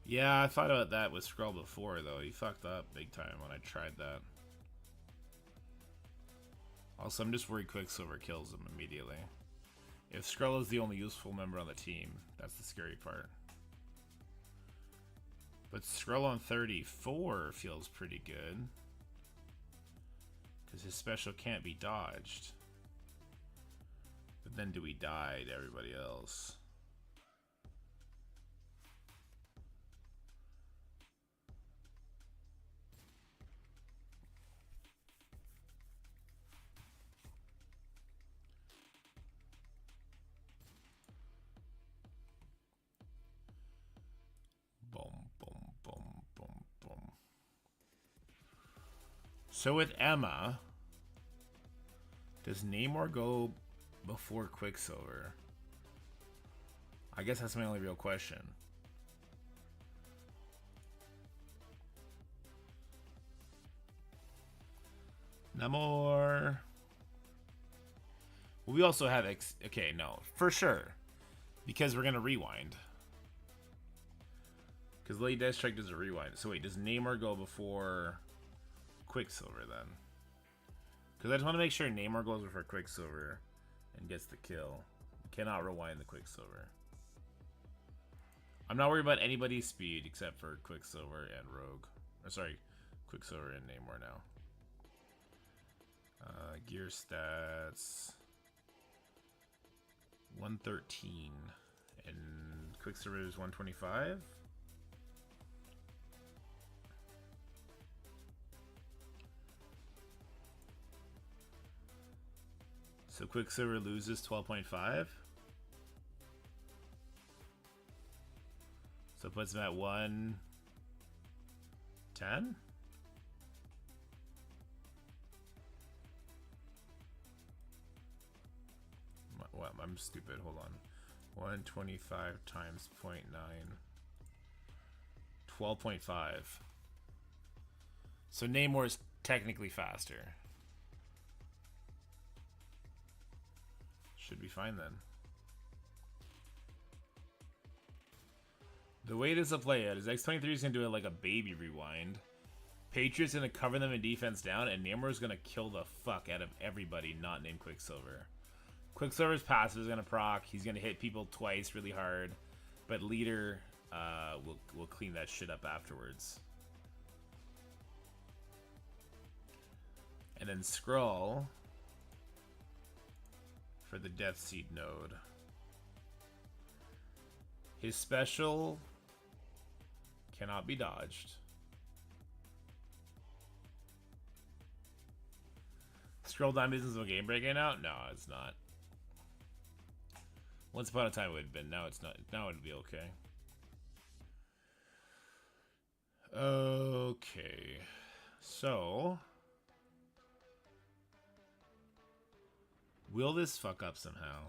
Yeah, I thought about that with Skrull before, though. He fucked up big time when I tried that. Also, I'm just worried Quicksilver kills him immediately. If Skrull is the only useful member on the team, that's the scary part. But Skrull on 34 feels pretty good. Because his special can't be dodged. But then do we die to everybody else? So with Emma, does Namor go before Quicksilver? I guess that's my only real question. Namor. Well, we also have okay, no, for sure. Because we're going to rewind. Because Lady Deathstrike does a rewind. So wait, does Namor go before Quicksilver then? Because I just want to make sure Namor goes before Quicksilver and gets the kill. We cannot rewind the Quicksilver. I'm not worried about anybody's speed except for Quicksilver and Rogue. Or sorry, Quicksilver and Namor now. Gear stats 113 and Quicksilver is 125. So Quicksilver loses 12.5. So it puts him at 110. What? I'm stupid. Hold on. 125 times 0.9. 12.5. So Namor is technically faster. Should be fine then. The way this will play out is X-23 is going to do it like a baby rewind. Patriot's going to cover them in defense down, and Namor is going to kill the fuck out of everybody not named Quicksilver. Quicksilver's passive is going to proc. He's going to hit people twice really hard, but Leader will clean that shit up afterwards. And then Skrull for the Death Seed node. His special cannot be dodged. Scroll down business of a game breaking out? No, it's not. Once upon a time it would have been. Now it's not. Now it'd be okay. Okay. So will this fuck up somehow?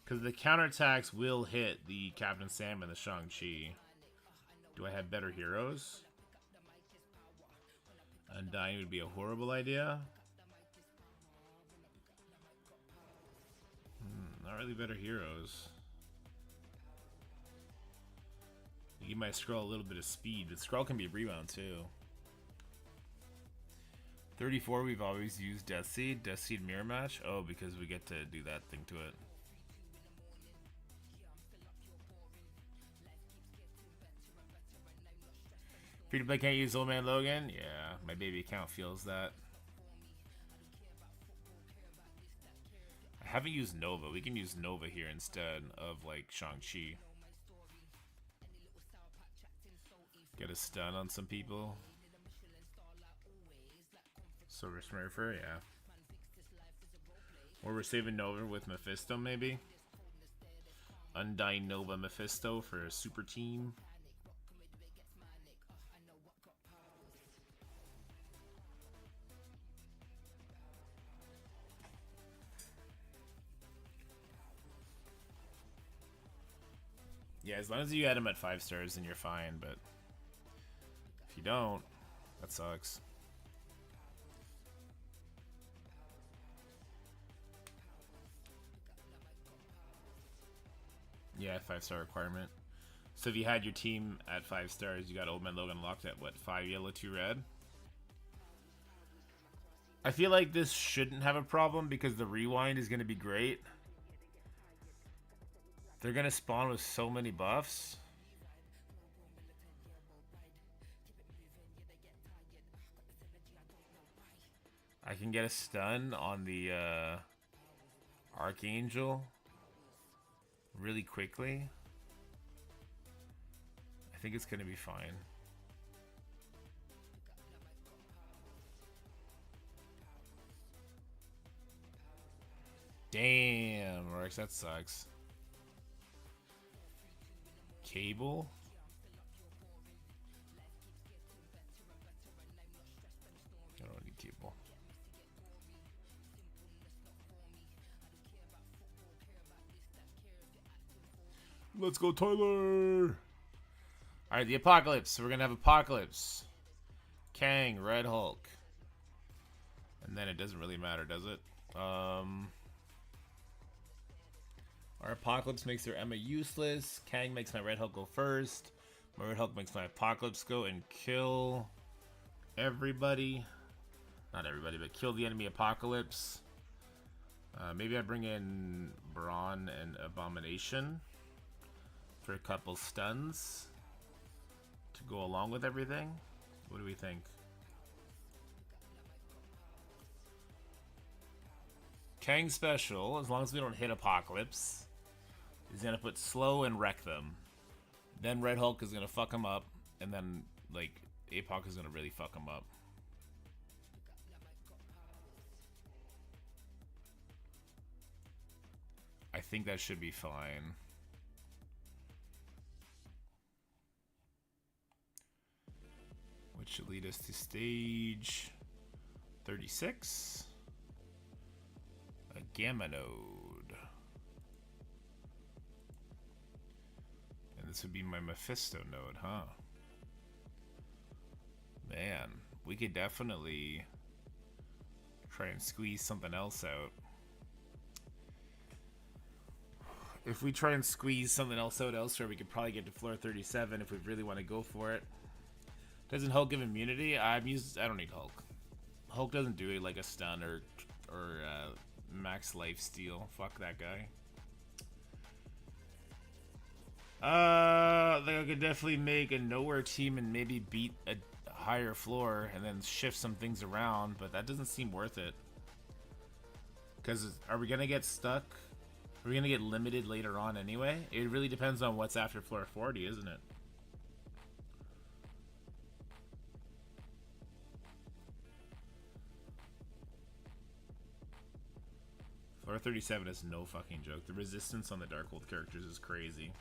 Because the counterattacks will hit the Captain Sam and the Shang-Chi. Do I have better heroes? Undying would be a horrible idea. Not really better heroes. You give my Skrull a little bit of speed, but Skrull can be rebound too. 34, we've always used Death Seed. Death Seed mirror match? Oh, because we get to do that thing to it. Free to play can't use Old Man Logan? Yeah, my baby account feels that. I haven't used Nova. We can use Nova here instead of like Shang-Chi. Get a stun on some people. Silver Smurfer, yeah. Or we're saving Nova with Mephisto, maybe? Undying Nova Mephisto for a super team. Yeah, as long as you add him at 5 stars, then you're fine, but if you don't, that sucks. Yeah, 5-star requirement. So if you had your team at 5 stars, you got Old Man Logan locked at what, 5 yellow, 2 red? I feel like this shouldn't have a problem because the rewind is going to be great. They're going to spawn with so many buffs. I can get a stun on the Archangel really quickly. I think it's going to be fine. Damn, Rex, that sucks. Cable? I don't need cable. Let's go, Tyler! Alright, the Apocalypse. So we're gonna have Apocalypse, Kang, Red Hulk. And then it doesn't really matter, does it? Our Apocalypse makes their Emma useless. Kang makes my Red Hulk go first. My Red Hulk makes my Apocalypse go and kill everybody. Not everybody, but kill the enemy Apocalypse. Maybe I bring in Brawn and Abomination for a couple stuns to go along with everything. What do we think? Kang special, as long as we don't hit Apocalypse, is gonna put slow and wreck them. Then Red Hulk is gonna fuck him up, and then like Apoc is gonna really fuck him up. I think that should be fine. Which should lead us to stage 36. A Gamma Node. And this would be my Mephisto node, huh? Man, we could definitely try and squeeze something else out. If we try and squeeze something else out elsewhere, we could probably get to floor 37 if we really want to go for it. Doesn't Hulk give immunity? I don't need Hulk. Hulk doesn't do it like a stun or max life steal. Fuck that guy. I think I could definitely make a nowhere team and maybe beat a higher floor and then shift some things around, but that doesn't seem worth it. Because are we gonna get stuck? Are we gonna get limited later on anyway? It really depends on what's after floor 40, isn't it? Floor 37 is no fucking joke. The resistance on the Darkhold characters is crazy.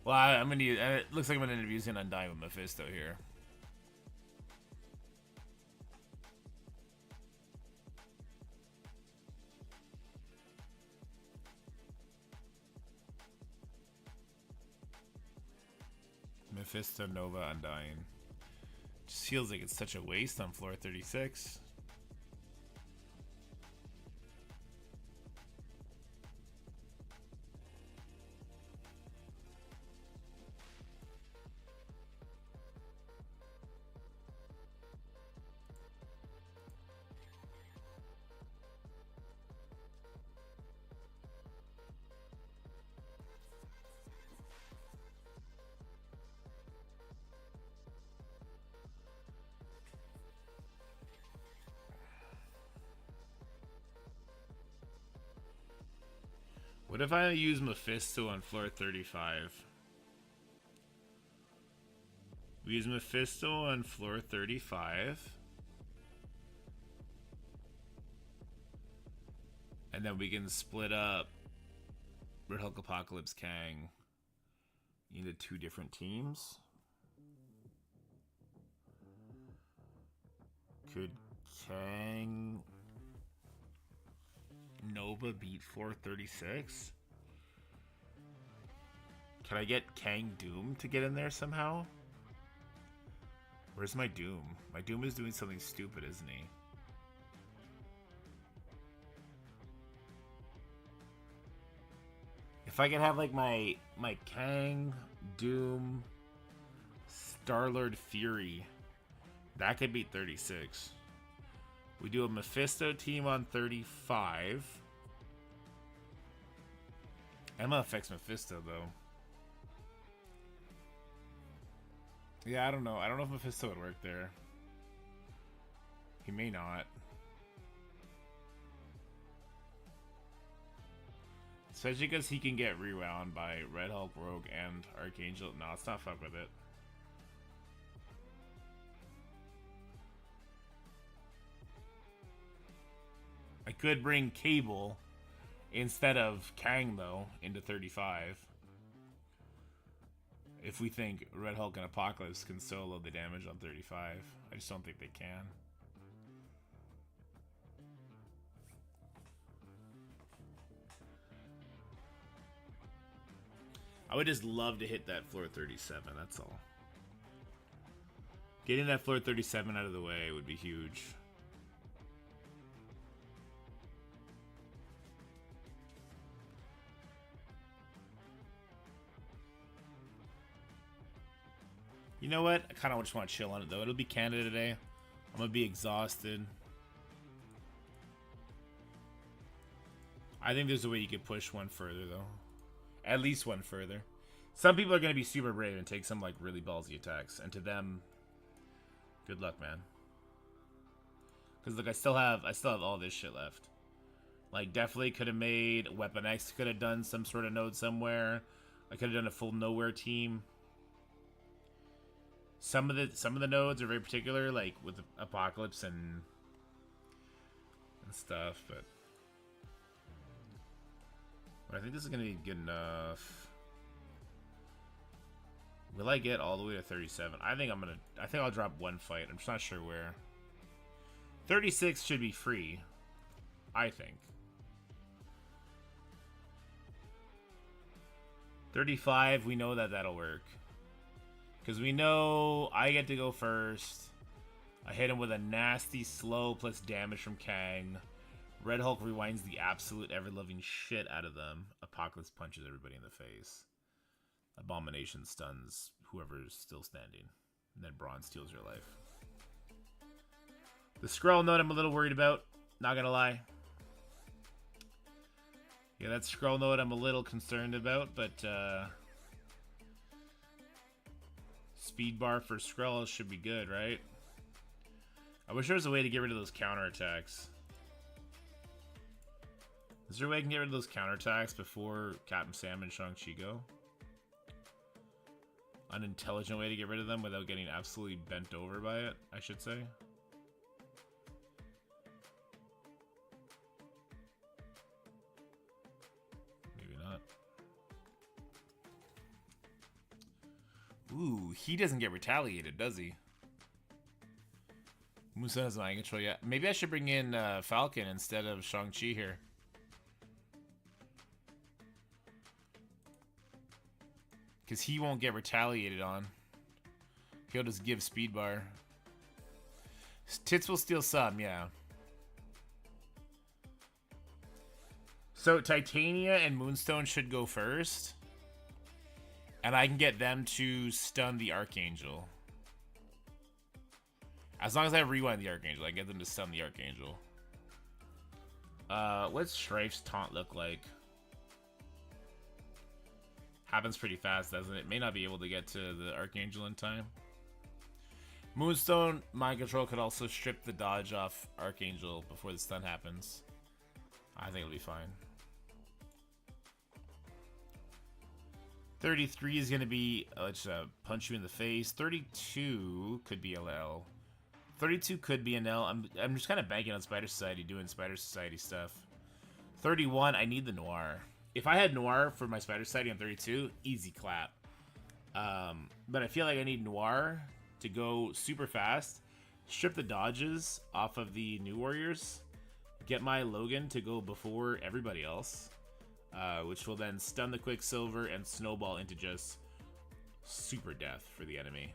Well, I'm gonna use, it looks like I'm gonna end up using Undying with Mephisto here. Mephisto, Nova, Undying. Just feels like it's such a waste on floor 36. What if I use Mephisto on floor 35? We use Mephisto on floor 35. And then we can split up Red Hulk, Apocalypse, Kang into 2 different teams. Could Kang Nova beat 436? Can I get Kang Doom to get in there somehow? Where's my Doom? My Doom is doing something stupid, isn't he? If I could have like my Kang, Doom, Star-Lord Fury, that could beat 36. We do a Mephisto team on 35. Emma affects Mephisto though. Yeah, I don't know. I don't know if Mephisto would work there. He may not. Especially because he can get rewound by Red Hulk, Rogue, and Archangel. No, let's not fuck with it. I could bring Cable instead of Kang, though, into 35. If we think Red Hulk and Apocalypse can solo the damage on 35. I just don't think they can. I would just love to hit that floor 37, that's all. Getting that floor 37 out of the way would be huge. You know what? I kind of just want to chill on it, though. It'll be Canada today. I'm going to be exhausted. I think there's a way you could push one further, though. At least one further. Some people are going to be super brave and take some, like, really ballsy attacks. And to them, good luck, man. Because, look, I still have all this shit left. Like, definitely could have made Weapon X, could have done some sort of node somewhere. I could have done a full nowhere team. Some of the nodes are very particular, like with Apocalypse and stuff, but I think this is gonna be good enough. Will I get all the way to 37? I think I'll drop one fight. I'm just not sure where. 36 should be free, I think. 35, we know that'll work. Because we know I get to go first. I hit him with a nasty slow plus damage from Kang. Red Hulk rewinds the absolute ever-loving shit out of them. Apocalypse punches everybody in the face. Abomination stuns whoever's still standing. And then Brawn steals your life. The Skrull node I'm a little worried about. Not gonna lie. Yeah, that Skrull node I'm a little concerned about, but speed bar for Skrull should be good, right? I wish there was a way to get rid of those counterattacks. Is there a way I can get rid of those counterattacks before Captain Sam and Shang-Chi go? An intelligent way to get rid of them without getting absolutely bent over by it, I should say. Maybe not. Ooh, he doesn't get retaliated, does he? Musa has mind control yet. Maybe I should bring in Falcon instead of Shang-Chi here. Because he won't get retaliated on. He'll just give speed bar. Tits will steal some, yeah. So Titania and Moonstone should go first. And I can get them to stun the Archangel. As long as I rewind the Archangel, I get them to stun the Archangel. What's Shrife's taunt look like? Happens pretty fast, doesn't it? May not be able to get to the Archangel in time. Moonstone Mind Control could also strip the dodge off Archangel before the stun happens. I think it'll be fine. 33 is going to be, let's punch you in the face. 32 could be a L. 32 could be an L. I'm just kind of banking on Spider Society, doing Spider Society stuff. 31, I need the Noir. If I had Noir for my Spider Society on 32, easy clap. But I feel like I need Noir to go super fast, strip the dodges off of the New Warriors, get my Logan to go before everybody else, which will then stun the Quicksilver and snowball into just super death for the enemy.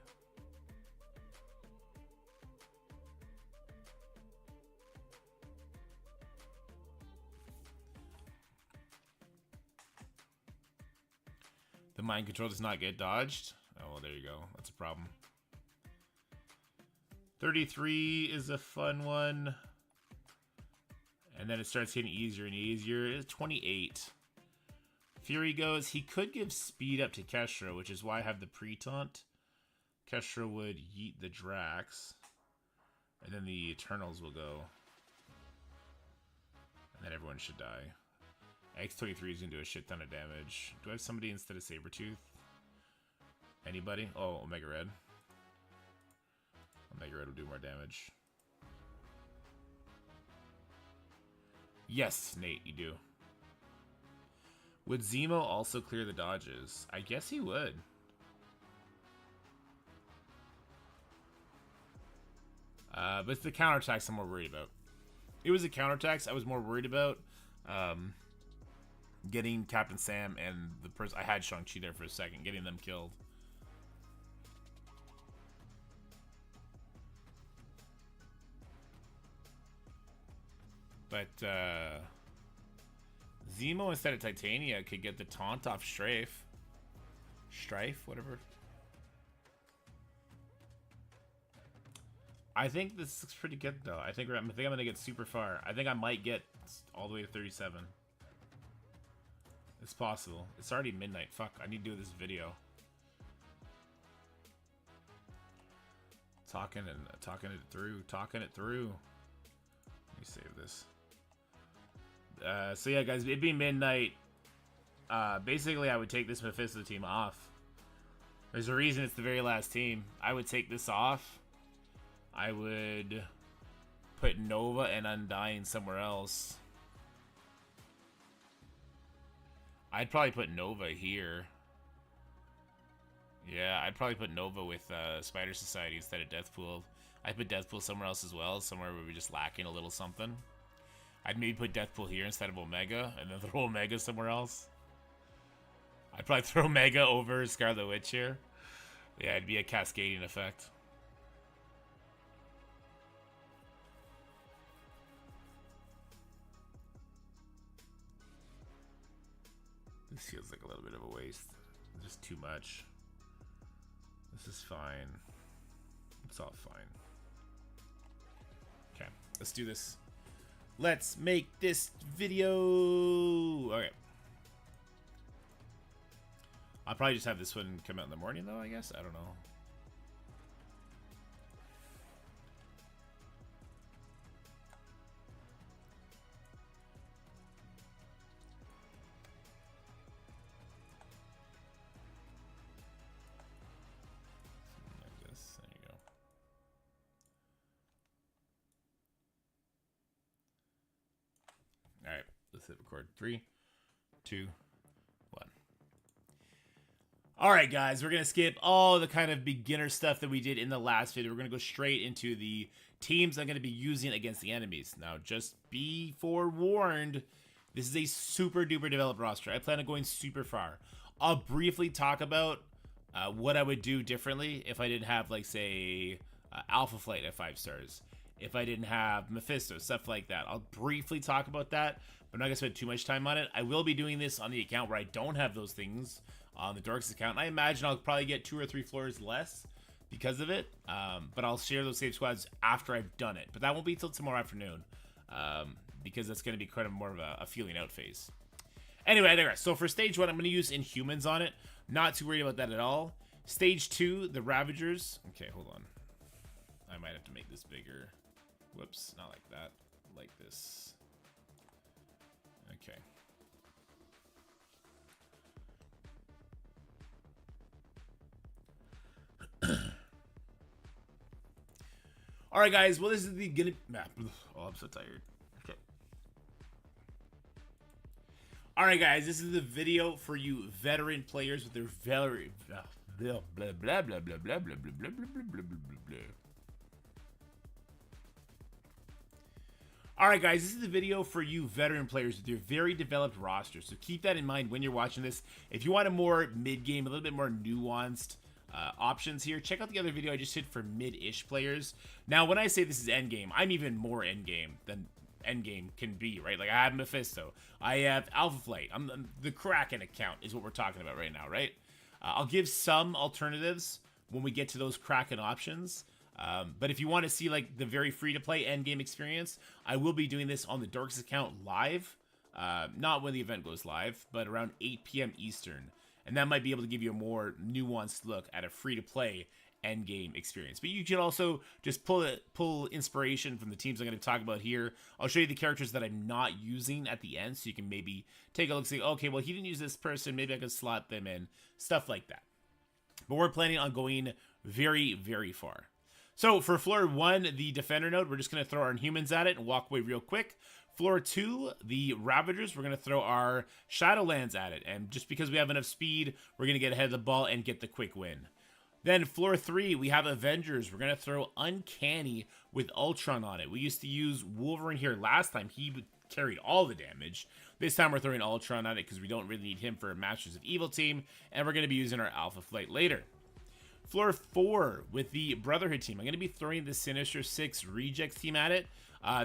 The mind control does not get dodged. Oh, well, there you go. That's a problem. 33 is a fun one. And then it starts getting easier and easier. It's 28. Fury goes. He could give speed up to Kestra, which is why I have the pre-taunt. Kestra would yeet the Drax. And then the Eternals will go. And then everyone should die. X23 is going to do a shit ton of damage. Do I have somebody instead of Sabretooth? Anybody? Oh, Omega Red. Omega Red will do more damage. Yes, Nate, you do. Would Zemo also clear the dodges? I guess he would. But it's the counterattacks I'm more worried about. It was the counterattacks I was more worried about. Getting Captain Sam and the person... I had Shang-Chi there for a second. Getting them killed. But, Zemo instead of Titania could get the taunt off Strife. Strife? Whatever. I think this looks pretty good, though. I think I'm going to get super far. I think I might get all the way to 37. It's possible. It's already midnight. Fuck, I need to do this video. Talking it through. Let me save this. So yeah, guys, it'd be midnight. Basically, I would take this Mephisto team off. There's a reason it's the very last team. I would take this off. I would put Nova and Undying somewhere else. I'd probably put Nova here. Yeah, I'd probably put Nova with Spider Society instead of Deathpool. I'd put Deathpool somewhere else as well, somewhere where we're just lacking a little something. I'd maybe put Deathpool here instead of Omega, and then throw Omega somewhere else. I'd probably throw Omega over Scarlet Witch here. Yeah, it'd be a cascading effect. This feels like a little bit of a waste. Just too much. This is fine. It's all fine. Okay, let's do this. Let's make this video. Okay. I'll probably just have this one come out in the morning, though, I guess. I don't know. Alright, let's hit record. 3, 2, 1. Alright, guys, we're going to skip all the kind of beginner stuff that we did in the last video. We're going to go straight into the teams I'm going to be using against the enemies. Now, just be forewarned, this is a super duper developed roster. I plan on going super far. I'll briefly talk about what I would do differently if I didn't have, like, say, Alpha Flight at 5 stars. If I didn't have Mephisto, stuff like that. I'll briefly talk about that, but I'm not going to spend too much time on it. I will be doing this on the account where I don't have those things, on the Dorks account. I imagine I'll probably get 2 or 3 floors less because of it, but I'll share those save squads after I've done it. But that won't be until tomorrow afternoon, because that's going to be kind of more of a feeling out phase. Anyway, I digress. So for stage 1, I'm going to use Inhumans on it. Not too worried about that at all. Stage 2, the Ravagers. Okay, hold on. I might have to make this bigger. Whoops, not like that. Like this. Okay. All right, guys. Well, this is the gonna. Oh, I'm so tired. Okay. All right, guys. This is the video for you veteran players with their very blah blah blah blah blah blah blah blah blah blah blah blah blah. All right, guys. This is the video for you veteran players with your very developed roster. So keep that in mind when you're watching this. If you want a more mid-game, a little bit more nuanced options here, check out the other video I just did for mid-ish players. Now, when I say this is endgame, I'm even more endgame than endgame can be, right? Like, I have Mephisto, I have Alpha Flight, I'm the Kraken account is what we're talking about right now, right? I'll give some alternatives when we get to those Kraken options. But if you want to see like the very free-to-play endgame experience, I will be doing this on the Dorks account live. Not when the event goes live, but around 8 p.m. Eastern. And that might be able to give you a more nuanced look at a free-to-play endgame experience. But you can also just pull inspiration from the teams I'm going to talk about here. I'll show you the characters that I'm not using at the end, so you can maybe take a look and say, okay, well, he didn't use this person, maybe I could slot them in, stuff like that. But we're planning on going very, very far. So for floor 1, the defender node, we're just going to throw our humans at it and walk away real quick. Floor 2, the Ravagers, we're going to throw our Shadowlands at it. And just because we have enough speed, we're going to get ahead of the ball and get the quick win. Then floor 3, we have Avengers. We're going to throw Uncanny with Ultron on it. We used to use Wolverine here last time. He carried all the damage. This time we're throwing Ultron on it because we don't really need him for a Masters of Evil team. And we're going to be using our Alpha Flight later. Floor 4 with the Brotherhood team. I'm going to be throwing the Sinister Six Rejects team at it.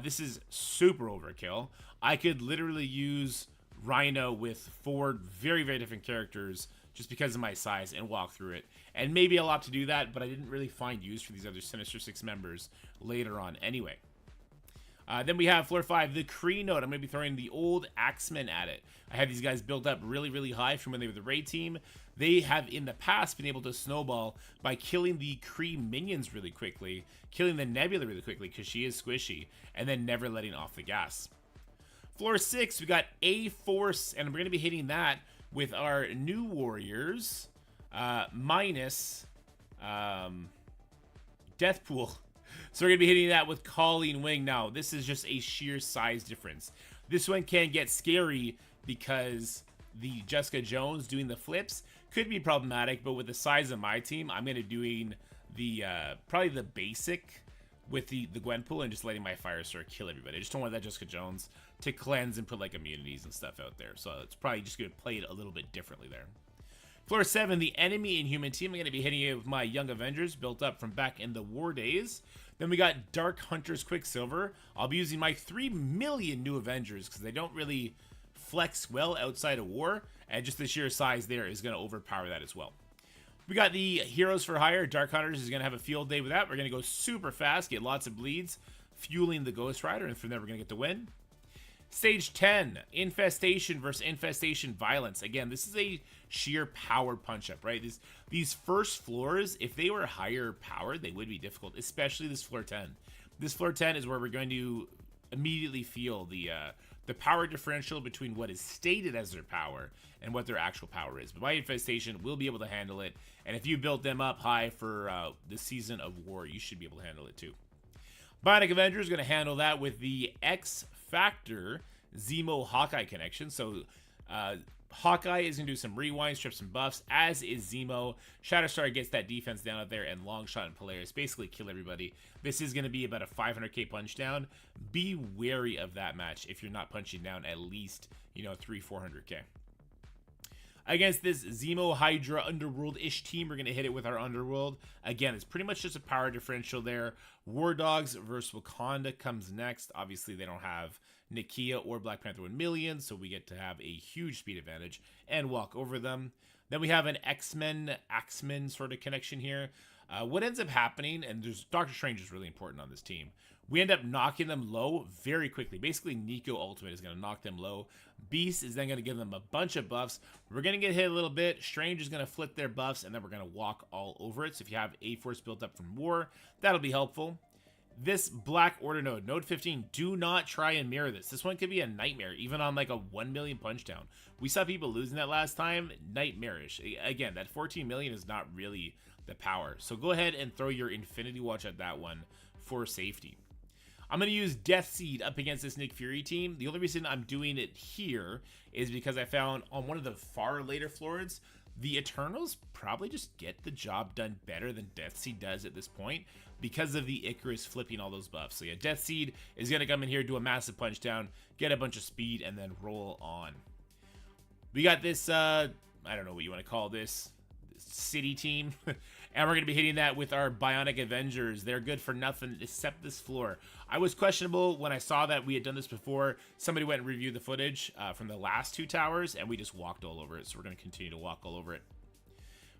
This is super overkill. I could literally use Rhino with 4 very, very different characters just because of my size and walk through it. And maybe I'll opt to do that, but I didn't really find use for these other Sinister Six members later on anyway. Then we have floor 5, the Kree node. I'm going to be throwing the old Axemen at it. I had these guys built up really, really high from when they were the raid team. They have in the past been able to snowball by killing the Kree minions really quickly, killing the Nebula really quickly because she is squishy, and then never letting off the gas. Floor 6, we got A-Force, and we're going to be hitting that with our new warriors minus Deathpool. So we're going to be hitting that with Colleen Wing. Now, this is just a sheer size difference. This one can get scary because the Jessica Jones doing the flips could be problematic, but with the size of my team, I'm going to be doing the probably the basic with the Gwenpool and just letting my Firestar kill everybody. I just don't want that Jessica Jones to cleanse and put like immunities and stuff out there. So it's probably just going to play it a little bit differently there. Floor 7, the enemy Inhuman team. I'm going to be hitting it with my Young Avengers built up from back in the war days. Then we got Dark Hunters Quicksilver. I'll be using my 3 million new Avengers because they don't really flex well outside of war. And just the sheer size there is going to overpower that as well. We got the Heroes for Hire. Dark Hunters is going to have a field day with that. We're going to go super fast, get lots of bleeds, fueling the Ghost Rider, and from there we're going to get the win. Stage 10, Infestation versus Infestation Violence. Again, this is a sheer power punch-up, right? These first floors, if they were higher powered, they would be difficult, especially this floor 10. This floor 10 is where we're going to immediately feel the power differential between what is stated as their power and what their actual power is. But my Infestation will be able to handle it, and if you built them up high for the Season of War, you should be able to handle it too. Bionic Avenger is going to handle that with the X Factor Zemo Hawkeye connection. So Hawkeye is going to do some rewinds, strip some buffs, as is Zemo. Shatterstar gets that defense down out there, and Longshot and Polaris basically kill everybody. This is going to be about a 500k punch down. Be wary of that match if you're not punching down at least, 300-400k. Against this Zemo Hydra Underworld-ish team, we're going to hit it with our Underworld. Again, it's pretty much just a power differential there. War Dogs versus Wakanda comes next. Obviously, they don't have Nakia or Black Panther 1 million, so we get to have a huge speed advantage and walk over them. Then we have an X-Men, Axemen sort of connection here. What ends up happening, and Doctor Strange is really important on this team, we end up knocking them low very quickly. Basically, Nico Ultimate is going to knock them low. Beast is then going to give them a bunch of buffs. We're going to get hit a little bit. Strange is going to flip their buffs, and then we're going to walk all over it. So if you have A-Force built up from War, that'll be helpful. This Black Order node, node 15, do not try and mirror this. This one could be a nightmare, even on like a 1 million punch down. We saw people losing that last time. Nightmarish. Again, that 14 million is not really the power. So go ahead and throw your Infinity Watch at that one for safety. I'm going to use Death Seed up against this Nick Fury team. The only reason I'm doing it here is because I found on one of the far later floors, the Eternals probably just get the job done better than Death Seed does at this point because of the Icarus flipping all those buffs. So yeah, Death Seed is going to come in here, do a massive punch down, get a bunch of speed, and then roll on. We got this, I don't know what you want to call this city team. And we're going to be hitting that with our Bionic Avengers. They're good for nothing except this floor. I was questionable when I saw that we had done this before. Somebody went and reviewed the footage from the last 2 towers, and we just walked all over it. So we're going to continue to walk all over it.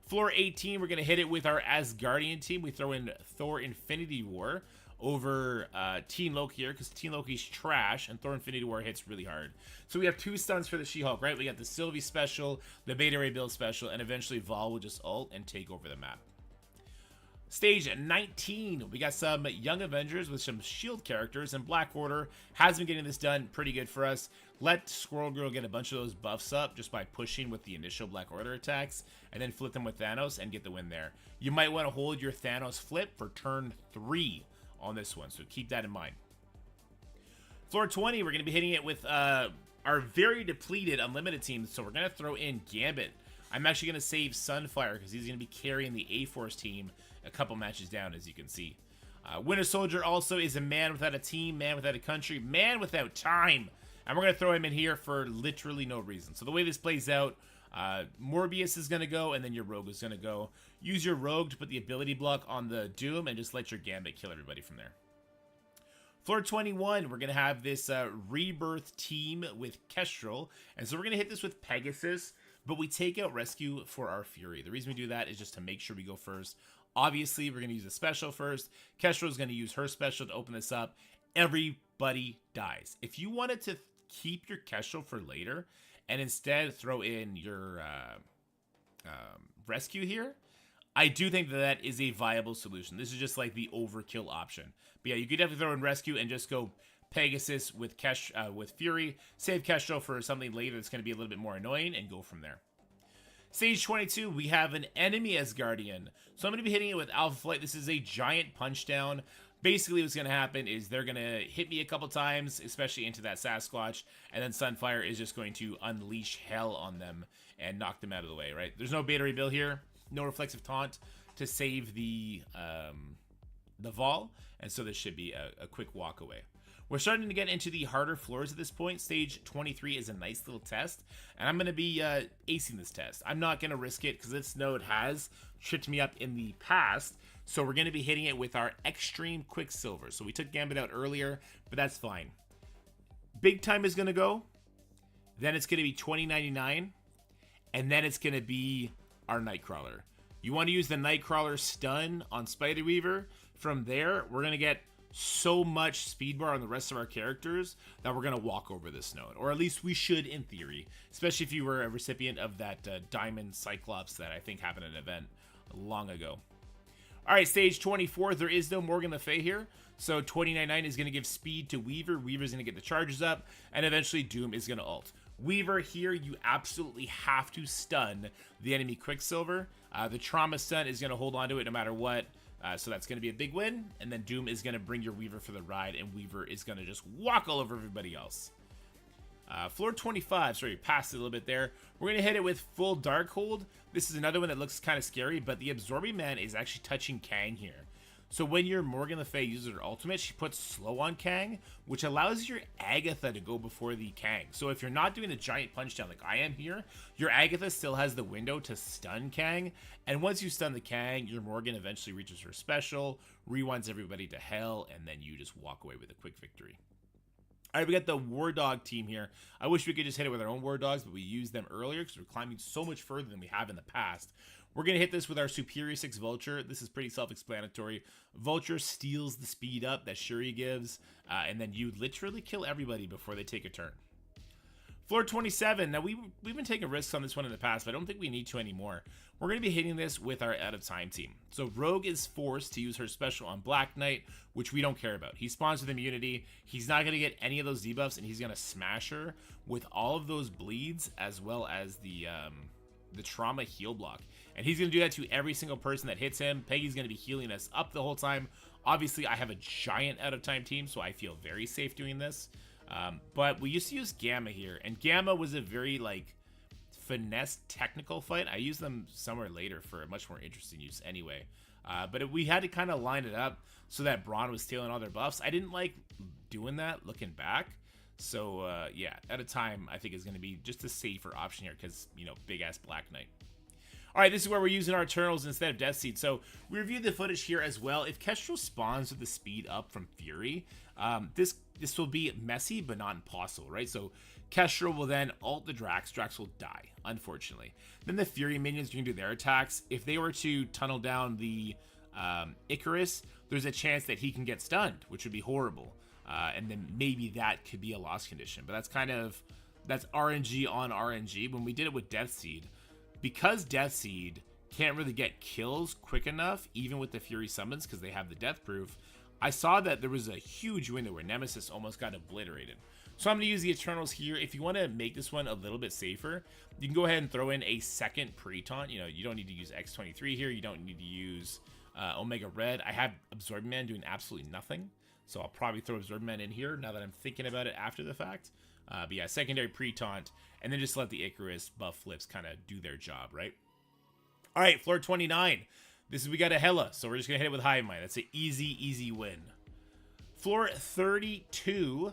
Floor 18, we're going to hit it with our Asgardian team. We throw in Thor Infinity War over Teen Loki here, because Teen Loki's trash, and Thor Infinity War hits really hard. So we have 2 stuns for the She-Hulk, right? We got the Sylvie special, the Beta Ray build special, and eventually Vol will just ult and take over the map. Stage 19, we got some Young Avengers with some shield characters, and Black Order has been getting this done pretty good for us. Let Squirrel Girl get a bunch of those buffs up just by pushing with the initial Black Order attacks, and then flip them with Thanos and get the win there. You might want to hold your Thanos flip for turn 3 on this one, so keep that in mind. Floor 20, we're going to be hitting it with our very depleted Unlimited team, so we're going to throw in Gambit. I'm actually going to save Sunfire because he's going to be carrying the A-Force team a couple matches down, as you can see. Winter Soldier also is a man without a team, man without a country, man without time. And we're going to throw him in here for literally no reason. So the way this plays out, Morbius is going to go, and then your Rogue is going to go. Use your Rogue to put the ability block on the Doom, and just let your Gambit kill everybody from there. Floor 21, we're going to have this Rebirth team with Kestrel. And so we're going to hit this with Pegasus, but we take out Rescue for our Fury. The reason we do that is just to make sure we go first. Obviously, we're going to use a special first. Kestrel is going to use her special to open this up. Everybody dies. If you wanted to keep your Kestrel for later and instead throw in your Rescue here, I do think that that is a viable solution. This is just like the overkill option. But yeah, you could definitely throw in Rescue and just go Pegasus with with Fury, save Kestrel for something later that's going to be a little bit more annoying, and go from there. Stage 22, we have an enemy Asgardian. So I'm going to be hitting it with Alpha Flight. This is a giant punch down. Basically, what's going to happen is they're going to hit me a couple times, especially into that Sasquatch, and then Sunfire is just going to unleash hell on them and knock them out of the way, right? There's no Beta Ray build here, no Reflexive Taunt to save the Vol, and so this should be a quick walk away. We're starting to get into the harder floors at this point. Stage 23 is a nice little test, and I'm going to be acing this test. I'm not going to risk it because this node has tripped me up in the past, so we're going to be hitting it with our Extreme Quicksilver. So we took Gambit out earlier, but that's fine. Big Time is going to go, then it's going to be 2099, and then it's going to be our Nightcrawler. You want to use the Nightcrawler stun on Spider Weaver. From there, we're going to get so much speed bar on the rest of our characters that we're going to walk over this node. Or at least we should in theory. Especially if you were a recipient of that Diamond Cyclops that I think happened at an event long ago. Alright, stage 24. There is no Morgan Le Fay here. So 2099 is going to give speed to Weaver. Weaver's going to get the charges up. And eventually Doom is going to ult. Weaver here, you absolutely have to stun the enemy Quicksilver. The Trauma Stun is going to hold on to it no matter what. So that's going to be a big win, and then Doom is going to bring your Weaver for the ride, and Weaver is going to just walk all over everybody else. Floor 25, sorry, passed it a little bit there. We're going to hit it with full Darkhold. This is another one that looks kind of scary, but the Absorbing Man is actually touching Kang here. So when your Morgan Le Fay uses her ultimate, she puts slow on Kang, which allows your Agatha to go before the Kang. So if you're not doing a giant punch down like I am here, your Agatha still has the window to stun Kang. And once you stun the Kang, your Morgan eventually reaches her special, rewinds everybody to hell, and then you just walk away with a quick victory. All right, we got the War Dog team here. I wish we could just hit it with our own War Dogs, but we used them earlier because we're climbing so much further than we have in the past. We're going to hit this with our Superior 6 Vulture. This is pretty self-explanatory. Vulture steals the speed up that Shuri gives, and then you literally kill everybody before they take a turn. Floor 27. Now, we've been taking risks on this one in the past, but I don't think we need to anymore. We're going to be hitting this with our Out of Time team. So Rogue is forced to use her special on Black Knight, which we don't care about. He spawns with immunity. He's not going to get any of those debuffs, and he's going to smash her with all of those bleeds, as well as the the trauma heal block. And he's going to do that to every single person that hits him. Peggy's going to be healing us up the whole time. Obviously, I have a giant out-of-time team, so I feel very safe doing this. But we used to use Gamma here, and Gamma was a very, like, finesse technical fight. I used them somewhere later for a much more interesting use anyway. But we had to kind of line it up so that Braun was stealing all their buffs. I didn't like doing that looking back. So, yeah, at a time, I think is going to be just a safer option here because, you know, big-ass Black Knight. All right, this is where we're using our Eternals instead of Death Seed. So we reviewed the footage here as well. If Kestrel spawns with the speed up from Fury, this will be messy but not impossible, right? So Kestrel will then ult the Drax. Drax will die, unfortunately. Then the Fury minions can do their attacks. If they were to tunnel down the Icarus, there's a chance that he can get stunned, which would be horrible. And then maybe that could be a loss condition. But that's RNG on RNG. When we did it with Death Seed, because Death Seed can't really get kills quick enough, even with the Fury summons, because they have the death proof, I saw that there was a huge window where Nemesis almost got obliterated. So I'm going to use the Eternals here. If you want to make this one a little bit safer, you can go ahead and throw in a second pre-taunt. You know, you don't need to use X23 here. You don't need to use Omega Red. I have Absorbing Man doing absolutely nothing, so I'll probably throw Absorbing Man in here now that I'm thinking about it after the fact. But yeah, secondary pre-taunt, and then just let the Icarus buff flips kind of do their job, right? All right, floor 29. We got a Hela, so we're just going to hit it with Hive Mind. That's an easy win. Floor 32,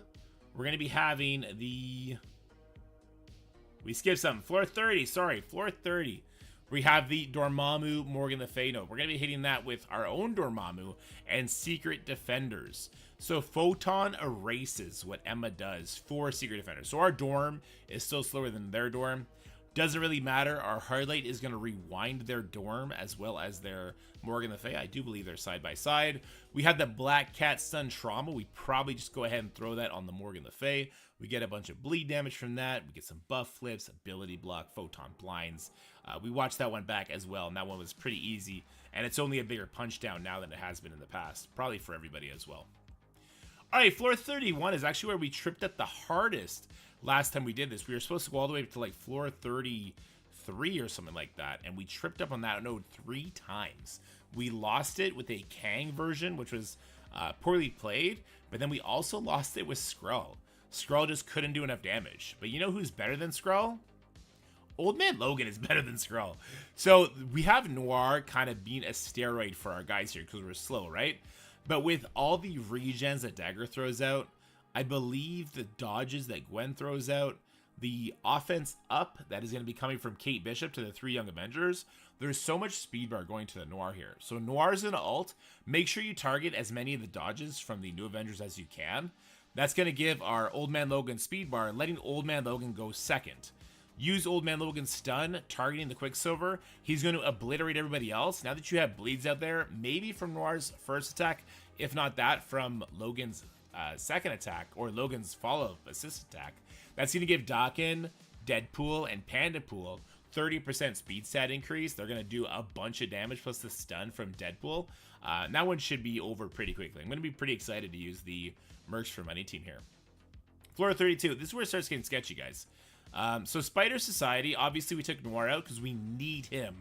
we're going to be having the... We skipped something. Floor 30, sorry, floor 30. We have the Dormammu Morgan Le Fay node. We're going to be hitting that with our own Dormammu and Secret Defenders. So Photon erases what Emma does for Secret Defenders. So our Dorm is still slower than their Dorm. Doesn't really matter. Our Highlight is going to rewind their Dorm as well as their Morgan Le Fay. I do believe they're side by side. We have the Black Cat Stun Trauma. We probably just go ahead and throw that on the Morgan Le Fay. We get a bunch of bleed damage from that. We get some buff flips, ability block, Photon blinds. We watched that one back as well, and that one was pretty easy. And it's only a bigger punch down now than it has been in the past. Probably for everybody as well. All right, floor 31 is actually where we tripped up the hardest last time we did this. We were supposed to go all the way to like floor 33 or something like that, and we tripped up on that node 3 times. We lost it with a Kang version, which was poorly played, but then we also lost it with Skrull. Skrull just couldn't do enough damage. But you know who's better than Skrull? Old Man Logan is better than Skrull. So we have Noir kind of being a steroid for our guys here because we're slow, right? But with all the regens that Dagger throws out, I believe the dodges that Gwen throws out, the offense up that is going to be coming from Kate Bishop to the 3 Young Avengers, there's so much speed bar going to the Noir here. So Noir's going to ult. Make sure you target as many of the dodges from the New Avengers as you can. That's going to give our Old Man Logan speed bar, letting Old Man Logan go second. Use Old Man Logan's stun, targeting the Quicksilver. He's going to obliterate everybody else. Now that you have bleeds out there, maybe from Noir's first attack, if not that, from Logan's second attack, or Logan's follow-up assist attack, that's going to give Daken, Deadpool, and Pandapool 30% speed stat increase. They're going to do a bunch of damage plus the stun from Deadpool. That one should be over pretty quickly. I'm going to be pretty excited to use the Mercs for Money team here. Floor 32. This is where it starts getting sketchy, guys. So Spider Society, obviously we took Noir out because we need him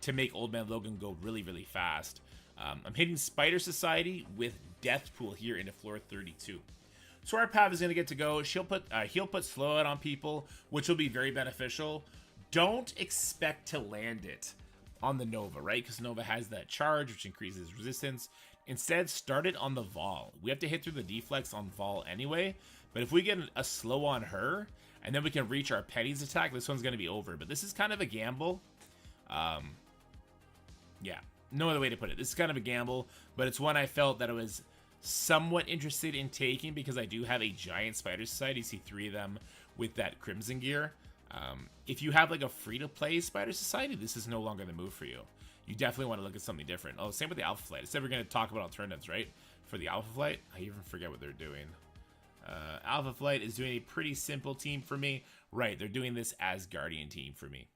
to make Old Man Logan go really, really fast. I'm hitting Spider Society with Deathpool here into floor 32. So our Pav is going to get to go. He'll put slow out on people, which will be very beneficial. Don't expect to land it on the Nova, right? Because Nova has that charge, which increases resistance. Instead, start it on the Vol. We have to hit through the deflex on Vol anyway. But if we get a slow on her, and then we can reach our Penny's attack, this one's going to be over. But this is kind of a gamble. Yeah, no other way to put it. This is kind of a gamble, but it's one I felt that I was somewhat interested in taking because I do have a giant Spider Society. You see 3 of them with that Crimson gear. If you have like a free-to-play Spider Society, this is no longer the move for you. You definitely want to look at something different. Oh, same with the Alpha Flight. I said we're going to talk about alternatives, right? For the Alpha Flight, I even forget what they're doing. Alpha Flight is doing a pretty simple team for me. Right, they're doing this as Guardian team for me.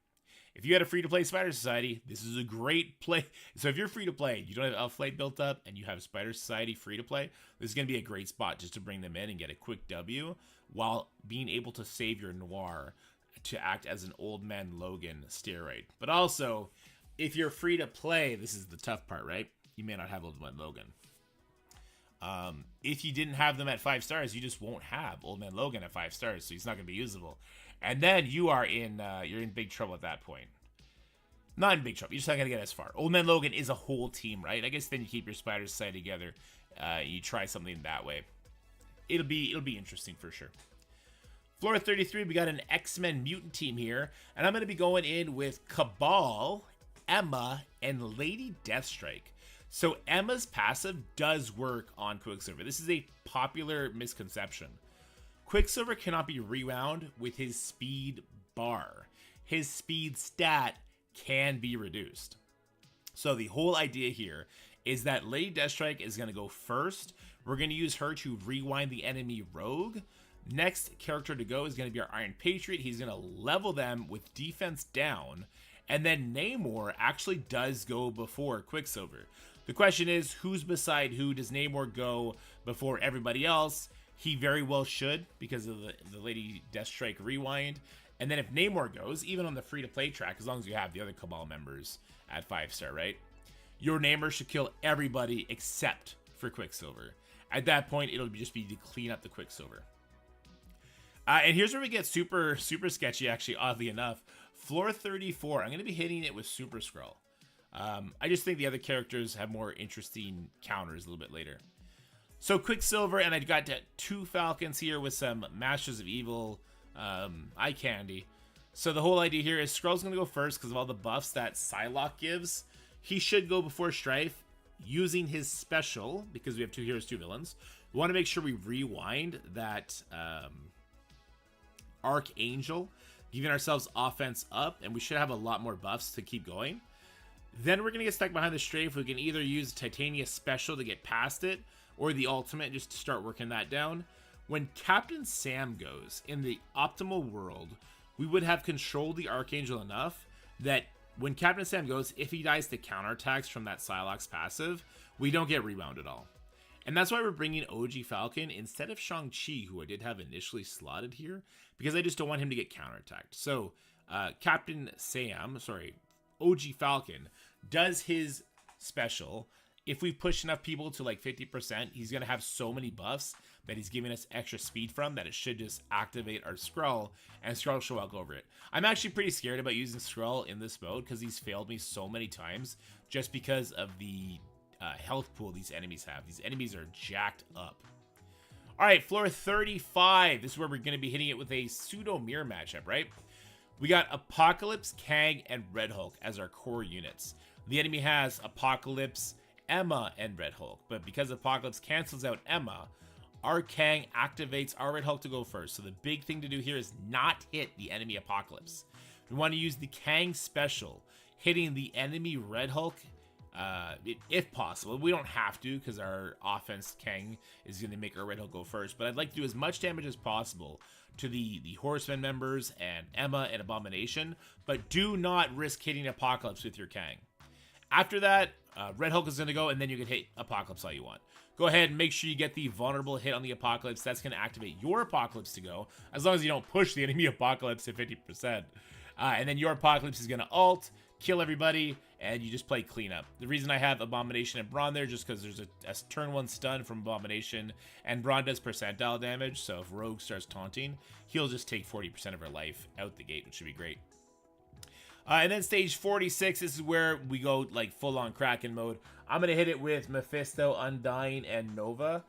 If you had a free-to-play Spider Society, this is a great play. So if you're free-to-play, you don't have Alpha Flight built up, and you have Spider Society free-to-play, this is going to be a great spot just to bring them in and get a quick W while being able to save your Noir to act as an Old Man Logan steroid. But also, if you're free to play, this is the tough part, right? You may not have Old Man Logan. If you didn't have them at 5 stars, you just won't have Old Man Logan at 5 stars, so he's not going to be usable. And then you are you're in big trouble at that point. Not in big trouble. You're just not going to get as far. Old Man Logan is a whole team, right? I guess then you keep your Spider Society together. You try something that way. It'll be interesting for sure. Floor 33, we got an X-Men mutant team here. And I'm going to be going in with Cabal, Emma, and Lady Deathstrike. So Emma's passive does work on Quicksilver. This is a popular misconception. Quicksilver cannot be rewound with his speed bar. His speed stat can be reduced. So the whole idea here is that Lady Deathstrike is going to go first. We're going to use her to rewind the enemy rogue. Next character to go is going to be our Iron Patriot. He's going to level them with defense down. And then Namor actually does go before Quicksilver. The question is, who's beside who? Does Namor go before everybody else? He very well should, because of the Lady Deathstrike rewind. And then if Namor goes, even on the free-to-play track, as long as you have the other Cabal members at 5-star, right? Your Namor should kill everybody except for Quicksilver. At that point, it'll just be to clean up the Quicksilver. And here's where we get super sketchy, actually, oddly enough. Floor 34, I'm going to be hitting it with Super Skrull. I just think the other characters have more interesting counters a little bit later. So Quicksilver, and I got 2 Falcons here with some Masters of Evil eye candy. So the whole idea here is Skrull's going to go first because of all the buffs that Psylocke gives. He should go before Strife using his special, because we have 2 heroes, 2 villains. We want to make sure we rewind that Archangel, giving ourselves offense up, and we should have a lot more buffs to keep going. Then we're going to get stuck behind the strafe. We can either use Titania special to get past it, or the ultimate just to start working that down. When Captain Sam goes, in the optimal world, we would have controlled the Archangel enough that when Captain Sam goes, if he dies to counterattacks from that Psylocke's passive, we don't get rebound at all. And that's why we're bringing OG Falcon instead of Shang-Chi, who I did have initially slotted here, because I just don't want him to get counterattacked. So OG Falcon does his special. If we push enough people to like 50%, he's going to have so many buffs that he's giving us extra speed from that it should just activate our Skrull, and Skrull should walk over it. I'm actually pretty scared about using Skrull in this mode because he's failed me so many times just because of the health pool these enemies have. These enemies are jacked up. All right, floor 35. This is where we're going to be hitting it with a pseudo mirror matchup, right? We got Apocalypse, Kang, and Red Hulk as our core units. The enemy has Apocalypse, Emma, and Red Hulk. But because Apocalypse cancels out Emma, our Kang activates our Red Hulk to go first. So the big thing to do here is not hit the enemy Apocalypse. We want to use the Kang special, hitting the enemy Red Hulk if possible. We don't have to because our offense Kang is going to make our Red Hulk go first. But I'd like to do as much damage as possible to the Horsemen members and Emma and Abomination. But do not risk hitting Apocalypse with your Kang. After that, Red Hulk is going to go, and then you can hit Apocalypse all you want. Go ahead and make sure you get the vulnerable hit on the Apocalypse. That's going to activate your Apocalypse to go, as long as you don't push the enemy Apocalypse to 50%. And then your Apocalypse is going to ult, kill everybody, and you just play cleanup. The reason I have Abomination and Brawn there just because there's a turn 1 stun from Abomination, and Brawn does percentile damage, so if Rogue starts taunting, he'll just take 40% of her life out the gate, which should be great. And then stage 46, this is where we go like full-on Kraken mode. I'm going to hit it with Mephisto, Undying, and Nova.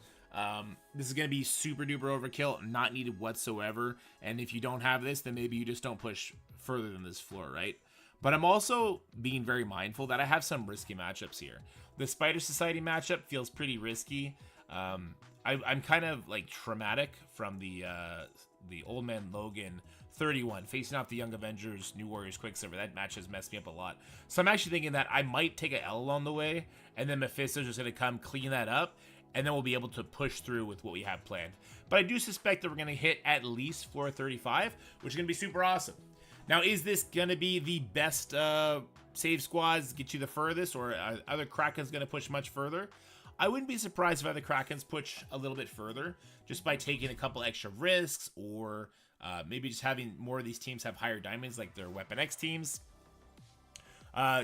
This is going to be super duper overkill, not needed whatsoever. And if you don't have this, then maybe you just don't push further than this floor, right? But I'm also being very mindful that I have some risky matchups here. The Spider Society matchup feels pretty risky. I'm kind of like traumatic from the Old Man Logan 31 facing off the Young Avengers, New Warriors, Quicksilver. That match has messed me up a lot. So I'm actually thinking that I might take a L along the way, and then Mephisto's just going to come clean that up, and then we'll be able to push through with what we have planned. But I do suspect that we're going to hit at least floor 35, which is going to be super awesome. Now, is this going to be the best save squads, get you the furthest, or are other Krakens going to push much further? I wouldn't be surprised if other Krakens push a little bit further, just by taking a couple extra risks, or Maybe just having more of these teams have higher diamonds, like their Weapon X teams.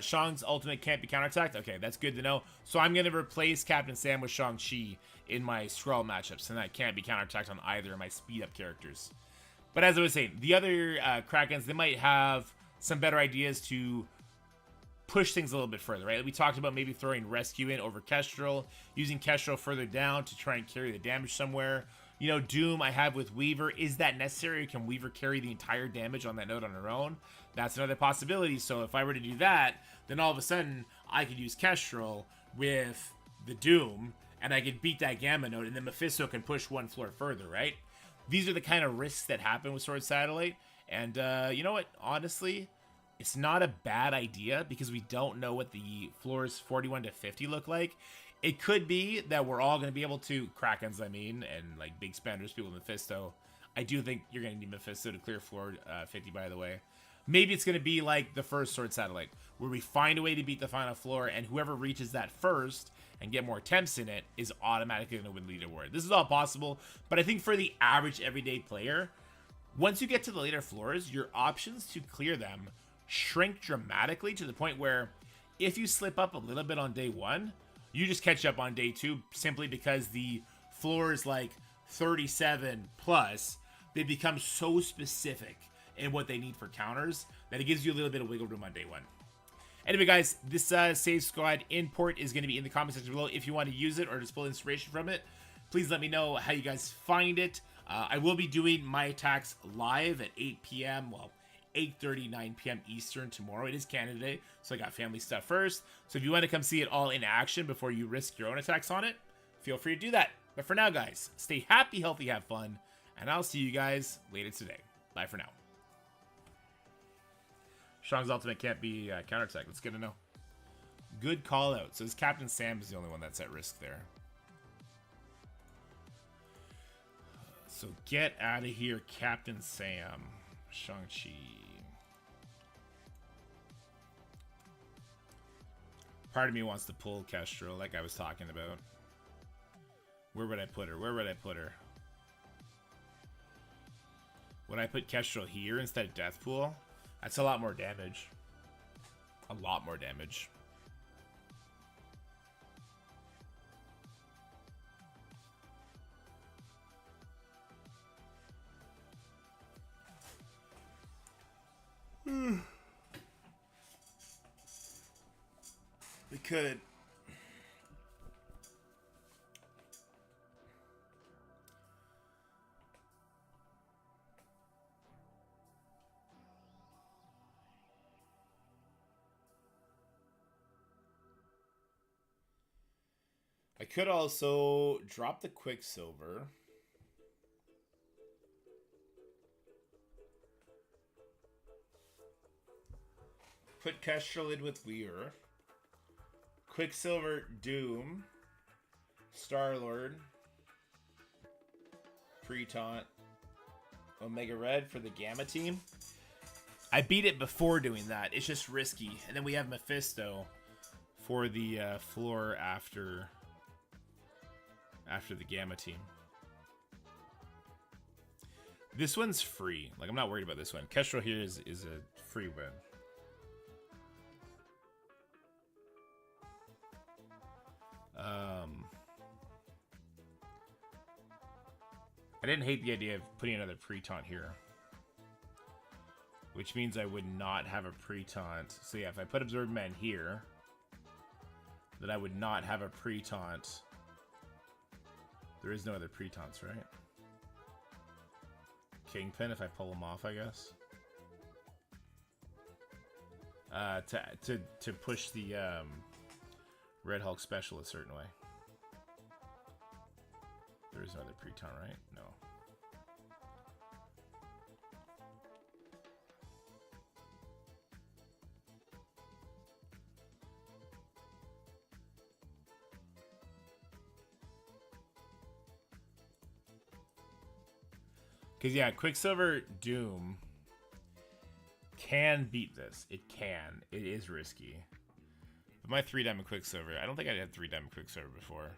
Shang's ultimate can't be counterattacked. Okay, that's good to know. So I'm going to replace Captain Sam with Shang-Chi in my Skrull matchups, and that can't be counterattacked on either of my speed-up characters. But as I was saying, the other Krakens, they might have some better ideas to push things a little bit further, right? We talked about maybe throwing Rescue in over Kestrel, using Kestrel further down to try and carry the damage somewhere. You know, Doom I have with Weaver. Is that necessary? Can Weaver carry the entire damage on that node on her own? That's another possibility. So if I were to do that, then all of a sudden I could use Kestrel with the Doom, and I could beat that Gamma node, and then Mephisto can push one floor further, right? These are the kind of risks that happen with Sword Satellite. And you know what? Honestly, it's not a bad idea because we don't know what the floors 41 to 50 look like. It could be that we're all going to be able to, Krakens I mean, and like big spenders, people with Mephisto. I do think you're going to need Mephisto to clear floor 50, by the way. Maybe it's going to be like the first Sword Satellite, where we find a way to beat the final floor, and whoever reaches that first and get more attempts in it is automatically going to win leaderboard. This is all possible, but I think for the average everyday player, once you get to the later floors, your options to clear them shrink dramatically to the point where if you slip up a little bit on day one, you just catch up on day two simply because the floors like 37 plus, they become so specific in what they need for counters that it gives you a little bit of wiggle room on day one. Anyway, guys, this Save Squad import is going to be in the comment section below. If you want to use it or just pull inspiration from it, please let me know how you guys find it. I will be doing my attacks live at 8 p.m. Well, 8:30, 9 p.m. Eastern tomorrow. It is Canada Day, so I got family stuff first. So if you want to come see it all in action before you risk your own attacks on it, feel free to do that. But for now, guys, stay happy, healthy, have fun, and I'll see you guys later today. Bye for now. Shang's ultimate can't be counterattacked. That's good to know. Good call out. So his Captain Sam is the only one that's at risk there. So get out of here, Captain Sam. Shang-Chi. Part of me wants to pull Kestrel like I was talking about. Where would I put her? Where would I put her? Would I put Kestrel here instead of Deathpool? That's a lot more damage. A lot more damage. We could. I could also drop the Quicksilver. Put Kestrel in with Weaver. Quicksilver, Doom, Star-Lord, Pre-Taunt, Omega Red for the Gamma team. I beat it before doing that. It's just risky. And then we have Mephisto for the floor after the Gamma team. This one's free. Like, I'm not worried about this one. Kestrel here is a free win. I didn't hate the idea of putting another pre-taunt here, which means I would not have a pre-taunt. So yeah, if I put Absorbed Man here, then I would not have a pre-taunt. There is no other pre-taunts, right? Kingpin, if I pull him off, I guess. To push the Red Hulk special a certain way. There is no other pre-taunt, right? No. Because, yeah, Quicksilver Doom can beat this. It can. It is risky. But my 3-diamond Quicksilver, I don't think I had 3-diamond Quicksilver before.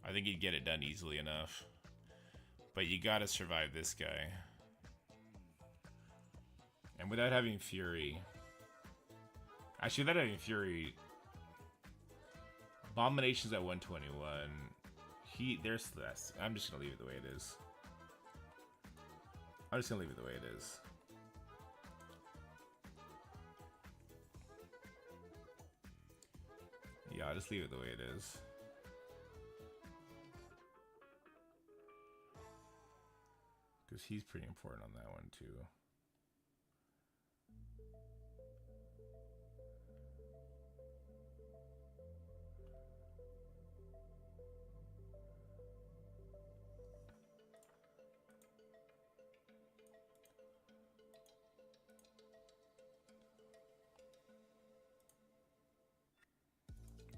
I think you'd get it done easily enough. But you gotta survive this guy. And without having Fury... Actually, without having Fury... Abomination's at 121. There's less. I'm just gonna leave it the way it is. I'm just gonna leave it the way it is. Yeah, I'll just leave it the way it is. Because he's pretty important on that one, too.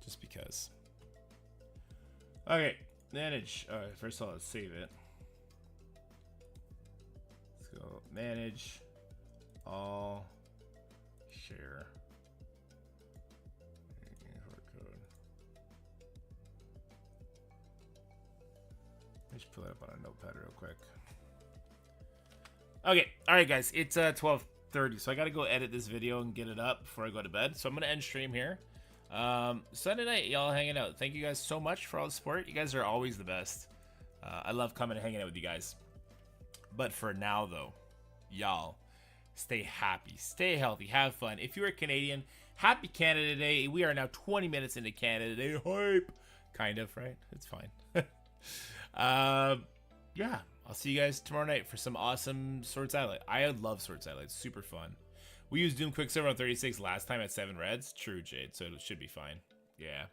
Just because. Okay, manage. First of all, let's save it. Let's go manage, all, share. Code. Let's pull it up on a notepad real quick. Okay, all right, guys. It's 12:30, so I gotta go edit this video and get it up before I go to bed. So I'm gonna end stream here. Sunday night, y'all hanging out. Thank you guys so much for all the support. You guys are always the best. I love coming and hanging out with you guys. But for now, though, y'all, stay happy, stay healthy, have fun. If you're a Canadian, happy Canada Day. We are now 20 minutes into Canada Day. Hype. Kind of, right? It's fine. Yeah, I'll see you guys tomorrow night for some awesome Sword Satellite. I love Sword Satellite. It's super fun. We used Doom Quicksilver on 36 last time at 7 reds. True, Jade, so it should be fine. Yeah.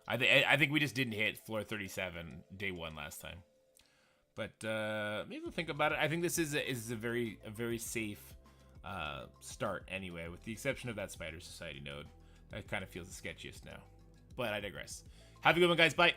I think we just didn't hit floor 37 day 1 last time. But maybe we'll think about it. I think this is a very safe start anyway, with the exception of that Spider Society node. That kind of feels the sketchiest now. But I digress. Have a good one, guys. Bye.